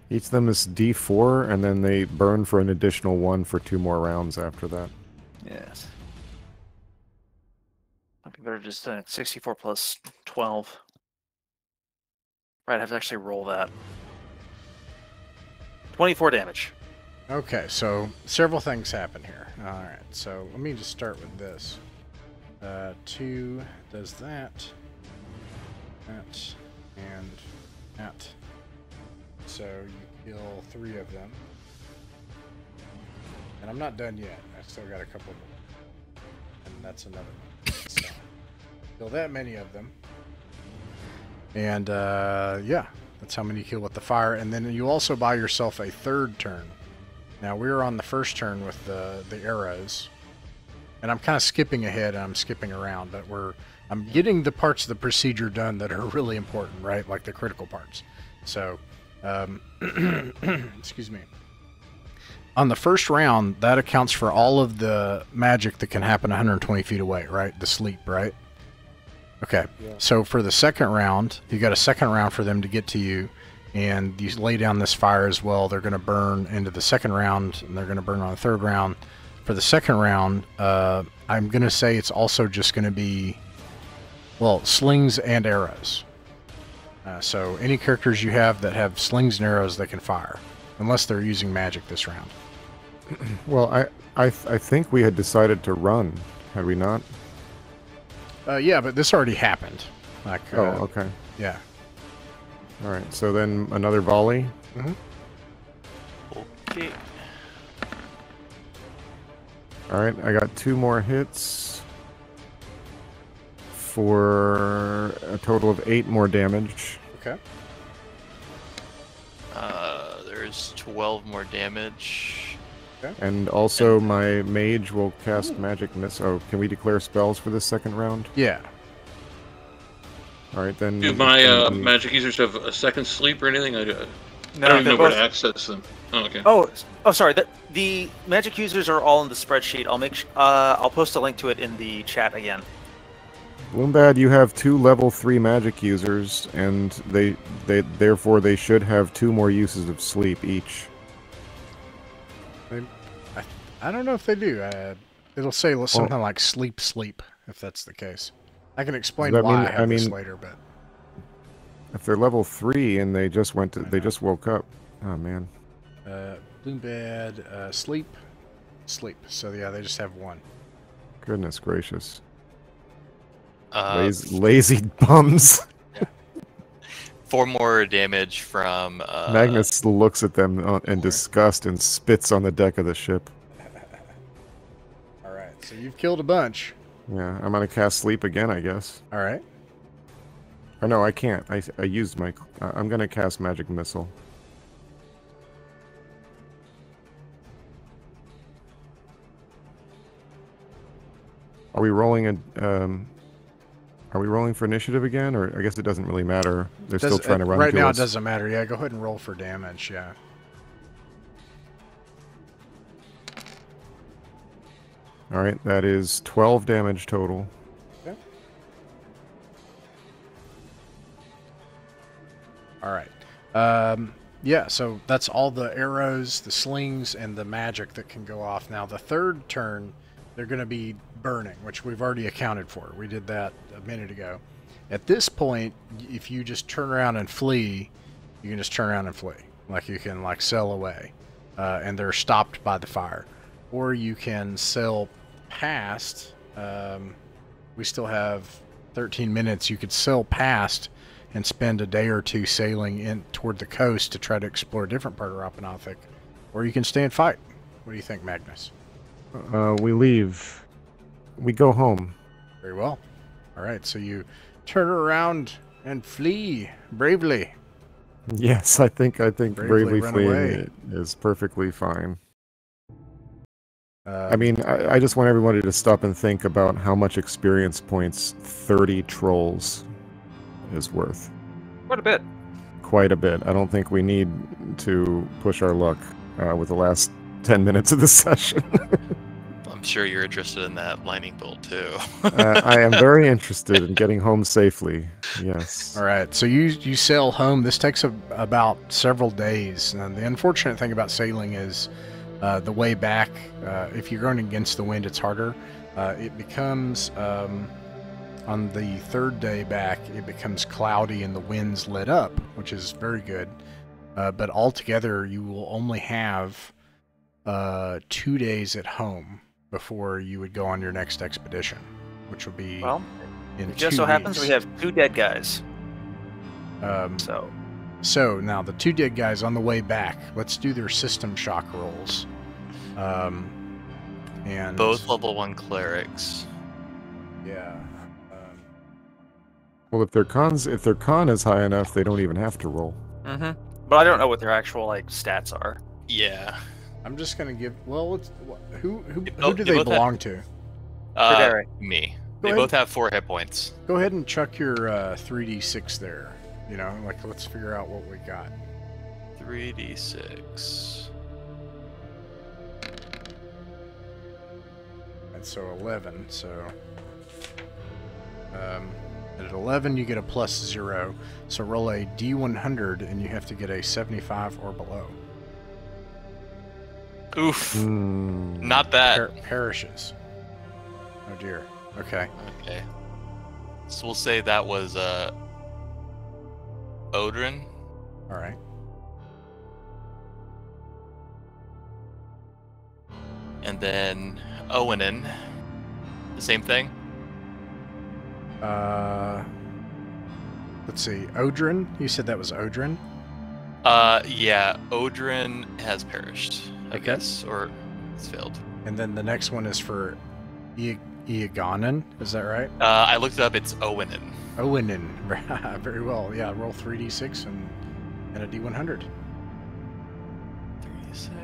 Each of them is d4, and then they burn for an additional 1 for 2 more rounds after that. Yes. I think they're just 64 plus 12. Right, I have to actually roll that. 24 damage. Okay, so several things happen here. All right, so let me just start with this. 2 does that, and that. So you kill 3 of them. And I'm not done yet. I still got a couple more. And that's another one. So, kill that many of them. And yeah, that's how many you kill with the fire. And then you also buy yourself a 3rd turn. Now we're on the first turn with the arrows. And I'm kind of skipping ahead and I'm skipping around, but I'm getting the parts of the procedure done that are really important, right? Like the critical parts. So, excuse me. On the first round, that accounts for all of the magic that can happen 120 feet away, right? The sleep, right? Okay. Yeah. So for the second round, you got a second round for them to get to you, and you lay down this fire as well. They're going to burn into the second round, and they're going to burn on the third round. For the second round, I'm going to say it's also just going to be, well, slings and arrows. So any characters you have that have slings and arrows, they can fire, unless they're using magic this round. Well, I think we had decided to run, had we not? Yeah, but this already happened. Like, oh, okay. Yeah. All right, so then another volley. Mm-hmm. Okay. All right, I got 2 more hits for a total of 8 more damage. Okay. There's 12 more damage. Okay. And also my mage will cast magic miss. Oh, can we declare spells for this second round? Yeah. All right, then. Do my magic users have a second sleep or anything? I don't even know where to access them. Oh, okay. Oh, sorry. The magic users are all in the spreadsheet. I'll post a link to it in the chat again. Bloombad, you have 2 level 3 magic users, and therefore they should have 2 more uses of sleep each. I don't know if they do. It'll say something like sleep, if that's the case. I can explain that why mean- I have I this mean- later, but If they're level 3 and they just just woke up. Oh man. bloom bed, sleep. So yeah, they just have one. Goodness gracious. Uh, Lazy bums. 4 more damage from Magnus looks at them in disgust and spits on the deck of the ship. All right, so you've killed a bunch. Yeah, I'm gonna cast sleep again, I guess. All right. Or no, I can't. I used my. I'm gonna cast magic missile. Are we rolling Are we rolling for initiative again, or I guess it doesn't really matter. They're still trying to run right to now. us. It doesn't matter. Yeah, go ahead and roll for damage. Yeah. All right, that is 12 damage total. Okay. All right. Yeah, so that's all the arrows, the slings, and the magic that can go off. Now, the third turn, they're going to be burning, which we've already accounted for. We did that a minute ago. At this point, if you just turn around and flee, you can just turn around and flee. Like, you can, like, sail away, and they're stopped by the fire. Or you can sail past. We still have 13 minutes. You could sail past and spend a day or two sailing in toward the coast to try to explore a different part of Rappan Athuk. Or you can stay and fight. What do you think, Magnus? We leave. We go home. Very well. All right, so you turn around and flee bravely. Yes, I think bravely run fleeing away. is perfectly fine. I mean, I just want everybody to stop and think about how much experience points 30 trolls is worth. Quite a bit. Quite a bit. I don't think we need to push our luck with the last 10 minutes of the session. I'm sure you're interested in that lightning bolt too. I am very interested in getting home safely. Yes. All right, so you sail home. This takes about several days. And the unfortunate thing about sailing is the way back, if you're going against the wind, it's harder. It becomes, on the third day back, it becomes cloudy and the wind's lit up, which is very good. But altogether, you will only have 2 days at home before you would go on your next expedition, which will be in It just 2 so happens weeks. we have 2 dead guys. So now the 2 dead guys on the way back, let's do their system shock rolls. And Both level 1 clerics. yeah. Well, if their con is high enough, they don't even have to roll. Mm-hmm. But I don't know what their actual stats are. Yeah. I'm just gonna give. Well, who both- do they they both have- belong to? Derek. Me. Go They ahead. both have 4 hit points. Go ahead and chuck your 3d6 there. You know, like let's figure out what we got. 3d6. And so 11. So at 11 you get a +0. So roll a d100 and you have to get a 75 or below. Oof. Hmm. Not that. Perishes. Oh dear. Okay. Okay. So we'll say that was Odrin. All right. And then Owenin. The same thing? Let's see. Odrin. You said that was Odrin. Yeah, Odrin has perished, I Okay. guess, or it's failed. And then the next one is for Eoganin. Is that right? I looked it up, it's Owenin. Owinin. Very well. Yeah, roll 3d6 and a d100. 36.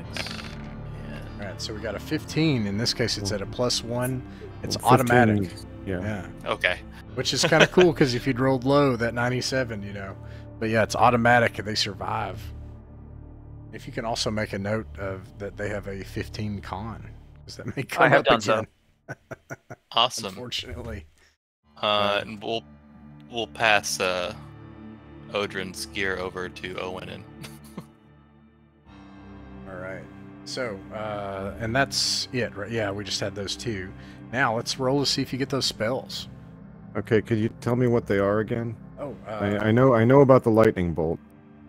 All right, so we got a 15. In this case, it's at a +1. It's Well, 15, automatic. Yeah. Yeah, Okay. which is kind of cool because if you'd rolled low, that 97, you know. But yeah, it's automatic and they survive. If you can also make a note of that they have a 15 con, because that may come have up done so. again. Awesome. Unfortunately. And we'll pass Odrin's gear over to Owenin. All right. So, and that's it, right? Yeah, we just had those two. Now let's roll to see if you get those spells. Okay, could you tell me what they are again? Oh, I know about the lightning bolt.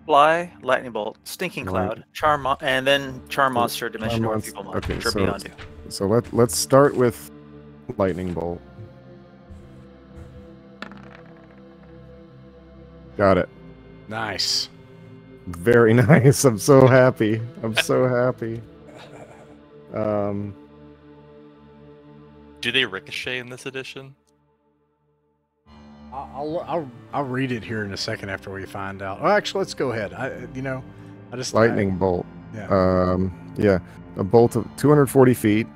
Fly, lightning bolt, stinking Light- cloud, charm, and then charm monster, dimension or Monster- people monster, okay, which are so- beyond you. So let's start with lightning bolt. Got it. nice. Very nice. I'm so happy. I'm so happy. Do they ricochet in this edition? I'll read it here in a second after we find out. Oh, actually, let's go ahead. I just Lightning bolt. Yeah. Yeah. A bolt of 240 feet.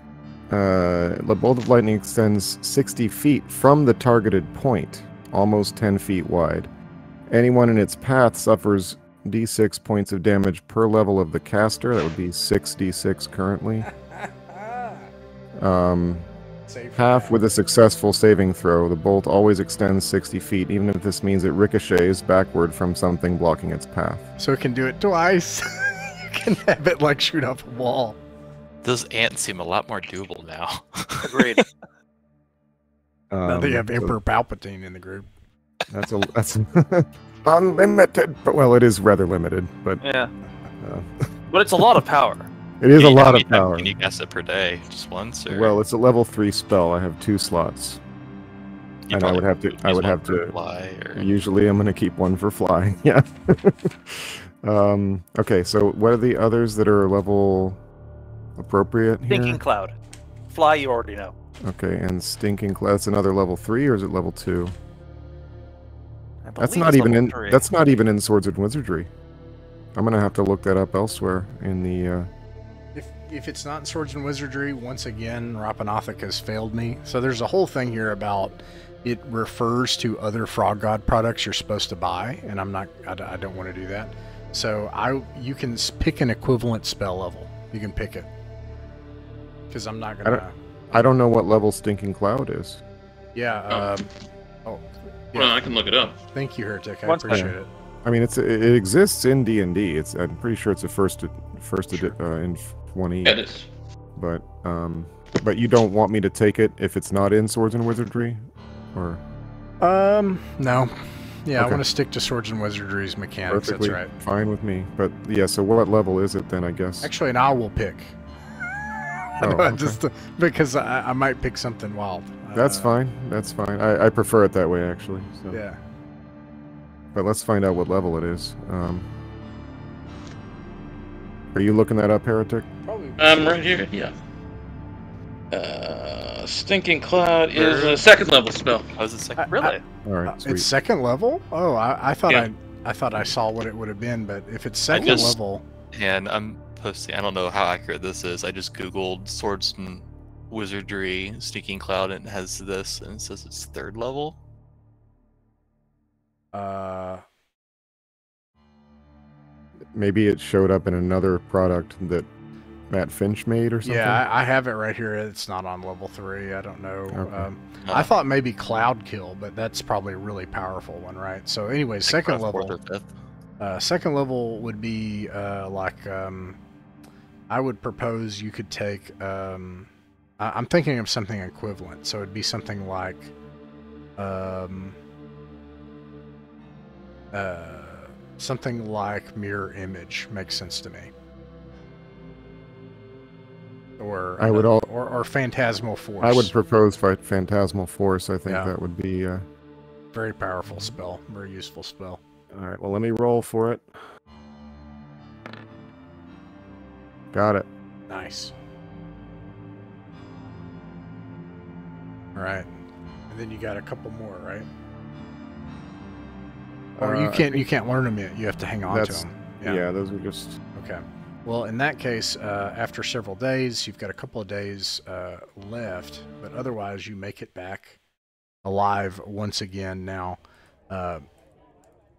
The bolt of lightning extends 60 feet from the targeted point, almost 10 feet wide. Anyone in its path suffers d6 points of damage per level of the caster. That would be 6d6 currently. Save Half that. with a successful saving throw. The bolt always extends 60 feet, even if this means it ricochets backward from something blocking its path. So it can do it twice. You can have it like shoot off a wall. Those ants seem a lot more doable now. Agreed. Now they have So Emperor Palpatine in the group. that's unlimited, but well, it is rather limited, but Yeah, uh, but it's a lot of power. it is a How lot many of times power. Can you cast it per day? Just once, or Well, it's a level 3 spell. I have 2 slots. you and I would probably have to- use I would one have for to- fly, or Usually I'm going to keep one for flying. Yeah. Okay, so what are the others that are level appropriate here? Stinking cloud, fly. You already know. Okay, and Stinking Cloud, that's another level 3, or is it level 2? I That's believe not it's even level in 3. that's not even in Swords and Wizardry. I'm going to have to look that up elsewhere in the If it's not in Swords and Wizardry, once again, Rappan Athuk has failed me. So there's a whole thing here about it refers to other Frog God products you're supposed to buy, and I don't want to do that. So you can pick an equivalent spell level. You can pick it. Because I'm not going to... I don't know what level Stinking Cloud is. Yeah, Well, yeah. I can look it up. Thank you, Heretic. I Once appreciate it. I mean, it exists in D&D. I'm pretty sure it's a first in 20, Yeah, it is. but you don't want me to take it if it's not in Swords and Wizardry, or No. Yeah, I Okay. want to stick to Swords and Wizardry's mechanics. perfectly That's right. fine with me. But yeah, so what level is it then? I guess. Actually, now I will pick. Oh, okay. Just because I might pick something wild. That's fine. That's fine. I prefer it that way actually. So. Yeah. But let's find out what level it is. Are you looking that up, Heretic? Probably. Right here, yeah. Stinking Cloud is a second level spell. how is it second? Really? All right, sweet. It's second level? Oh, I thought Yeah. I thought I saw what it would have been, but if it's second just- level, And I'm posting. I don't know how accurate this is. I just googled Swords and Wizardry Sneaking Cloud, and it has this, and it says it's third level. Maybe it showed up in another product that Matt Finch made or something. yeah, I have it right here. It's not on level 3. I don't know. Okay. I thought maybe Cloud Kill, but that's probably a really powerful one, right? So, anyways, second Fourth level. or fifth. Second level would be I would propose you could take. I'm thinking of something equivalent, so it'd be something like something like Mirror Image makes sense to me, or I would al- or Phantasmal Force. I would propose Phantasmal Force. I think Yeah. that would be. Very powerful spell, very useful spell. All right. Well, let me roll for it. Got it. Nice. All right, and then you got a couple more, right? Or I you can't learn them yet. You have to hang on to That's- them. Yeah. Those are just. Okay. Well, in that case, after several days, you've got a couple of days left, but otherwise, you make it back alive once again. Now,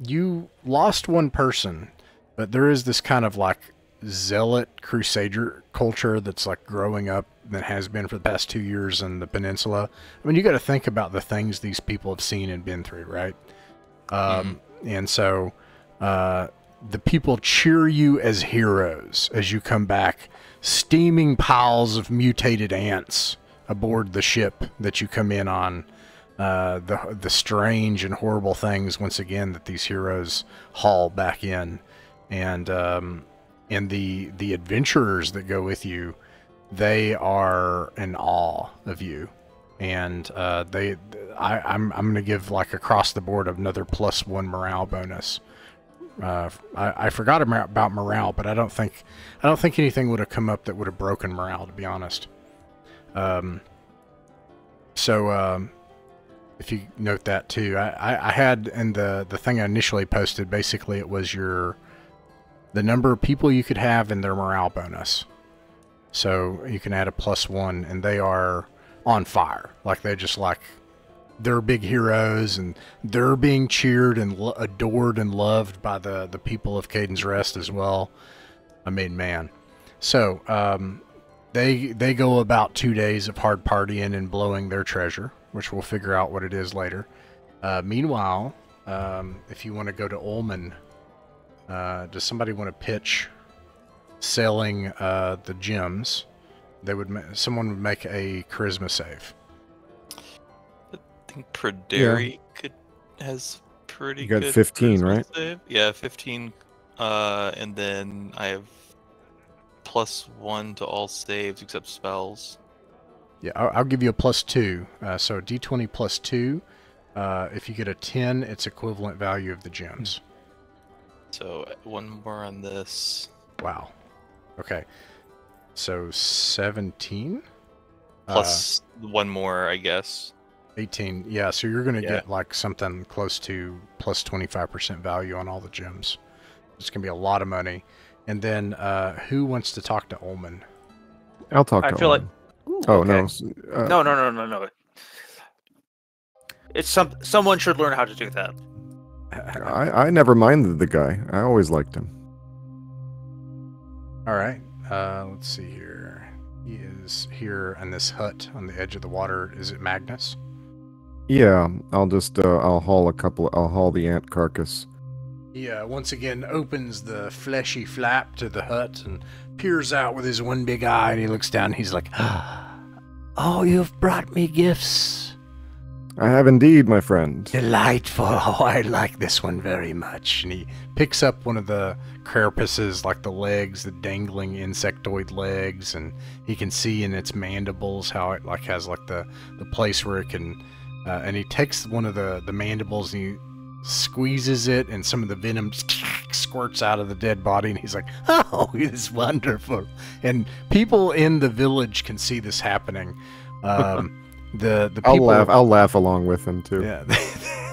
you lost one person, but there is this kind of like zealot crusader culture that's like growing up, that has been for the past 2 years in the peninsula. I mean, you got to think about the things these people have seen and been through, right? And so the people cheer you as heroes as you come back, steaming piles of mutated ants aboard the ship that you come in on. The strange and horrible things once again that these heroes haul back in, and the adventurers that go with you, they are in awe of you, and I'm going to give like across the board another +1 morale bonus. I forgot about morale, but I don't think anything would have come up that would have broken morale, to be honest. If you note that too, I had in the thing I initially posted, basically it was the number of people you could have in their morale bonus. So you can add a +1, and they are on fire. Like they're big heroes, and they're being cheered and adored and loved by the people of Caden's Rest as well. I mean, man. So they go about 2 days of hard partying and blowing their treasure, which we'll figure out what it is later. Meanwhile, if you want to go to Ullman, does somebody want to pitch selling the gems? Someone would make a charisma save. I think Praderi has pretty good. You got 15, right? Save. Yeah, 15. And then I have +1 to all saves except spells. Yeah, I'll give you a +2. So D20 +2. If you get a 10, it's equivalent value of the gems. So 1 more on this. Wow. Okay. So 17? Plus 1 more, I guess. 18. Yeah, so you're going to get like something close to +25% value on all the gems. It's going to be a lot of money. And then who wants to talk to Ullman? I'll talk to Ullman. I feel like... Oh, okay. No. It's someone should learn how to do that. I never minded the guy. I always liked him. All right. Let's see here. He is here in this hut on the edge of the water. Is it Magnus? Yeah, I'll just I'll haul the ant carcass. He once again opens the fleshy flap to the hut and peers out with his one big eye, and he looks down and he's like, "Oh, you've brought me gifts." I have indeed, my friend. Delightful. Oh, I like this one very much. And he picks up one of the carapaces, like the legs, the dangling insectoid legs, and he can see in its mandibles how it like has like the place where it can, and he takes one of the mandibles and he squeezes it, and some of the venom squirts out of the dead body, and he's like, "Oh, it is wonderful." And people in the village can see this happening. The people, I'll laugh along with him too. Yeah,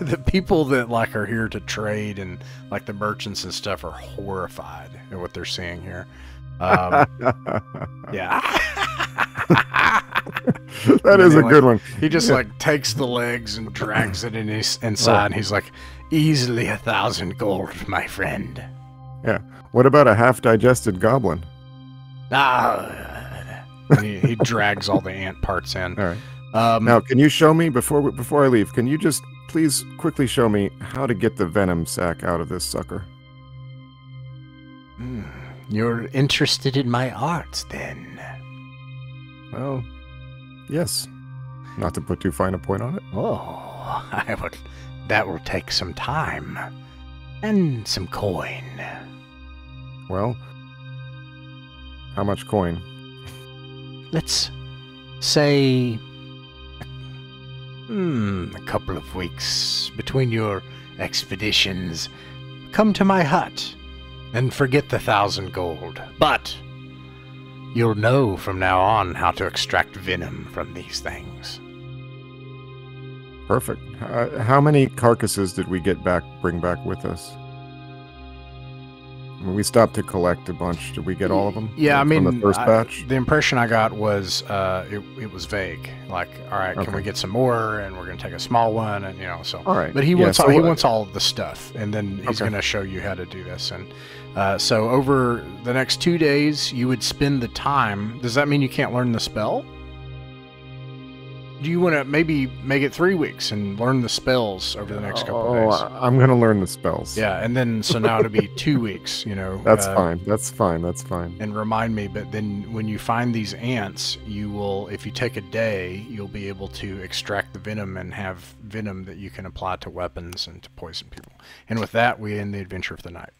the people that like are here to trade and like the merchants and stuff are horrified at what they're seeing here. Yeah, that is a good one. He just like takes the legs and drags it inside, and he's like, "Easily 1,000 gold, my friend." Yeah. What about a half-digested goblin? And he drags all the ant parts in. All right. Now, can you show me before I leave? Can you just please quickly show me how to get the venom sac out of this sucker? You're interested in my art, then? Well, yes. Not to put too fine a point on it. Oh, that will take some time and some coin. Well, how much coin? Let's say a couple of weeks between your expeditions. Come to my hut and forget the 1,000 gold. But you'll know from now on how to extract venom from these things. Perfect. How many carcasses did we bring back with us? When we stopped to collect a bunch, did we get all of them? Yeah, I mean, from the first batch? The impression I got was it was vague. Like, all right, can we get some more? And we're going to take a small one, and so. All right. But he wants all of the stuff, and then he's going to show you how to do this. And so over the next 2 days, you would spend the time. Does that mean you can't learn the spell? do you want to maybe make it 3 weeks and learn the spells over the next couple of days? I'm gonna learn the spells. Yeah, and then so now it'll be 2 weeks. That's fine. That's fine. That's fine. And remind me, but then when you find these ants, you will, if you take a day, you'll be able to extract the venom and have venom that you can apply to weapons and to poison people. And with that, we end the adventure of the night.